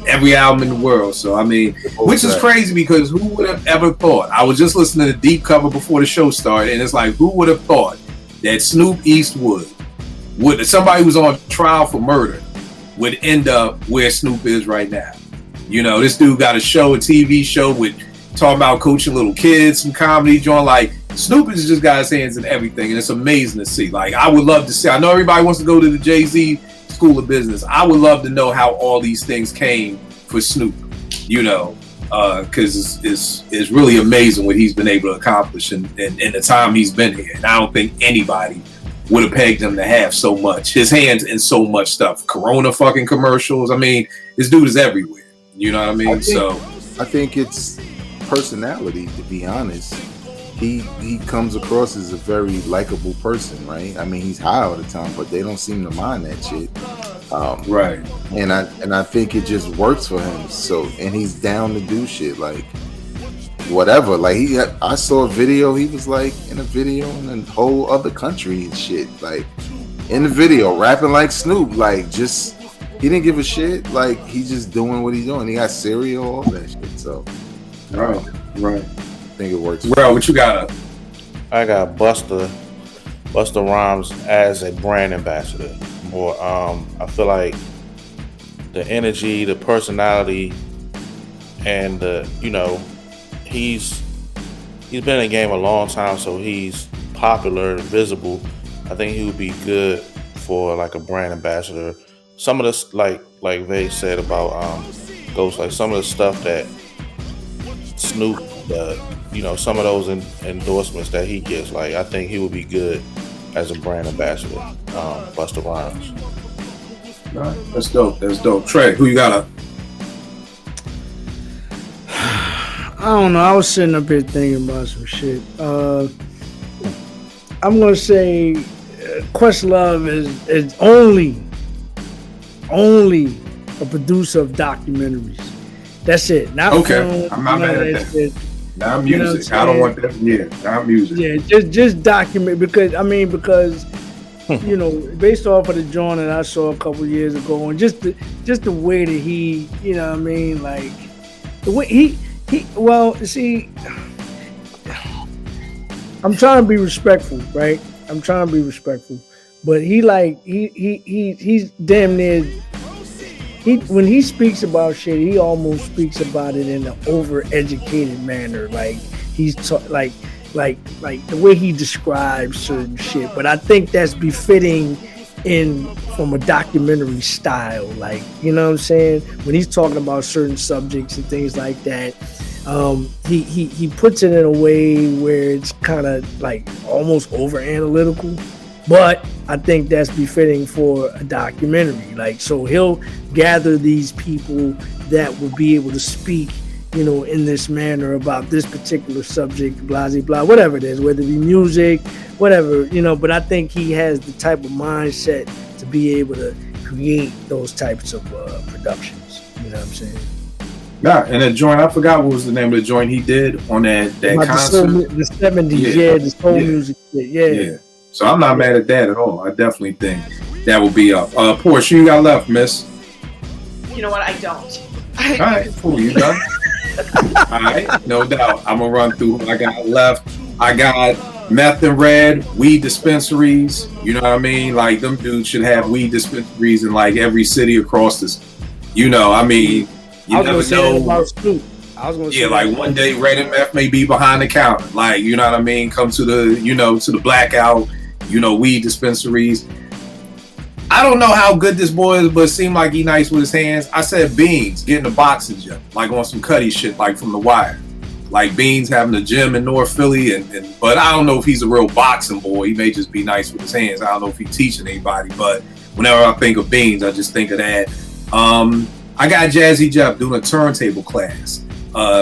every album in the world. So I mean, which is crazy, because who would have ever thought? I was just listening to Deep Cover before the show started, and it's like, who would have thought that Snoop Eastwood somebody who was on trial for murder would end up where Snoop is right now? You know, this dude got a TV show with talking about coaching little kids, some comedy joint. Like, Snoop has just got his hands in everything, and it's amazing to see. Like, I would love to see. I know everybody wants to go to the Jay-Z School of Business. I would love to know how all these things came for Snoop, you know, because it's really amazing what he's been able to accomplish in the time he's been here. And I don't think anybody would have pegged him to have so much. His hands in so much stuff. Corona fucking commercials. I mean, this dude is everywhere. You know what I mean? I think it's personality, to be honest. He comes across as a very likable person, right? I mean, he's high all the time, but they don't seem to mind that shit. Right. And I think it just works for him. So, and he's down to do shit, like whatever. Like I saw a video, he was like in a video in a whole other country and shit, like in the video rapping like Snoop, like just he didn't give a shit. Like he's just doing what he's doing. He got cereal, all that shit. So, right. I think it works. Bro, what you got? I got Busta Rhymes as a brand ambassador. More, I feel like the energy, the personality, and he's been in the game a long time, so he's popular and visible. I think he would be good for like a brand ambassador. Some of this, like Vay said about Ghost, like some of the stuff that Snoop, some of those endorsements that he gets, like I think he would be good as a brand ambassador. Busta Rhymes. All right, that's dope. That's dope. Trey, who you got up? I don't know. I was sitting up here thinking about some shit. I'm gonna say Questlove is only a producer of documentaries. That's it. Not okay. Film, I'm not mad at that. Not music. I don't want that. Yeah, not music. Yeah, just document because based off of the joint that I saw a couple years ago, and just the way that he, like the way he. Well, see, I'm trying to be respectful, right? I'm trying to be respectful, but he's damn near. When he speaks about shit, he almost speaks about it in an overeducated manner, like he's like the way he describes certain shit. But I think that's befitting from a documentary style, like, you know what I'm saying? When he's talking about certain subjects and things like that, he puts it in a way where it's kind of like almost over analytical, but I think that's befitting for a documentary. Like, so he'll gather these people that will be able to speak, in this manner about this particular subject, blah, blah, blah, whatever it is, whether it be music, whatever, but I think he has the type of mindset to be able to create those types of productions. You know what I'm saying? Yeah, and that joint, I forgot what was the name of the joint he did on that concert. The 70s, the soul music shit, yeah. So I'm not mad at that at all. I definitely think that will be up. Porsche, you got left, miss? You know what? I don't. All right, cool. You done? All right, no doubt. I'm going to run through who I got left. I got meth and red, weed dispensaries. You know what I mean? Like, them dudes should have weed dispensaries in, like, every city across this. You never know. About Snoop. I was gonna say like one day red and meth may be behind the counter. Like, you know what I mean? Come to the, to the blackout, weed dispensaries. I don't know how good this boy is, but it seemed like he nice with his hands. I said Beans getting a boxing gym, like on some Cuddy shit, like from The Wire. Like Beans having a gym in North Philly, but I don't know if he's a real boxing boy. He may just be nice with his hands. I don't know if he's teaching anybody, but whenever I think of Beans, I just think of that. I got Jazzy Jeff doing a turntable class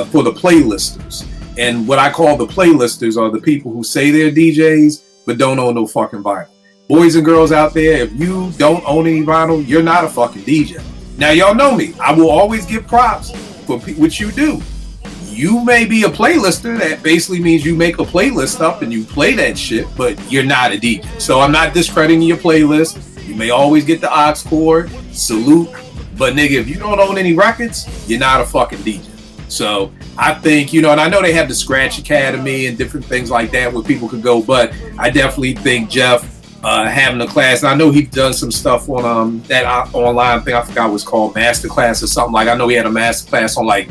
for the playlisters. And what I call the playlisters are the people who say they're DJs, but don't own no fucking vinyl. Boys and girls out there, if you don't own any vinyl, you're not a fucking DJ. Now, y'all know me. I will always give props for what you do. You may be a playlister. That basically means you make a playlist up and you play that shit, but you're not a DJ. So I'm not discrediting your playlist. You may always get the aux cord, salute. But nigga, if you don't own any records, you're not a fucking DJ. So I think, and I know they have the Scratch Academy and different things like that where people could go, but I definitely think Jeff having a class, and I know he's done some stuff on that online thing, I forgot what it's called, Masterclass or something. Like, I know he had a masterclass on like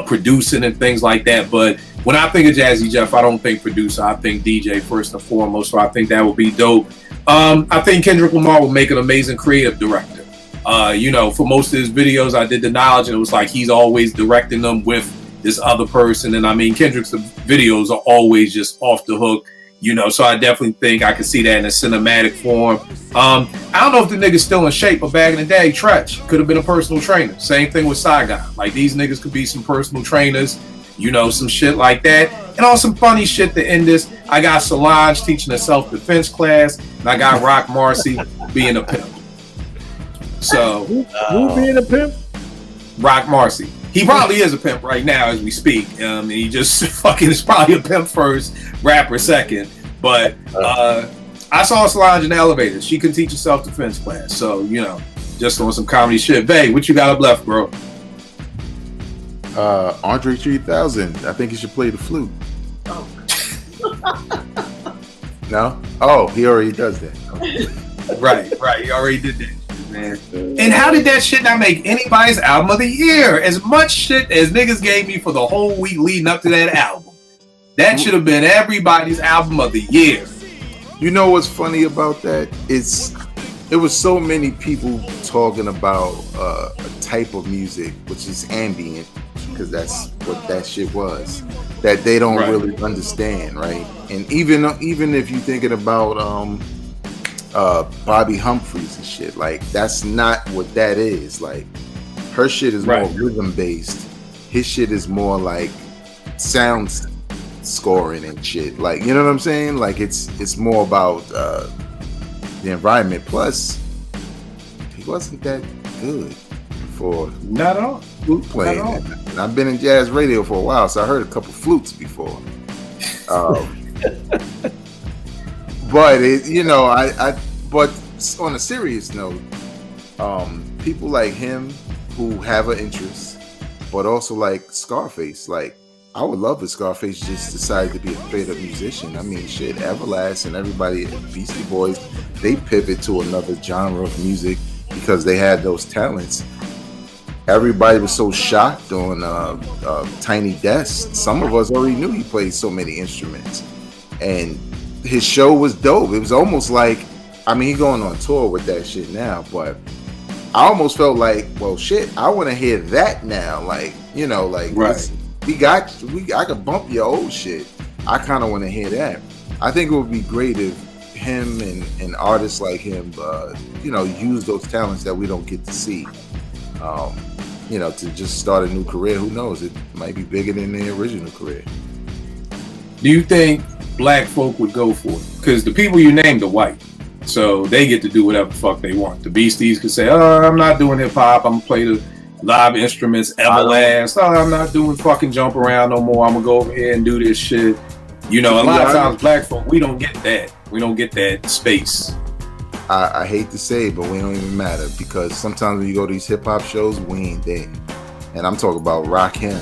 producing and things like that, but when I think of Jazzy Jeff, I don't think producer, I think DJ first and foremost, so I think that would be dope. I think Kendrick Lamar will make an amazing creative director. For most of his videos, I did the knowledge, and it was like he's always directing them with this other person. And I mean, Kendrick's videos are always just off the hook, so I definitely think I could see that in a cinematic form. I don't know if the nigga's still in shape, but back in the day, Tretch could have been a personal trainer. Same thing with Saigon. Like, these niggas could be some personal trainers, some shit like that. And on some funny shit to end this, I got Solange teaching a self-defense class, and I got Rock Marcy being a pimp. So who being a pimp? Rock Marcy. He probably is a pimp right now as we speak. And he just fucking is probably a pimp first, rapper second. But I saw Solange in the elevator. She can teach a self-defense class. So, just on some comedy shit. Babe, what you got up left, bro? Andre 3000. I think he should play the flute. Oh. No? Oh, he already does that. Okay. Right. He already did that. man. And how did that shit not make anybody's album of the year? As much shit as niggas gave me for the whole week leading up to that album, that should have been everybody's album of the year. You know what's funny about that? It was so many people talking about a type of music, which is ambient, because that's what that shit was, that they don't really understand, right? And even if you're thinking about Bobby Humphries and shit, like that's not what that is. Like her shit is more rhythm based. His shit is more like sound scoring and shit. Like, you know what I'm saying? Like it's more about the environment. Plus, he wasn't that good for not at all flute playing. And I've been in jazz radio for a while, so I heard a couple flutes before. But it, you know, but on a serious note, people like him who have an interest, but also like Scarface. Like, I would love if Scarface just decided to be a straight up musician. I mean, shit, Everlast and everybody, Beastie Boys, they pivot to another genre of music because they had those talents. Everybody was so shocked on Tiny Desk. Some of us already knew he played so many instruments, and his show was dope. It was almost like, I mean, he's going on tour with that shit now, but I almost felt like, well, shit, I want to hear that now. Like, you know, like I could bump your old shit. I kind of want to hear that. I think it would be great if him and artists like him, you know, use those talents that we don't get to see. You know, to just start a new career. Who knows? It might be bigger than their original career. Do you think black folk would go for it? Because the people you named are white, so they get to do whatever the fuck they want. The Beasties could say, "Oh, I'm not doing hip hop. I'm gonna play the live instruments." Everlast, "Oh, I'm not doing fucking jump around no more. I'm gonna go over here and do this shit." You know, a lot of times black folk, we don't get that. We don't get that space. I hate to say it, but we don't even matter, because sometimes when you go to these hip hop shows, we ain't there. And I'm talking about Rakim.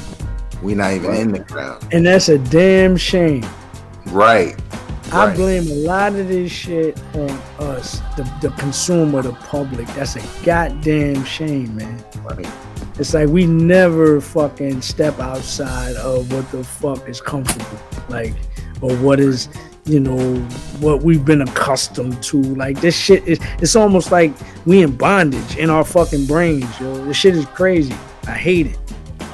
We not even in the crowd. And that's a damn shame. Right. I blame a lot of this shit on us, the consumer, the public. That's a goddamn shame, man. Right. It's like we never fucking step outside of what the fuck is comfortable, like, or what is, you know, what we've been accustomed to. Like, this shit is, it's almost like we in bondage in our fucking brains, yo. This shit is crazy. I hate it.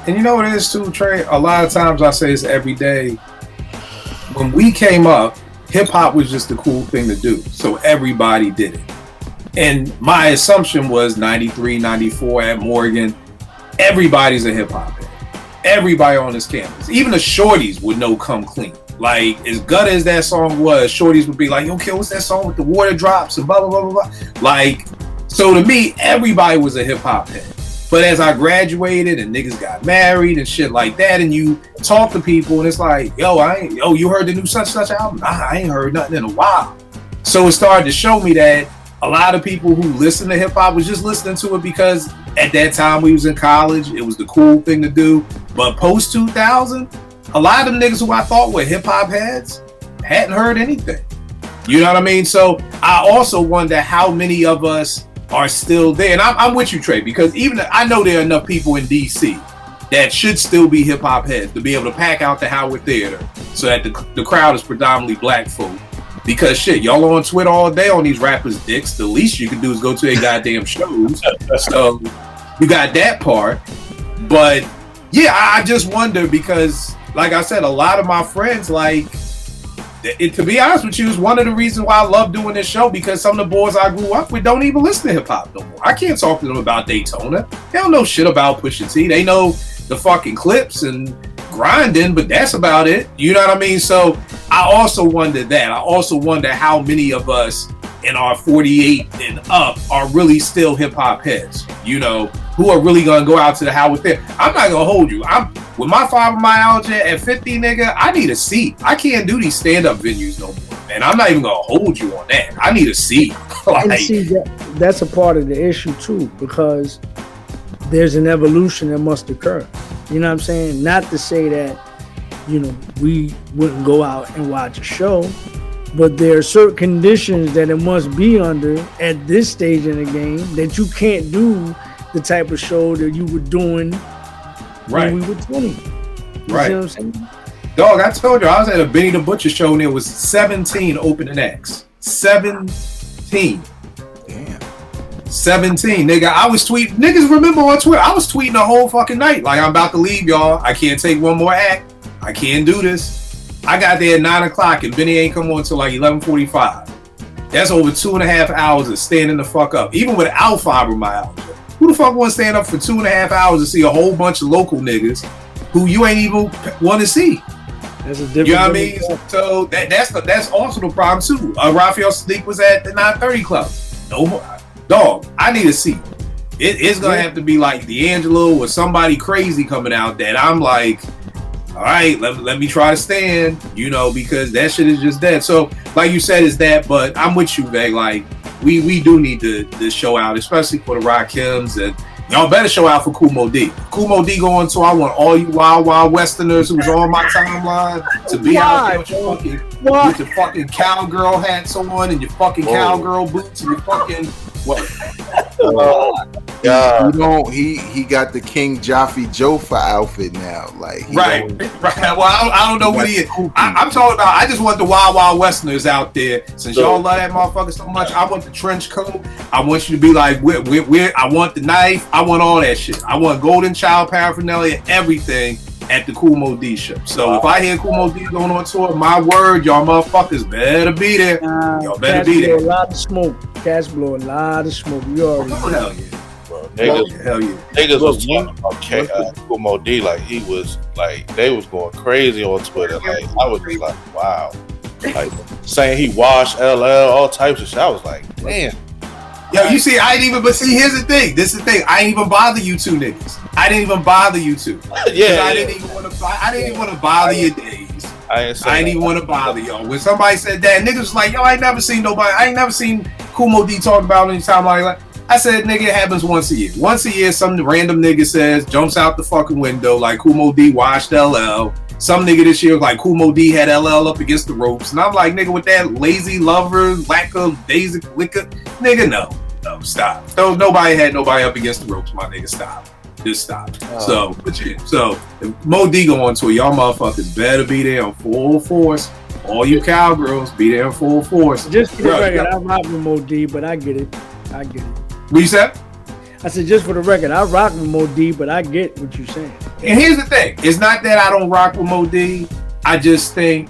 And you know what it is too, Trey? A lot of times I say this every day. When we came up, hip hop was just the cool thing to do. So everybody did it. And my assumption was 93, 94 at Morgan, everybody's a hip hop head. Everybody on this campus, even the shorties would know Come Clean. Like, as gutter as that song was, shorties would be like, "Yo, kid, what's that song with the water drops and blah, blah, blah, blah, blah." Like, so to me, everybody was a hip hop head. But as I graduated and niggas got married and shit like that, and you talk to people and it's like, "Yo, you heard the new such album?" "Nah, I ain't heard nothing in a while." So it started to show me that a lot of people who listen to hip hop was just listening to it because at that time we was in college, it was the cool thing to do. But post 2000, a lot of them niggas who I thought were hip hop heads hadn't heard anything. You know what I mean? So I also wonder how many of us are still there. And I'm with you, Trey, because even I know there are enough people in DC that should still be hip hop heads to be able to pack out the Howard Theater so that the crowd is predominantly black folk. Because shit, y'all on Twitter all day on these rappers' dicks. The least you can do is go to their goddamn shows. So you got that part. But yeah, I just wonder because, like I said, a lot of my friends, like, to be honest with you, is one of the reasons why I love doing this show, because some of the boys I grew up with don't even listen to hip hop no more. I can't talk to them about Daytona. They don't know shit about Pusha T. They know the fucking clips and grinding, but that's about it. You know what I mean? So I also wonder that. I also wonder how many of us in our 48 and up are really still hip hop heads, you know, who are really gonna go out to the Howard Theater. I'm not gonna hold you. I'm with my fibromyalgia at 50, nigga, I need a seat. I can't do these stand-up venues no more, man. I'm not even gonna hold you on that. I need a seat. Like, and see, that's a part of the issue too, because there's an evolution that must occur. You know what I'm saying? Not to say that, you know, we wouldn't go out and watch a show, but there are certain conditions that it must be under at this stage in the game that you can't do the type of show that you were doing when we were 20. You see what I'm saying? Dog, I told you I was at a Benny the Butcher show and there was 17 opening acts. 17. Damn. 17, nigga. I was tweeting. Niggas remember on Twitter. I was tweeting the whole fucking night. Like, I'm about to leave, y'all. I can't take one more act. I can't do this. I got there at 9 o'clock and Benny ain't come on until like 11:45. That's over 2.5 hours of standing the fuck up. Even without fibromyalgia. Who the fuck want to stand up for 2.5 hours to see a whole bunch of local niggas who you ain't even want to see? That's a different. You know what I mean? So that's also the problem too. Raphael Sadiq was at the 930 Club. No more. Dog, I need a seat. It's gonna have to be like D'Angelo or somebody crazy coming out that I'm like, all right, let me try to stand, you know, because that shit is just dead. So, like you said, is that, but I'm with you, Veg. Like, we do need to show out, especially for the Rakims, and y'all better show out for Kumo D. Kumo D going to, I want all you wild Westerners who's on my timeline to be out there with your fucking cowgirl hats on and your fucking cowgirl boots and your fucking God. He got the King Jaffe Jofa outfit now. Like right. Well, I don't know what he is. I'm talking about. I just want the wild Westerners out there. Since y'all love that motherfucker so much, I want the trench coat. I want you to be like, I want the knife. I want all that shit. I want Golden Child paraphernalia, everything at the Kumo D show. So if I hear Kumo D going on tour, my word, y'all motherfuckers better be there. Y'all better be there. A lot of smoke. Cats blow a lot of smoke. You already hell yeah. Niggas was talking about Kumo D like he was like they was going crazy on Twitter. Like I was just like, wow. Like saying he washed LL, all types of shit. I was like, damn. Yo, you see, I ain't even. But see, here's the thing. This is the thing. I ain't even bother you two niggas. I didn't even bother you two. I didn't even want to. I didn't even want to bother your days. I ain't even want to bother y'all. When somebody said that, niggas was like, yo, I ain't never seen nobody. I ain't never seen Kumo D talk about any time like that. I said, nigga, it happens once a year. Once a year, some random nigga says, jumps out the fucking window like Kumo D washed LL. Some nigga this year was like Kumo D had LL up against the ropes. And I'm like, nigga, with that lazy lover, lack of basic liquor, nigga, no, stop. Nobody had nobody up against the ropes, my nigga, stop. Just stop. So if Mo D go on tour, y'all motherfuckers better be there in full force. All you cowgirls, be there in full force. Just for the record, I rock with Mo D, but I get it. What you said? I said, just for the record, I rock with Mo D, but I get what you're saying. And here's the thing. It's not that I don't rock with Mo D. I just think,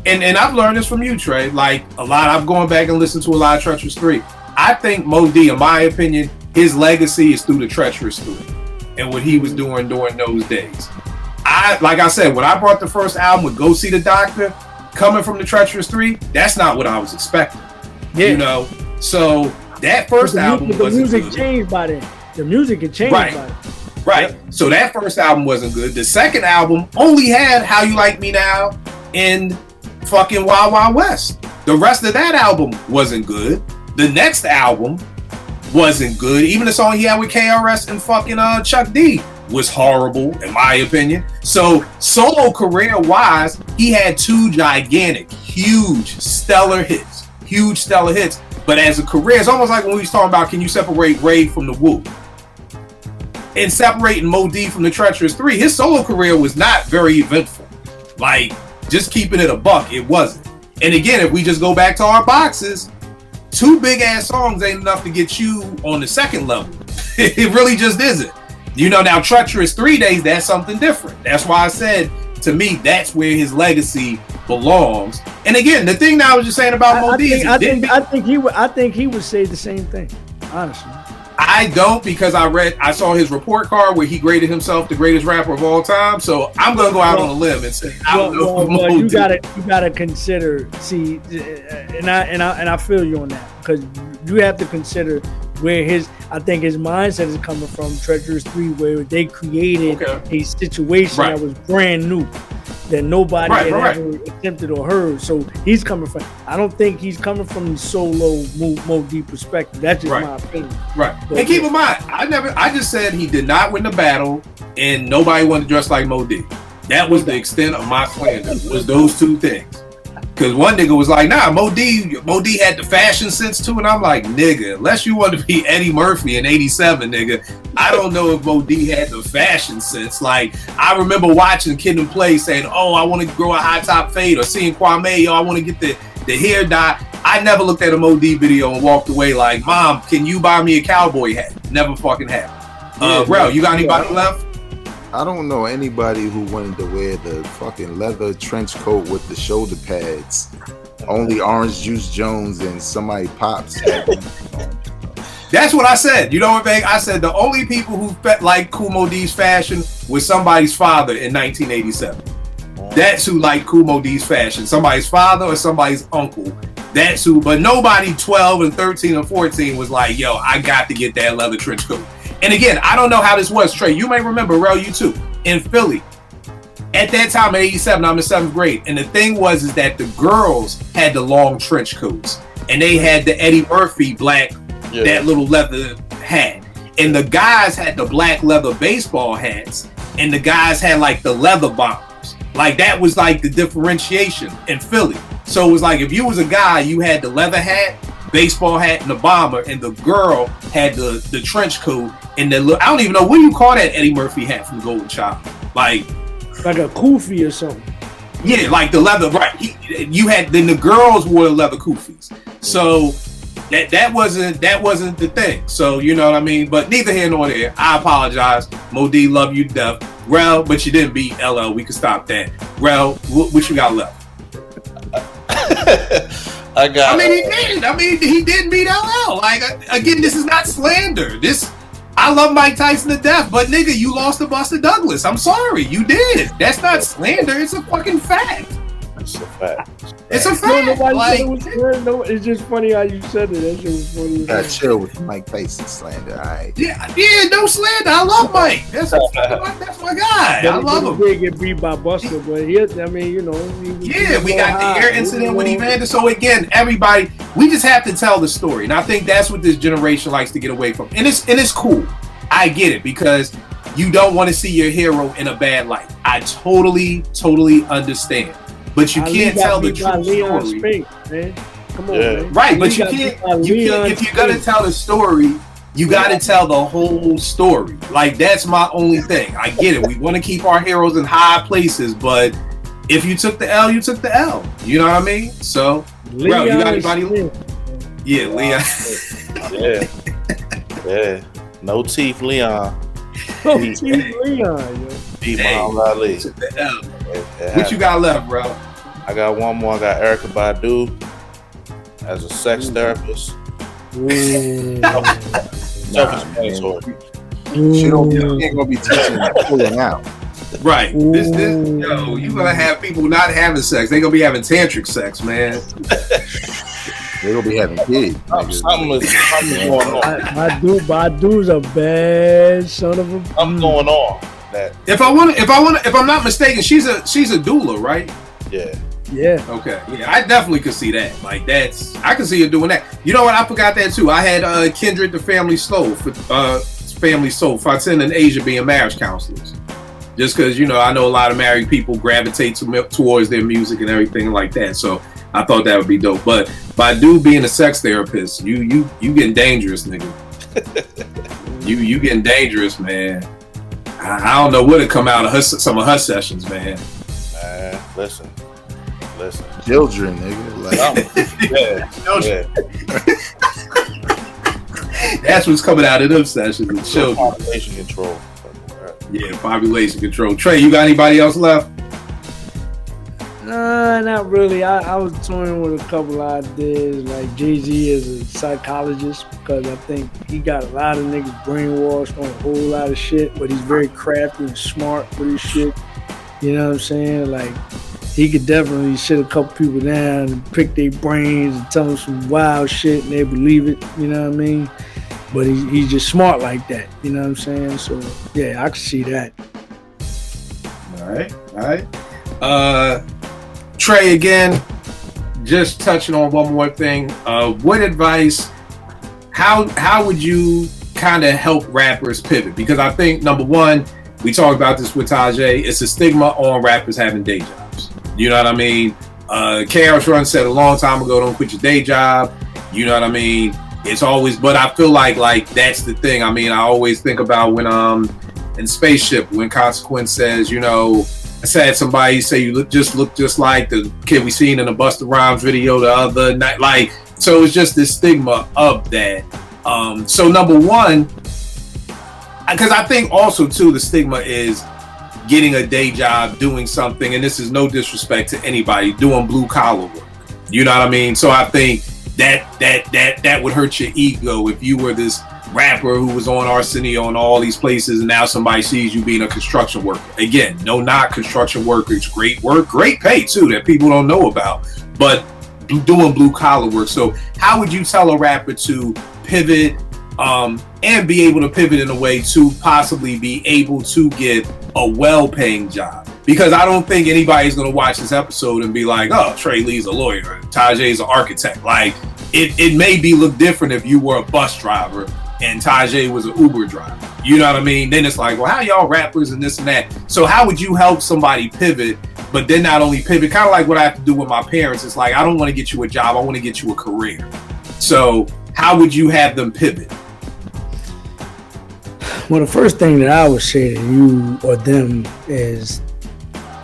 and I've learned this from you, Trey, like a lot, I've gone back and listened to a lot of Treacherous 3. I think Mo D, in my opinion, his legacy is through the Treacherous 3 and what he was doing during those days. Like I said, when I brought the first album with Go See the Doctor, coming from the Treacherous 3, that's not what I was expecting. Yeah. You know? So that first album wasn't good. The music changed by then. The music had changed by then. Right. Yep. So that first album wasn't good. The second album only had How You Like Me Now and fucking Wild Wild West. The rest of that album wasn't good. The next album wasn't good. Even the song he had with KRS and fucking Chuck D was horrible, in my opinion. So solo career wise, he had two gigantic, huge, stellar hits. But as a career, it's almost like when we was talking about, can you separate Ray from the Wu? And separating Mo D from the Treacherous 3, his solo career was not very eventful. Like, just keeping it a buck, it wasn't. And again, if we just go back to our boxes, 2 big ass songs ain't enough to get you on the second level. It really just isn't. You know, now Treacherous 3 Days, that's something different. That's why I said, to me, that's where his legacy belongs. And again, the thing that I was just saying about Mo D, I think he would say the same thing. Honestly, I don't, because I saw his report card where he graded himself the greatest rapper of all time. So I'm gonna go out on a limb and say I don't know. You gotta consider. See, and I feel you on that, because you have to consider where I think his mindset is coming from. Treacherous 3, where they created a situation that was brand new, that nobody had ever attempted or heard. So he's coming from. I don't think he's coming from the solo Mo D perspective. That's just my opinion. Right. But and keep in mind, I just said he did not win the battle, and nobody wanted to dress like Mo D. That was the extent of my slander. Was those 2 things. Because one nigga was like, nah, Mo D had the fashion sense too. And I'm like, nigga, unless you want to be Eddie Murphy in 87, nigga, I don't know if Mo D had the fashion sense. Like, I remember watching Kid and Play saying, oh, I want to grow a high top fade, or seeing Kwame, yo, I want to get the hair dye. I never looked at a Mo D video and walked away like, Mom, can you buy me a cowboy hat? Never fucking happened. Bro, you got anybody left? I don't know anybody who wanted to wear the fucking leather trench coat with the shoulder pads. Only Orange Juice Jones and somebody Pops. That's what I said. You know what, Meg? I said the only people who like Kool Moe Dee's fashion was somebody's father in 1987. That's who liked Kool Moe Dee's fashion. Somebody's father or somebody's uncle. That's who. But nobody 12 and 13 and 14 was like, yo, I got to get that leather trench coat. And again, I don't know how this was, Trey. You may remember, Rel, you too, in Philly. At that time, in 87, I'm in 7th grade. And the thing was is that the girls had the long trench coats. And they had the Eddie Murphy black, that little leather hat. And the guys had the black leather baseball hats. And the guys had like the leather bombers. Like that was like the differentiation in Philly. So it was like if you was a guy, you had the leather hat, baseball hat, and the bomber, and the girl had the trench coat and the I don't even know, what do you call that Eddie Murphy hat from Golden Child? Like a kufi or something. Yeah, like the leather, right? Then the girls wore the leather kufis. So that wasn't the thing. So you know what I mean. But neither here nor there. I apologize. Mo D, love you to death. Rel, but you didn't beat LL. We can stop that. Rel, what you got left? I mean, he did. I mean, he did beat LL. Like, again, this is not slander. I love Mike Tyson to death, but nigga, you lost to Buster Douglas. I'm sorry, you did. That's not slander. It's a fucking fact. It's a fact. It's a fact. It's just funny how you said it. That shit was funny. Gotta chill with Mike Tyson slander, all right? Yeah, no slander. I love Mike. That's my guy. I love him. He did get beat by Buster, but I mean, you know. We got the air incident with Evander. So again, everybody, we just have to tell the story, and I think that's what this generation likes to get away from. And it's cool. I get it because you don't want to see your hero in a bad light. I totally understand. But you can't tell the true story. Spink, man. Come on, man. Right, but you can't if you're gonna tell the story, you gotta tell the whole story. Like that's my only thing. I get it. We want to keep our heroes in high places, but if you took the L, you took the L. You know what I mean? So Leon, you got anybody? Yeah, Leon. Yeah. No teeth, Leon. No teeth, Leon. Yo. Beat Muhammad Ali. Took the L. What you got left, bro? I got one more. I got Erykah Badu as a sex therapist. Self-explanatory. She ain't gonna be teaching that pulling out. Right. Yo, you gonna have people not having sex. They gonna be having tantric sex, man. They gonna be having kids. Something going on. Badu's a bad son of a. Something going on. If I'm not mistaken, she's a doula, right? Yeah. Okay. Yeah, I definitely could see that. Like I can see her doing that. You know what? I forgot that too. I had Kindred the Family Soul Fatin and Asia being marriage counselors. Just because I know a lot of married people gravitate towards their music and everything like that. So I thought that would be dope. But Badu being a sex therapist, you getting dangerous, nigga. you getting dangerous, man. I don't know what'll come out of some of her sessions, man. Listen. Children, nigga. Children. That's what's coming out of them sessions. Children. Population control. Yeah, population control. Trey, you got anybody else left? Nah, not really. I was toying with a couple ideas, like Jay-Z as a psychologist, because I think he got a lot of niggas brainwashed on a whole lot of shit, but he's very crafty and smart with his shit. You know what I'm saying? Like, he could definitely sit a couple people down and pick their brains and tell them some wild shit and they believe it. You know what I mean? But he's just smart like that. You know what I'm saying? So, yeah, I can see that. All right. Trey, again, just touching on one more thing. What advice, how would you kind of help rappers pivot? Because I think, number one, we talked about this with Tajay, it's a stigma on rappers having day jobs. You know what I mean? KRS Run said a long time ago, don't quit your day job. You know what I mean? It's always, but I feel like that's the thing. I mean, I always think about when in Spaceship, when Consequence says, you know, I said somebody say you look just like the kid we seen in the Busta Rhymes video the other night. Like, so it's just this stigma of that. So number one, because I think also too the stigma is getting a day job, doing something, and this is no disrespect to anybody, doing blue collar work. You know what I mean? So I think that would hurt your ego if you were this rapper who was on Arsenio and all these places, and now somebody sees you being a construction worker. Again, no knock, construction workers, great work, great pay too that people don't know about, but doing blue collar work. So how would you tell a rapper to pivot and be able to pivot in a way to possibly be able to get a well-paying job? Because I don't think anybody's going to watch this episode and be like, oh, Trey Lee's a lawyer, Tajay's an architect. Like, it may look different if you were a bus driver and Tajay was an Uber driver. You know what I mean? Then it's like, well, how y'all rappers and this and that? So how would you help somebody pivot, but then not only pivot, kind of like what I have to do with my parents. It's like, I don't want to get you a job. I want to get you a career. So how would you have them pivot? Well, the first thing that I would say to you or them is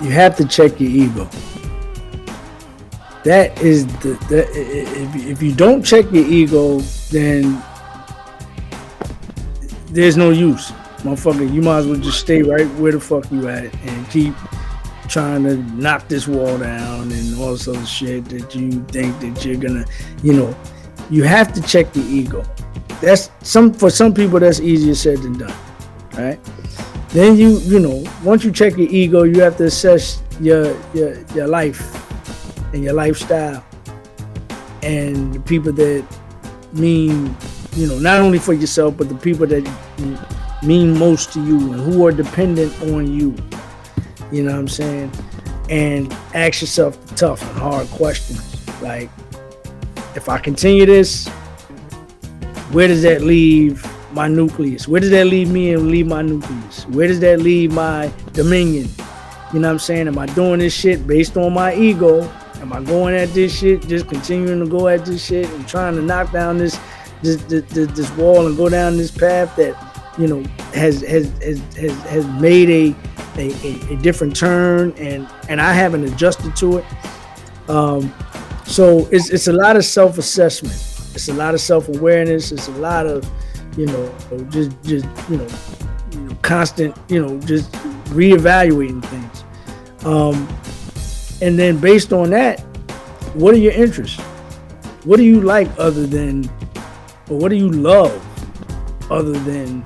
you have to check your ego. That is if you don't check your ego, then there's no use. Motherfucker, you might as well just stay right where the fuck you at and keep trying to knock this wall down and all this other shit that you think that you're gonna, you know, you have to check your ego. That's for some people that's easier said than done, right? Then you know, once you check your ego, you have to assess your life and your lifestyle and the people that mean, you know, not only for yourself, but the people that mean most to you and who are dependent on you. You know what I'm saying? And ask yourself the tough and hard questions. Like, if I continue this, where does that leave my nucleus? Where does that leave me and leave my nucleus? Where does that leave my dominion? You know what I'm saying? Am I doing this shit based on my ego? Am I going at this shit, just continuing to go at this shit and trying to knock down this wall and go down this path that, you know, has made a different turn and I haven't adjusted to it. So it's a lot of self-assessment. It's a lot of self-awareness. It's a lot of, you know, just you know, constant, you know, just reevaluating things. And then based on that, what are your interests? What do you like other than, or what do you love other than,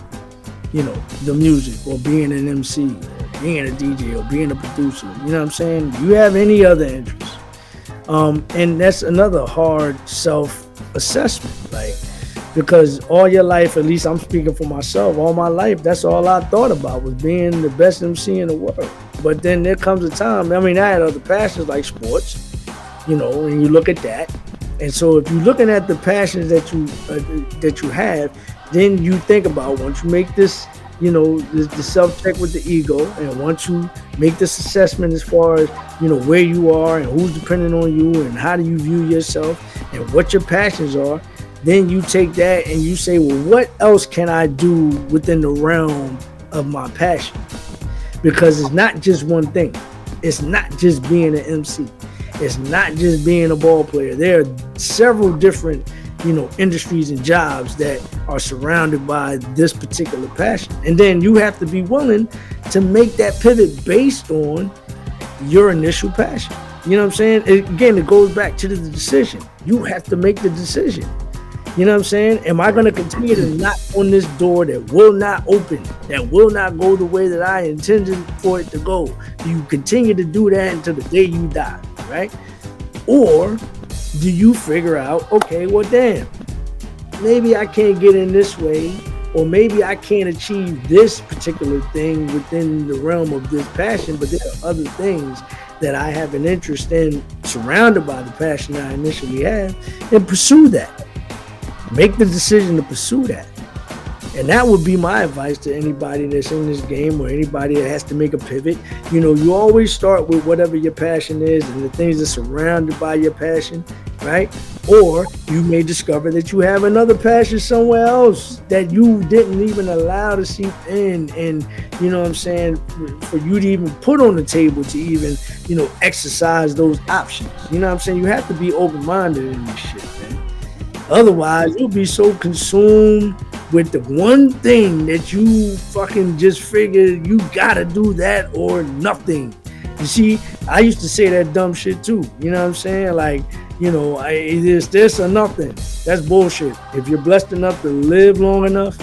you know, the music or being an MC or being a DJ or being a producer? You know what I'm saying? Do you have any other interests? And that's another hard self-assessment, like, because all your life, at least I'm speaking for myself, all my life, that's all I thought about was being the best MC in the world. But then there comes a time, I mean, I had other passions like sports, you know, and you look at that. And so if you're looking at the passions that you have, then you think about, once you make this, you know, the self-check with the ego, and once you make this assessment as far as, you know, where you are and who's depending on you and how do you view yourself and what your passions are, then you take that and you say, well, what else can I do within the realm of my passion? Because it's not just one thing. It's not just being an MC. It's not just being a ball player. There are several different, you know, industries and jobs that are surrounded by this particular passion. And then you have to be willing to make that pivot based on your initial passion. You know what I'm saying? Again, it goes back to the decision. You have to make the decision. You know what I'm saying? Am I going to continue to knock on this door that will not open, that will not go the way that I intended for it to go? Do you continue to do that until the day you die, right? Or do you figure out, okay, well, damn, maybe I can't get in this way, or maybe I can't achieve this particular thing within the realm of this passion, but there are other things that I have an interest in surrounded by the passion I initially had, and pursue that. Make the decision to pursue that. And that would be my advice to anybody that's in this game or anybody that has to make a pivot. You know, you always start with whatever your passion is and the things that are surrounded by your passion, right? Or you may discover that you have another passion somewhere else that you didn't even allow to seep in. And, you know what I'm saying, for you to even put on the table to even, you know, exercise those options. You know what I'm saying? You have to be open-minded in this shit, man. Otherwise, you'll be so consumed with the one thing that you fucking just figured you gotta do that or nothing. You see, I used to say that dumb shit too. You know what I'm saying? Like, you know, it's this or nothing. That's bullshit. If you're blessed enough to live long enough,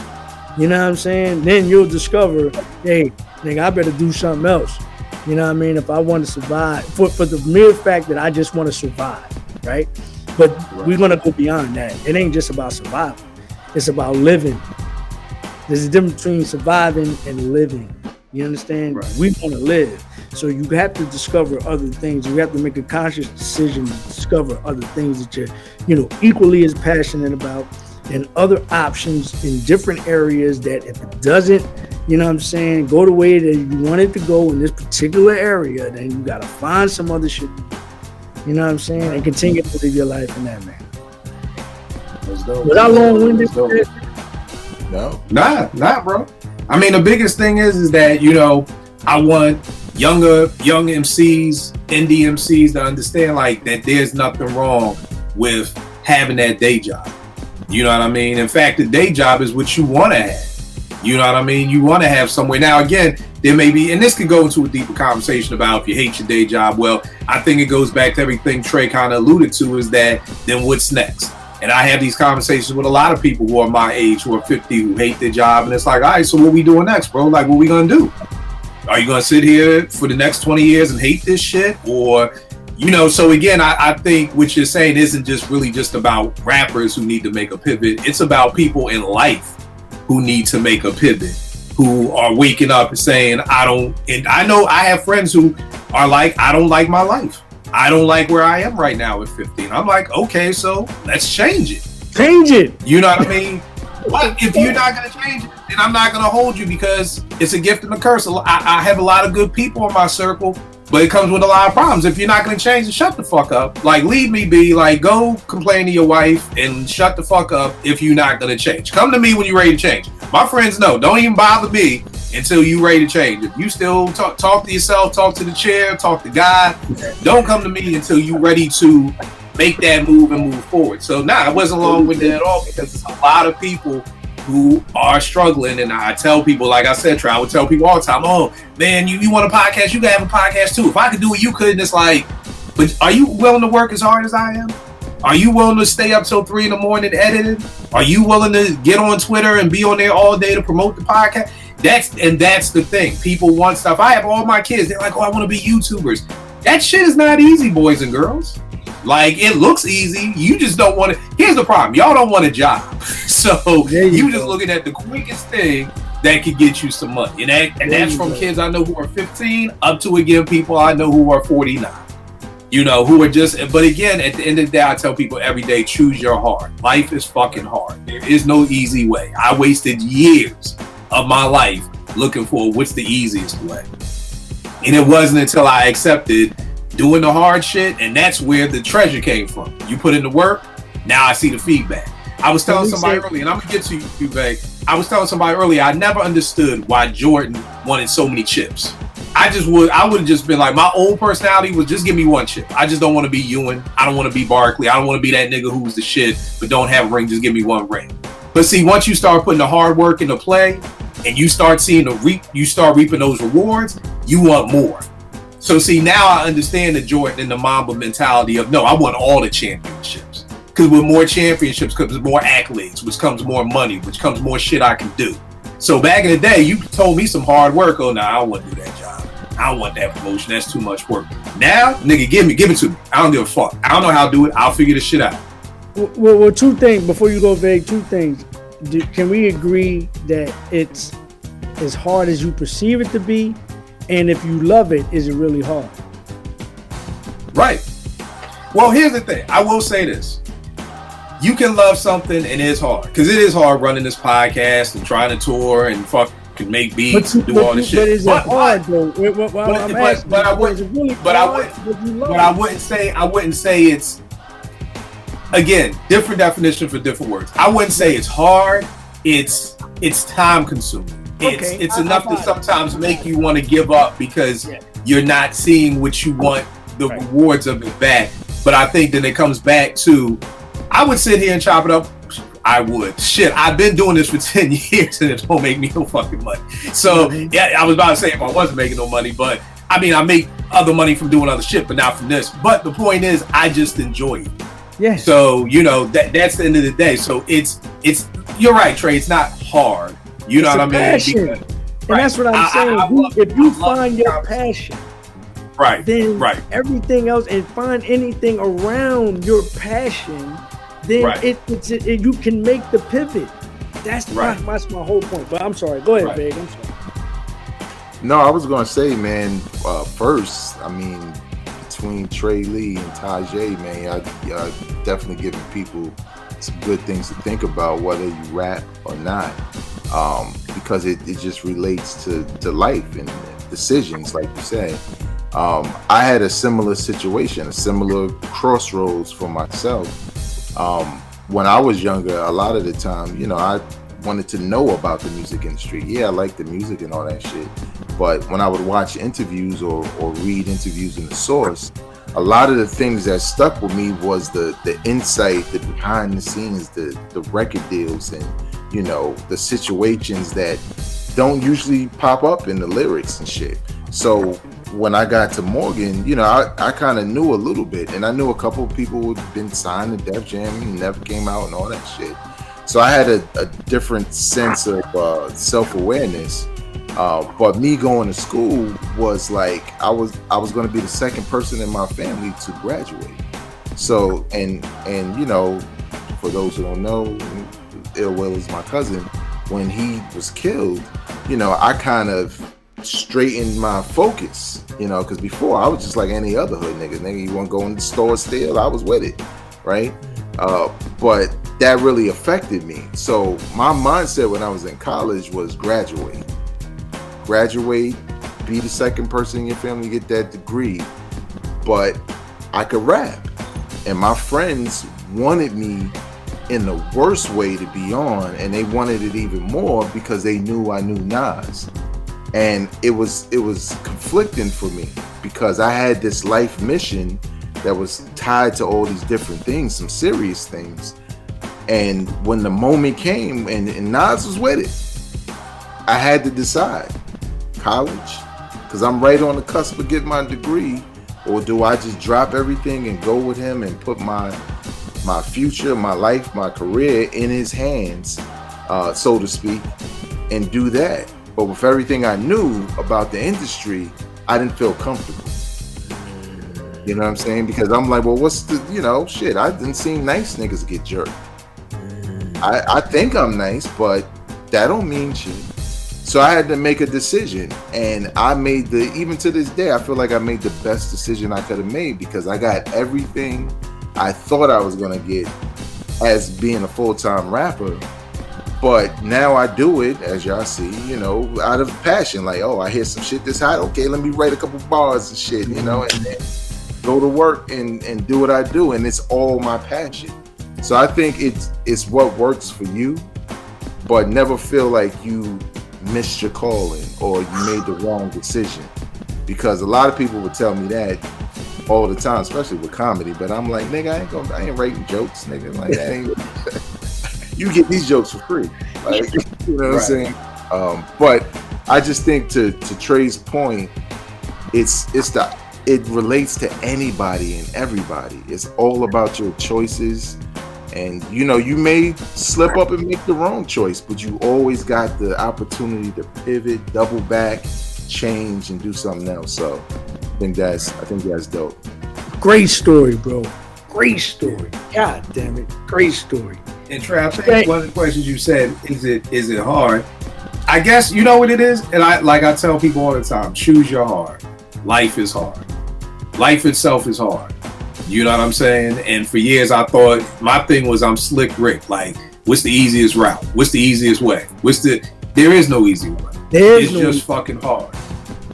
you know what I'm saying? Then you'll discover, hey, nigga, I better do something else. You know what I mean? If I want to survive, for the mere fact that I just want to survive, right? But we're gonna go beyond that. It ain't just about survival. It's about living. There's a difference between surviving and living. You understand? Right. We want to live. So you have to discover other things. You have to make a conscious decision to discover other things that you're, you know, equally as passionate about, and other options in different areas that if it doesn't, you know what I'm saying, go the way that you want it to go in this particular area, then you got to find some other shit to do. You know what I'm saying? And continue to live your life in that, man. Let's go. Without long-winded. No. Nah, bro. I mean, the biggest thing is that, you know, I want young MCs, indie MCs to understand, like, that there's nothing wrong with having that day job. You know what I mean? In fact, the day job is what you want to have. You know what I mean? You want to have somewhere. Now, again, there may be, and this could go into a deeper conversation about if you hate your day job. Well, I think it goes back to everything Trey kind of alluded to, is that then what's next? And I have these conversations with a lot of people who are my age, who are 50, who hate their job. And it's like, all right, so what we doing next, bro? Like, what we going to do? Are you going to sit here for the next 20 years and hate this shit? Or, you know, so again, I think what you're saying isn't just really just about rappers who need to make a pivot. It's about people in life who need to make a pivot, who are waking up and saying, and I know I have friends who are like, I don't like my life. I don't like where I am right now at 15. I'm like, okay, so let's change it. Change it. You know what I mean? What if you're not going to change it? Then I'm not going to hold you, because it's a gift and a curse. I have a lot of good people in my circle, but it comes with a lot of problems. If you're not going to change it, shut the fuck up. Like, leave me be. Like, go complain to your wife and shut the fuck up if you're not going to change. Come to me when you're ready to change. My friends know. Don't even bother me until you're ready to change. If you still talk to yourself, talk to the chair, talk to God, don't come to me until you're ready to make that move and move forward. So, it wasn't long-winded at all, because there's a lot of people who are struggling. And I tell people, like I said, Trey, I would tell people all the time, oh, man, you want a podcast? You can have a podcast too. If I could do it, you could. And it's like, but are you willing to work as hard as I am? Are you willing to stay up till 3 a.m. editing? Are you willing to get on Twitter and be on there all day to promote the podcast? That's the thing. People want stuff. I have all my kids. They're like, oh, I want to be YouTubers. That shit is not easy, boys and girls. Like, it looks easy. You just don't want it. Here's the problem. Y'all don't want a job. So you just looking at the quickest thing that could get you some money. And that's from kids I know who are 15 up to, again, people I know who are 49. You know, who are just, but again, at the end of the day, I tell people every day, choose your heart. Life is fucking hard. There is no easy way. I wasted years of my life looking for what's the easiest way. And it wasn't until I accepted doing the hard shit, and that's where the treasure came from. You put in the work, now I see the feedback. I was telling somebody earlier, and I'm gonna get to you, Veg. I was telling somebody earlier, I never understood why Jordan wanted so many chips. I would have just been like, my old personality was just give me one chip. I just don't want to be Ewan. I don't want to be Barkley. I don't want to be that nigga who's the shit, but don't have a ring. Just give me one ring. But see, once you start putting the hard work into play, and you start seeing you start reaping those rewards, you want more. So see, now I understand the Jordan and the Mamba mentality of, no, I want all the championships. Because with more championships comes more accolades, which comes more money, which comes more shit I can do. So back in the day, you told me some hard work. Oh, no, I don't want to do that job. I don't want that promotion. That's too much work. Now, nigga, give it to me. I don't give a fuck. I don't know how to do it. I'll figure this shit out. Well, two things. Before you go vague, two things. Can we agree that it's as hard as you perceive it to be? And if you love it, is it really hard? Right. Well, here's the thing. I will say this. you can love something and it's hard because it is hard running this podcast and trying to tour and fucking make beats and do all this shit. But is it hard though? But I wouldn't say it's, again, different definition for different words. I wouldn't say it's hard. It's time consuming. It's enough to sometimes make you want to give up because you're not seeing what you want, the rewards of it back. But I think then it comes back to, I would sit here and chop it up. I would. Shit, I've been doing this for 10 years and it don't make me no fucking money. So, yeah, I was about to say if I wasn't making no money, but I mean, I make other money from doing other shit, but not from this. But the point is, I just enjoy it. Yeah. So, that's the end of the day. So it's you're right, Trey, it's not hard. You know what I mean? Passion. And that's what I'm saying. If you find your passion, then everything else, and find anything around your passion, then you can make the pivot. That's my whole point. But I'm sorry. Go ahead, Vig. I'm sorry. No, I was gonna say, man. First, I mean, between Trey Lee and Tajay, man, I definitely giving people some good things to think about, whether you rap or not, because it just relates to life and decisions, like you said. I had a similar situation, a similar crossroads for myself. When I was younger, a lot of the time, I wanted to know about the music industry. Yeah, I like the music and all that shit. But when I would watch interviews or read interviews in the source, a lot of the things that stuck with me was the insight, the behind the scenes, the record deals, and the situations that don't usually pop up in the lyrics and shit. So when I got to Morgan, I kind of knew a little bit, and I knew a couple of people who had been signed to Def Jam and never came out and all that shit. So I had a different sense of self-awareness. But me going to school was like I was going to be the second person in my family to graduate. So and for those who don't know, Ill Will is my cousin. When he was killed, I kind of straightened my focus, because before I was just like any other hood nigga. You want to go in the store still? I was with it, right? But that really affected me. So my mindset when I was in college was graduate, be the second person in your family to get that degree. But I could rap, and my friends wanted me in the worst way to be on, and they wanted it even more because they knew I knew Nas. And it was conflicting for me because I had this life mission that was tied to all these different things, some serious things. And when the moment came and Nas was with it, I had to decide, college, because I'm right on the cusp of getting my degree, or do I just drop everything and go with him and put my future, my life, my career in his hands, so to speak, and do that. But with everything I knew about the industry, I didn't feel comfortable. You know what I'm saying? Because I'm like, well, what's the, shit, I didn't see nice niggas get jerked. I think I'm nice, but that don't mean shit. So I had to make a decision, and I made even to this day, I feel like I made the best decision I could have made because I got everything I thought I was gonna get as being a full-time rapper. But now I do it, as y'all see, out of passion. Like, oh, I hear some shit that's hot. Okay, let me write a couple bars and shit, and then go to work and do what I do. And it's all my passion. So I think it's what works for you, but never feel like you missed your calling or you made the wrong decision. Because a lot of people would tell me that all the time, especially with comedy. But I'm like, nigga, I ain't writing jokes, nigga. Like, that ain't... You get these jokes for free, like, you know what I'm saying? But I just think to Trey's point, it relates to anybody and everybody. It's all about your choices, and you may slip up and make the wrong choice, but you always got the opportunity to pivot, double back, change, and do something else. So I think that's dope. Great story, bro. Great story. God damn it, great story. And Trey, I think one of the questions you said, is it hard? I guess you know what it is, and I tell people all the time, choose your hard. Life is hard. Life itself is hard. You know what I'm saying? And for years I thought my thing was I'm Slick Rick. Like, what's the easiest route? What's the easiest way? There is no easy way. It's just fucking hard.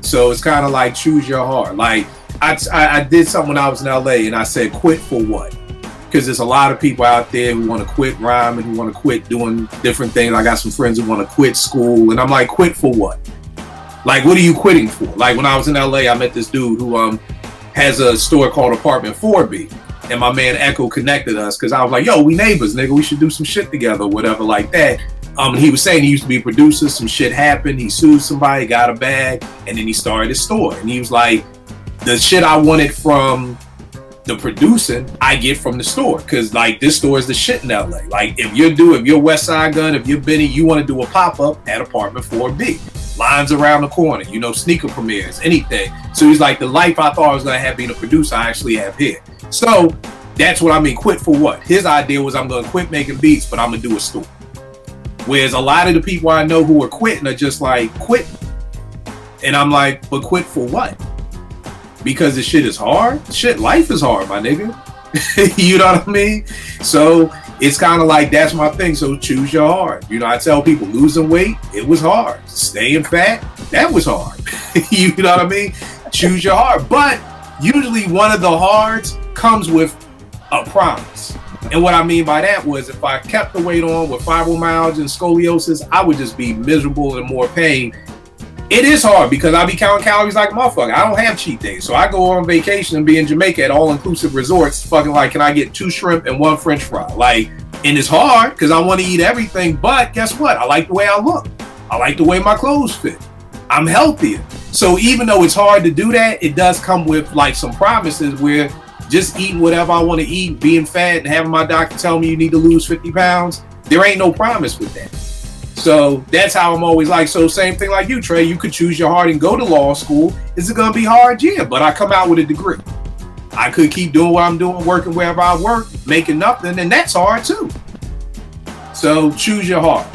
So it's kind of like choose your heart. Like I did something when I was in LA and I said quit for what? Because there's a lot of people out there who want to quit rhyming, who want to quit doing different things. I got some friends who want to quit school, and I'm like, quit for what? Like, what are you quitting for? Like, when I was in LA, I met this dude who has a store called Apartment 4B, and my man Echo connected us because I was like, yo, we neighbors, nigga. We should do some shit together, whatever like that. He was saying he used to be a producer. Some shit happened. He sued somebody, got a bag, and then he started his store. And he was like, the shit I wanted from the producing, I get from the store. Because, like, this store is the shit in LA. Like, if you're West Side Gun, if you're Benny, you want to do a pop-up at Apartment 4B. Lines around the corner, sneaker premieres, anything. So he's like, the life I thought I was going to have being a producer, I actually have here. So that's what I mean, quit for what? His idea was I'm going to quit making beats, but I'm going to do a store. Whereas a lot of the people I know who are quitting are just like, quit. And I'm like, but quit for what? Because the shit is hard? Shit, life is hard, my nigga. You know what I mean? So it's kind of like, that's my thing. So choose your heart. I tell people losing weight, it was hard. Staying fat, that was hard. You know what I mean? Choose your heart. But usually one of the hards comes with a promise. And what I mean by that was if I kept the weight on with fibromyalgia and scoliosis, I would just be miserable and more pain. It is hard because I be counting calories like a motherfucker. I don't have cheat days. So I go on vacation and be in Jamaica at all-inclusive resorts, fucking like, can I get 2 shrimp and 1 French fry? Like, and it's hard because I want to eat everything. But guess what? I like the way I look. I like the way my clothes fit. I'm healthier. So even though it's hard to do that, it does come with like some promises where just eating whatever I want to eat, being fat, and having my doctor tell me you need to lose 50 pounds, there ain't no promise with that. So that's how I'm always like, so same thing like you, Trey, you could choose your heart and go to law school. Is it going to be hard? Yeah, but I come out with a degree. I could keep doing what I'm doing, working wherever I work, making nothing, and that's hard too. So choose your heart.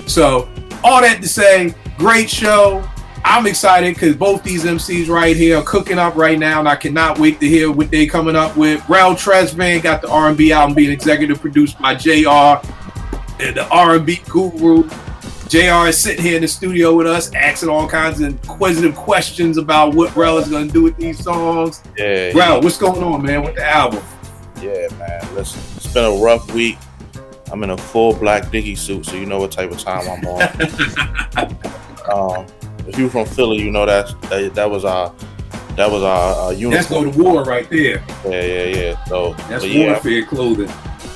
So all that to say, great show. I'm excited because both these MCs right here are cooking up right now, and I cannot wait to hear what they're coming up with. Rel Tresvant got the R&B album being executive produced by JR, the R&B guru. JR is sitting here in the studio with us, asking all kinds of inquisitive questions about what Rel is going to do with these songs. Yeah. Rel, what's going on, man, with the album? Yeah, man. Listen, it's been a rough week. I'm in a full black Dickie suit, so you know what type of time I'm on. If you from Philly, you know that was our uniform. That's go to war right there. Yeah. So that's warfare clothing.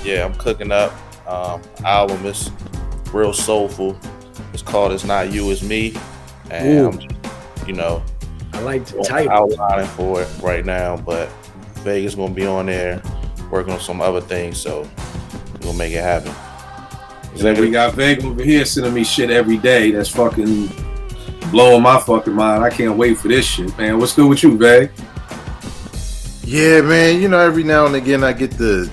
Yeah, I'm cooking up. Album is real soulful. It's called "It's Not You, It's Me," and I'm just, I like the title. Outlining for it right now, but Vegas gonna be on there working on some other things, so we're gonna make it happen. We got Vegas over here sending me shit every day. That's fucking blowing my fucking mind. I can't wait for this shit, man. What's good with you, Veg? Yeah, man. Every now and again I get the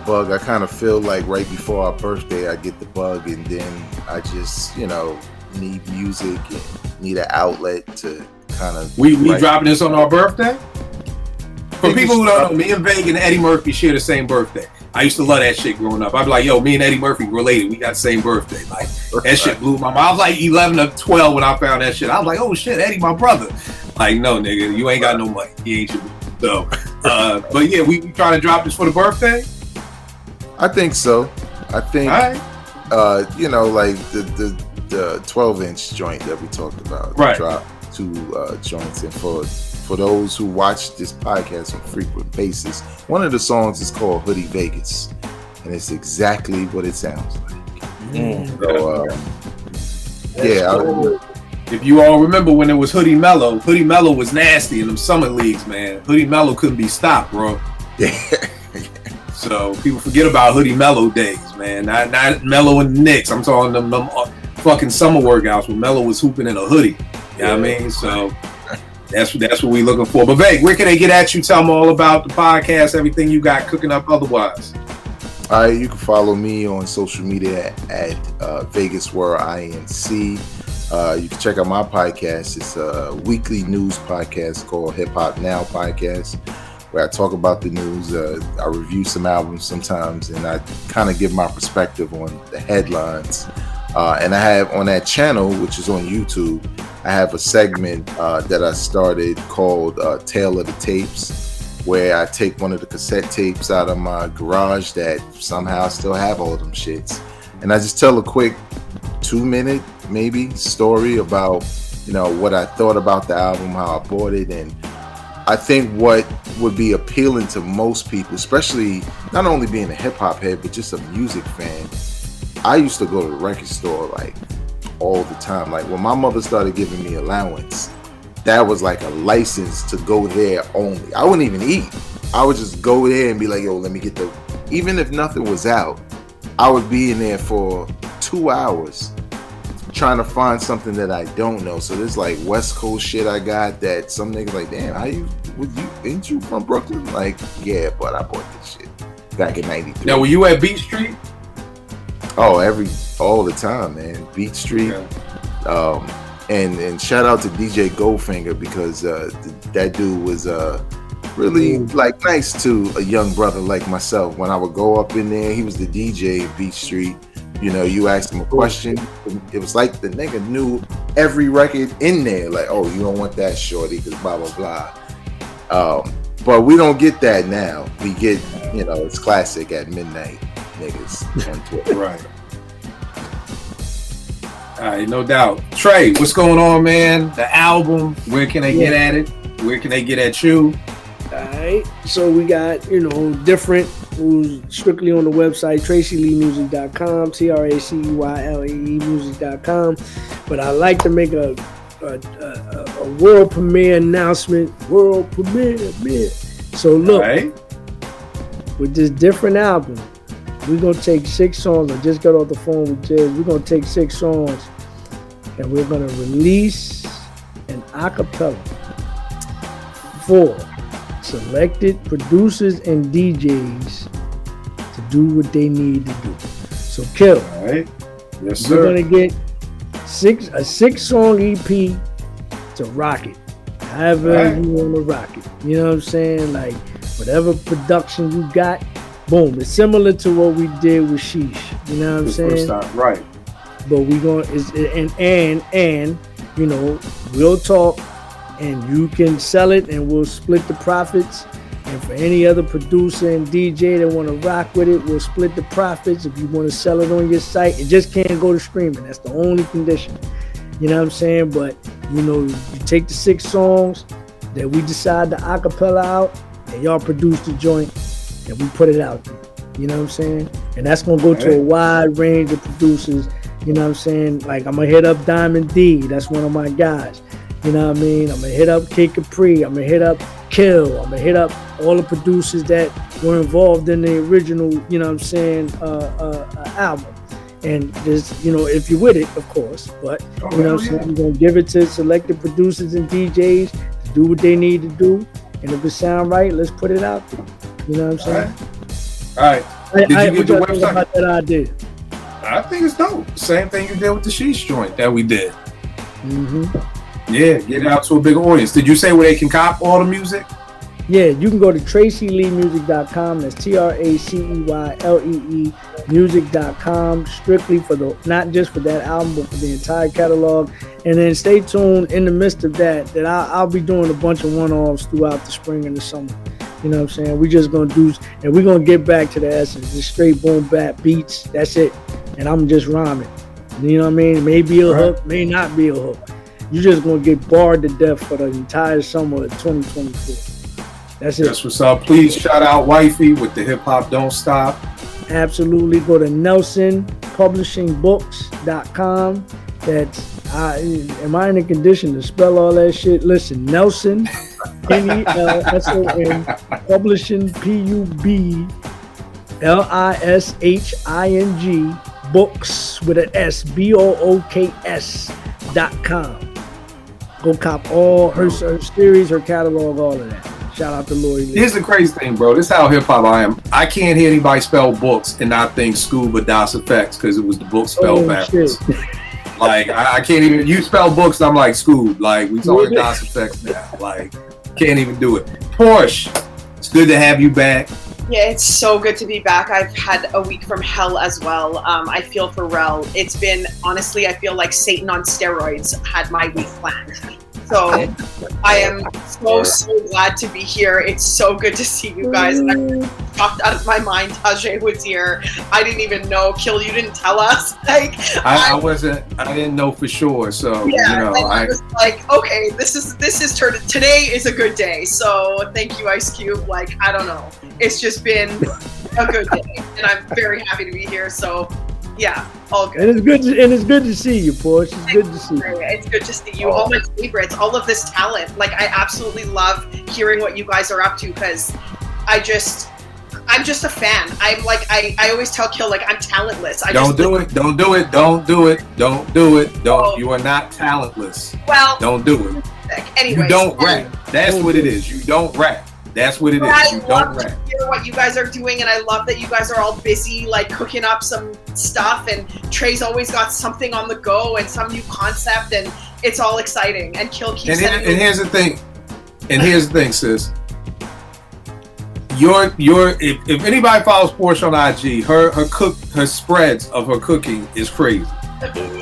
bug. I kind of feel like right before our birthday I get the bug, and then I just need music and need an outlet to kind of. We dropping this on our birthday. For people who don't know, me and Veg and Eddie Murphy share the same birthday. I used to love that shit growing up. I'd be like, yo, me and Eddie Murphy related. We got the same birthday. Like, that shit blew my mind. I was like 11 or 12 when I found that shit. I was like, oh shit, Eddie, my brother. Like, no, nigga, you ain't got no money. He ain't your so, but yeah, we trying to drop this for the birthday? I think so. I think, all right. Like the 12-inch joint that we talked about. Right. Drop 2 joints. And for those who watch this podcast on a frequent basis, one of the songs is called Hoodie Vegas, and it's exactly what it sounds like. So, if you all remember when it was Hoodie Mellow was nasty in them summer leagues, man. Hoodie Mellow couldn't be stopped, bro. So people forget about Hoodie Mellow days, man. Not Mellow and the Knicks. I'm talking them fucking summer workouts when Mellow was hooping in a hoodie. You know what I mean? So that's what we looking for. But Veg, where can they get at you? Tell them all about the podcast, everything you got cooking up otherwise. All right, you can follow me on social media at Vegas World INC. You can check out my podcast. It's a weekly news podcast called Hip Hop Now Podcast, where I talk about the news. I review some albums sometimes, and I kind of give my perspective on the headlines. And I have on that channel, which is on YouTube, I have a segment that I started called Tale of the Tapes, where I take one of the cassette tapes out of my garage that somehow I still have all of them shits. And I just tell a quick 2-minute maybe story about, you know, what I thought about the album, how I bought it. And I think what would be appealing to most people, especially not only being a hip hop head, but just a music fan. I used to go to the record store like all the time. Like when my mother started giving me allowance, that was like a license to go there only. I wouldn't even eat. I would just go there and be like, yo, let me get even if nothing was out, I would be in there for 2 hours trying to find something that I don't know. So there's like West Coast shit I got that some niggas like, damn, ain't you from Brooklyn? Like, yeah, but I bought this shit back in 93. Now, were you at Beat Street? Oh, all the time, man. Beat Street. Yeah. And shout out to DJ Goldfinger, because that dude was really like nice to a young brother like myself. When I would go up in there, he was the DJ at Beat Street. You know, you asked him a question, it was like the nigga knew every record in there. Like, oh, you don't want that, shorty, because blah, blah, blah. But we don't get that now. We get, you know, it's classic at midnight, niggas on Twitter. Right. All right, no doubt. Trey, what's going on, man? The album, where can they get at it? Where can they get at you? All right, so we got, you know, different, who's strictly on the website, TracyLeeMusic.com, TracyLee music.com. But I like to make a world premiere announcement. World premiere. So look, right, with this different album, we're going to take 6 songs. I just got off the phone with Jez. We're going to take 6 songs and we're going to release an acapella for selected producers and DJs to do what they need to do. So, Kill. All right. Yes, sir. We're going to get a 6-song EP to rock it. However you want to rock it. You know what I'm saying? Like, whatever production you got, boom. It's similar to what we did with Sheesh. You know what I'm saying? First time, right. But we going and you know, we'll talk and you can sell it and we'll split the profits. And for any other producer and DJ that want to rock with it, we'll split the profits. If you want to sell it on your site, it just can't go to streaming. That's the only condition. You know what I'm saying? But, you know, you take the 6 songs that we decide to acapella out and y'all produce the joint and we put it out there. You know what I'm saying? And that's going to go to a wide range of producers. You know what I'm saying? Like, I'm going to hit up Diamond D. That's one of my guys. You know what I mean? I'm going to hit up Kid Capri. I'm going to hit up Kill. I'm going to hit up all the producers that were involved in the original, you know what I'm saying, album. And just, you know, if you're with it, of course. But, you know what I'm saying? We're going to give it to selected producers and DJs to do what they need to do. And if it sound right, let's put it out there. You know what I'm saying? All right. Did you get the website? About that idea? I think it's dope. Same thing you did with the Sheesh joint that we did. Mm-hmm. Yeah, get it out to a bigger audience. Did you say where they can cop all the music? Yeah, you can go to TracyLeeMusic.com. That's TracyLee music.com. Strictly for the, not just for that album, but for the entire catalog. And then stay tuned in the midst of that I'll be doing a bunch of one-offs throughout the spring and the summer. You know what I'm saying? We just gonna do, and we're gonna get back to the essence. Just straight boom bap beats. That's it. And I'm just rhyming. You know what I mean? It may be a hook, may not be a hook. You're just gonna get barred to death for the entire summer of 2024. That's it. That's what's up. Please shout out Wifey with the Hip Hop Don't Stop. Absolutely. Go to NelsonPublishingBooks.com. That's am I in a condition to spell all that shit? Listen, Nelson, NELSON, Publishing, PUBLISHING, books with an S, BOOKS.com. Go cop all her series, her catalog, all of that. Shout out to Lori Lee. Here's the crazy thing, bro. This is how hip hop I am. I can't hear anybody spell books and not think Scuba Das Effects because it was the book spelled backwards. Like, I can't even, you spell books, I'm like, Scoob. Like, we talking Das Effects now. Like, can't even do it. Porsche, It's good to have you back. Yeah, it's so good to be back. I've had a week from hell as well. I feel for Rel. It's been, honestly, I feel like Satan on steroids had my week planned. So I am so glad to be here. It's so good to see you guys. I'm shocked out of my mind Tajay was here. I didn't even know. Kill, you didn't tell us. Like I didn't know for sure. So yeah, I was like, okay, this is today is a good day. So thank you, Ice Cube. Like, I don't know. It's just been a good day. And I'm very happy to be here. So yeah, all good. And it's good to see you, Porsche. It's good to see you. It's good to see you. All my favorites, all of this talent. Like, I absolutely love hearing what you guys are up to because I'm just a fan. I'm like, I always tell Kill, like, I'm talentless. Don't do it. You are not talentless. Well, don't do it. Anyway, you don't rap. That's what it is. You don't rap. That's what it is. You don't rap. I love to hear what you guys are doing, and I love that you guys are all busy, like, cooking up some stuff, and Trey's always got something on the go and some new concept, and it's all exciting. And Kill keeps and here's the thing. Sis. If anybody follows Porsche on IG, her spreads of her cooking is crazy.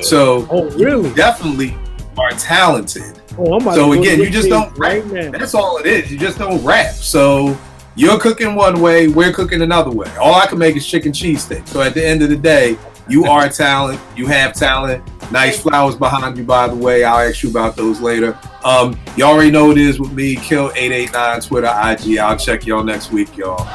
So really? You definitely are talented. So again, you just don't rap. Right, that's all it is. You just don't rap. So you're cooking one way, we're cooking another way. All I can make is chicken cheesesteak. So at the end of the day, you are talent. You have talent. Nice flowers behind you, by the way. I'll ask you about those later. You already know what it is with me. Kill 889 Twitter, IG. I'll check y'all next week, y'all.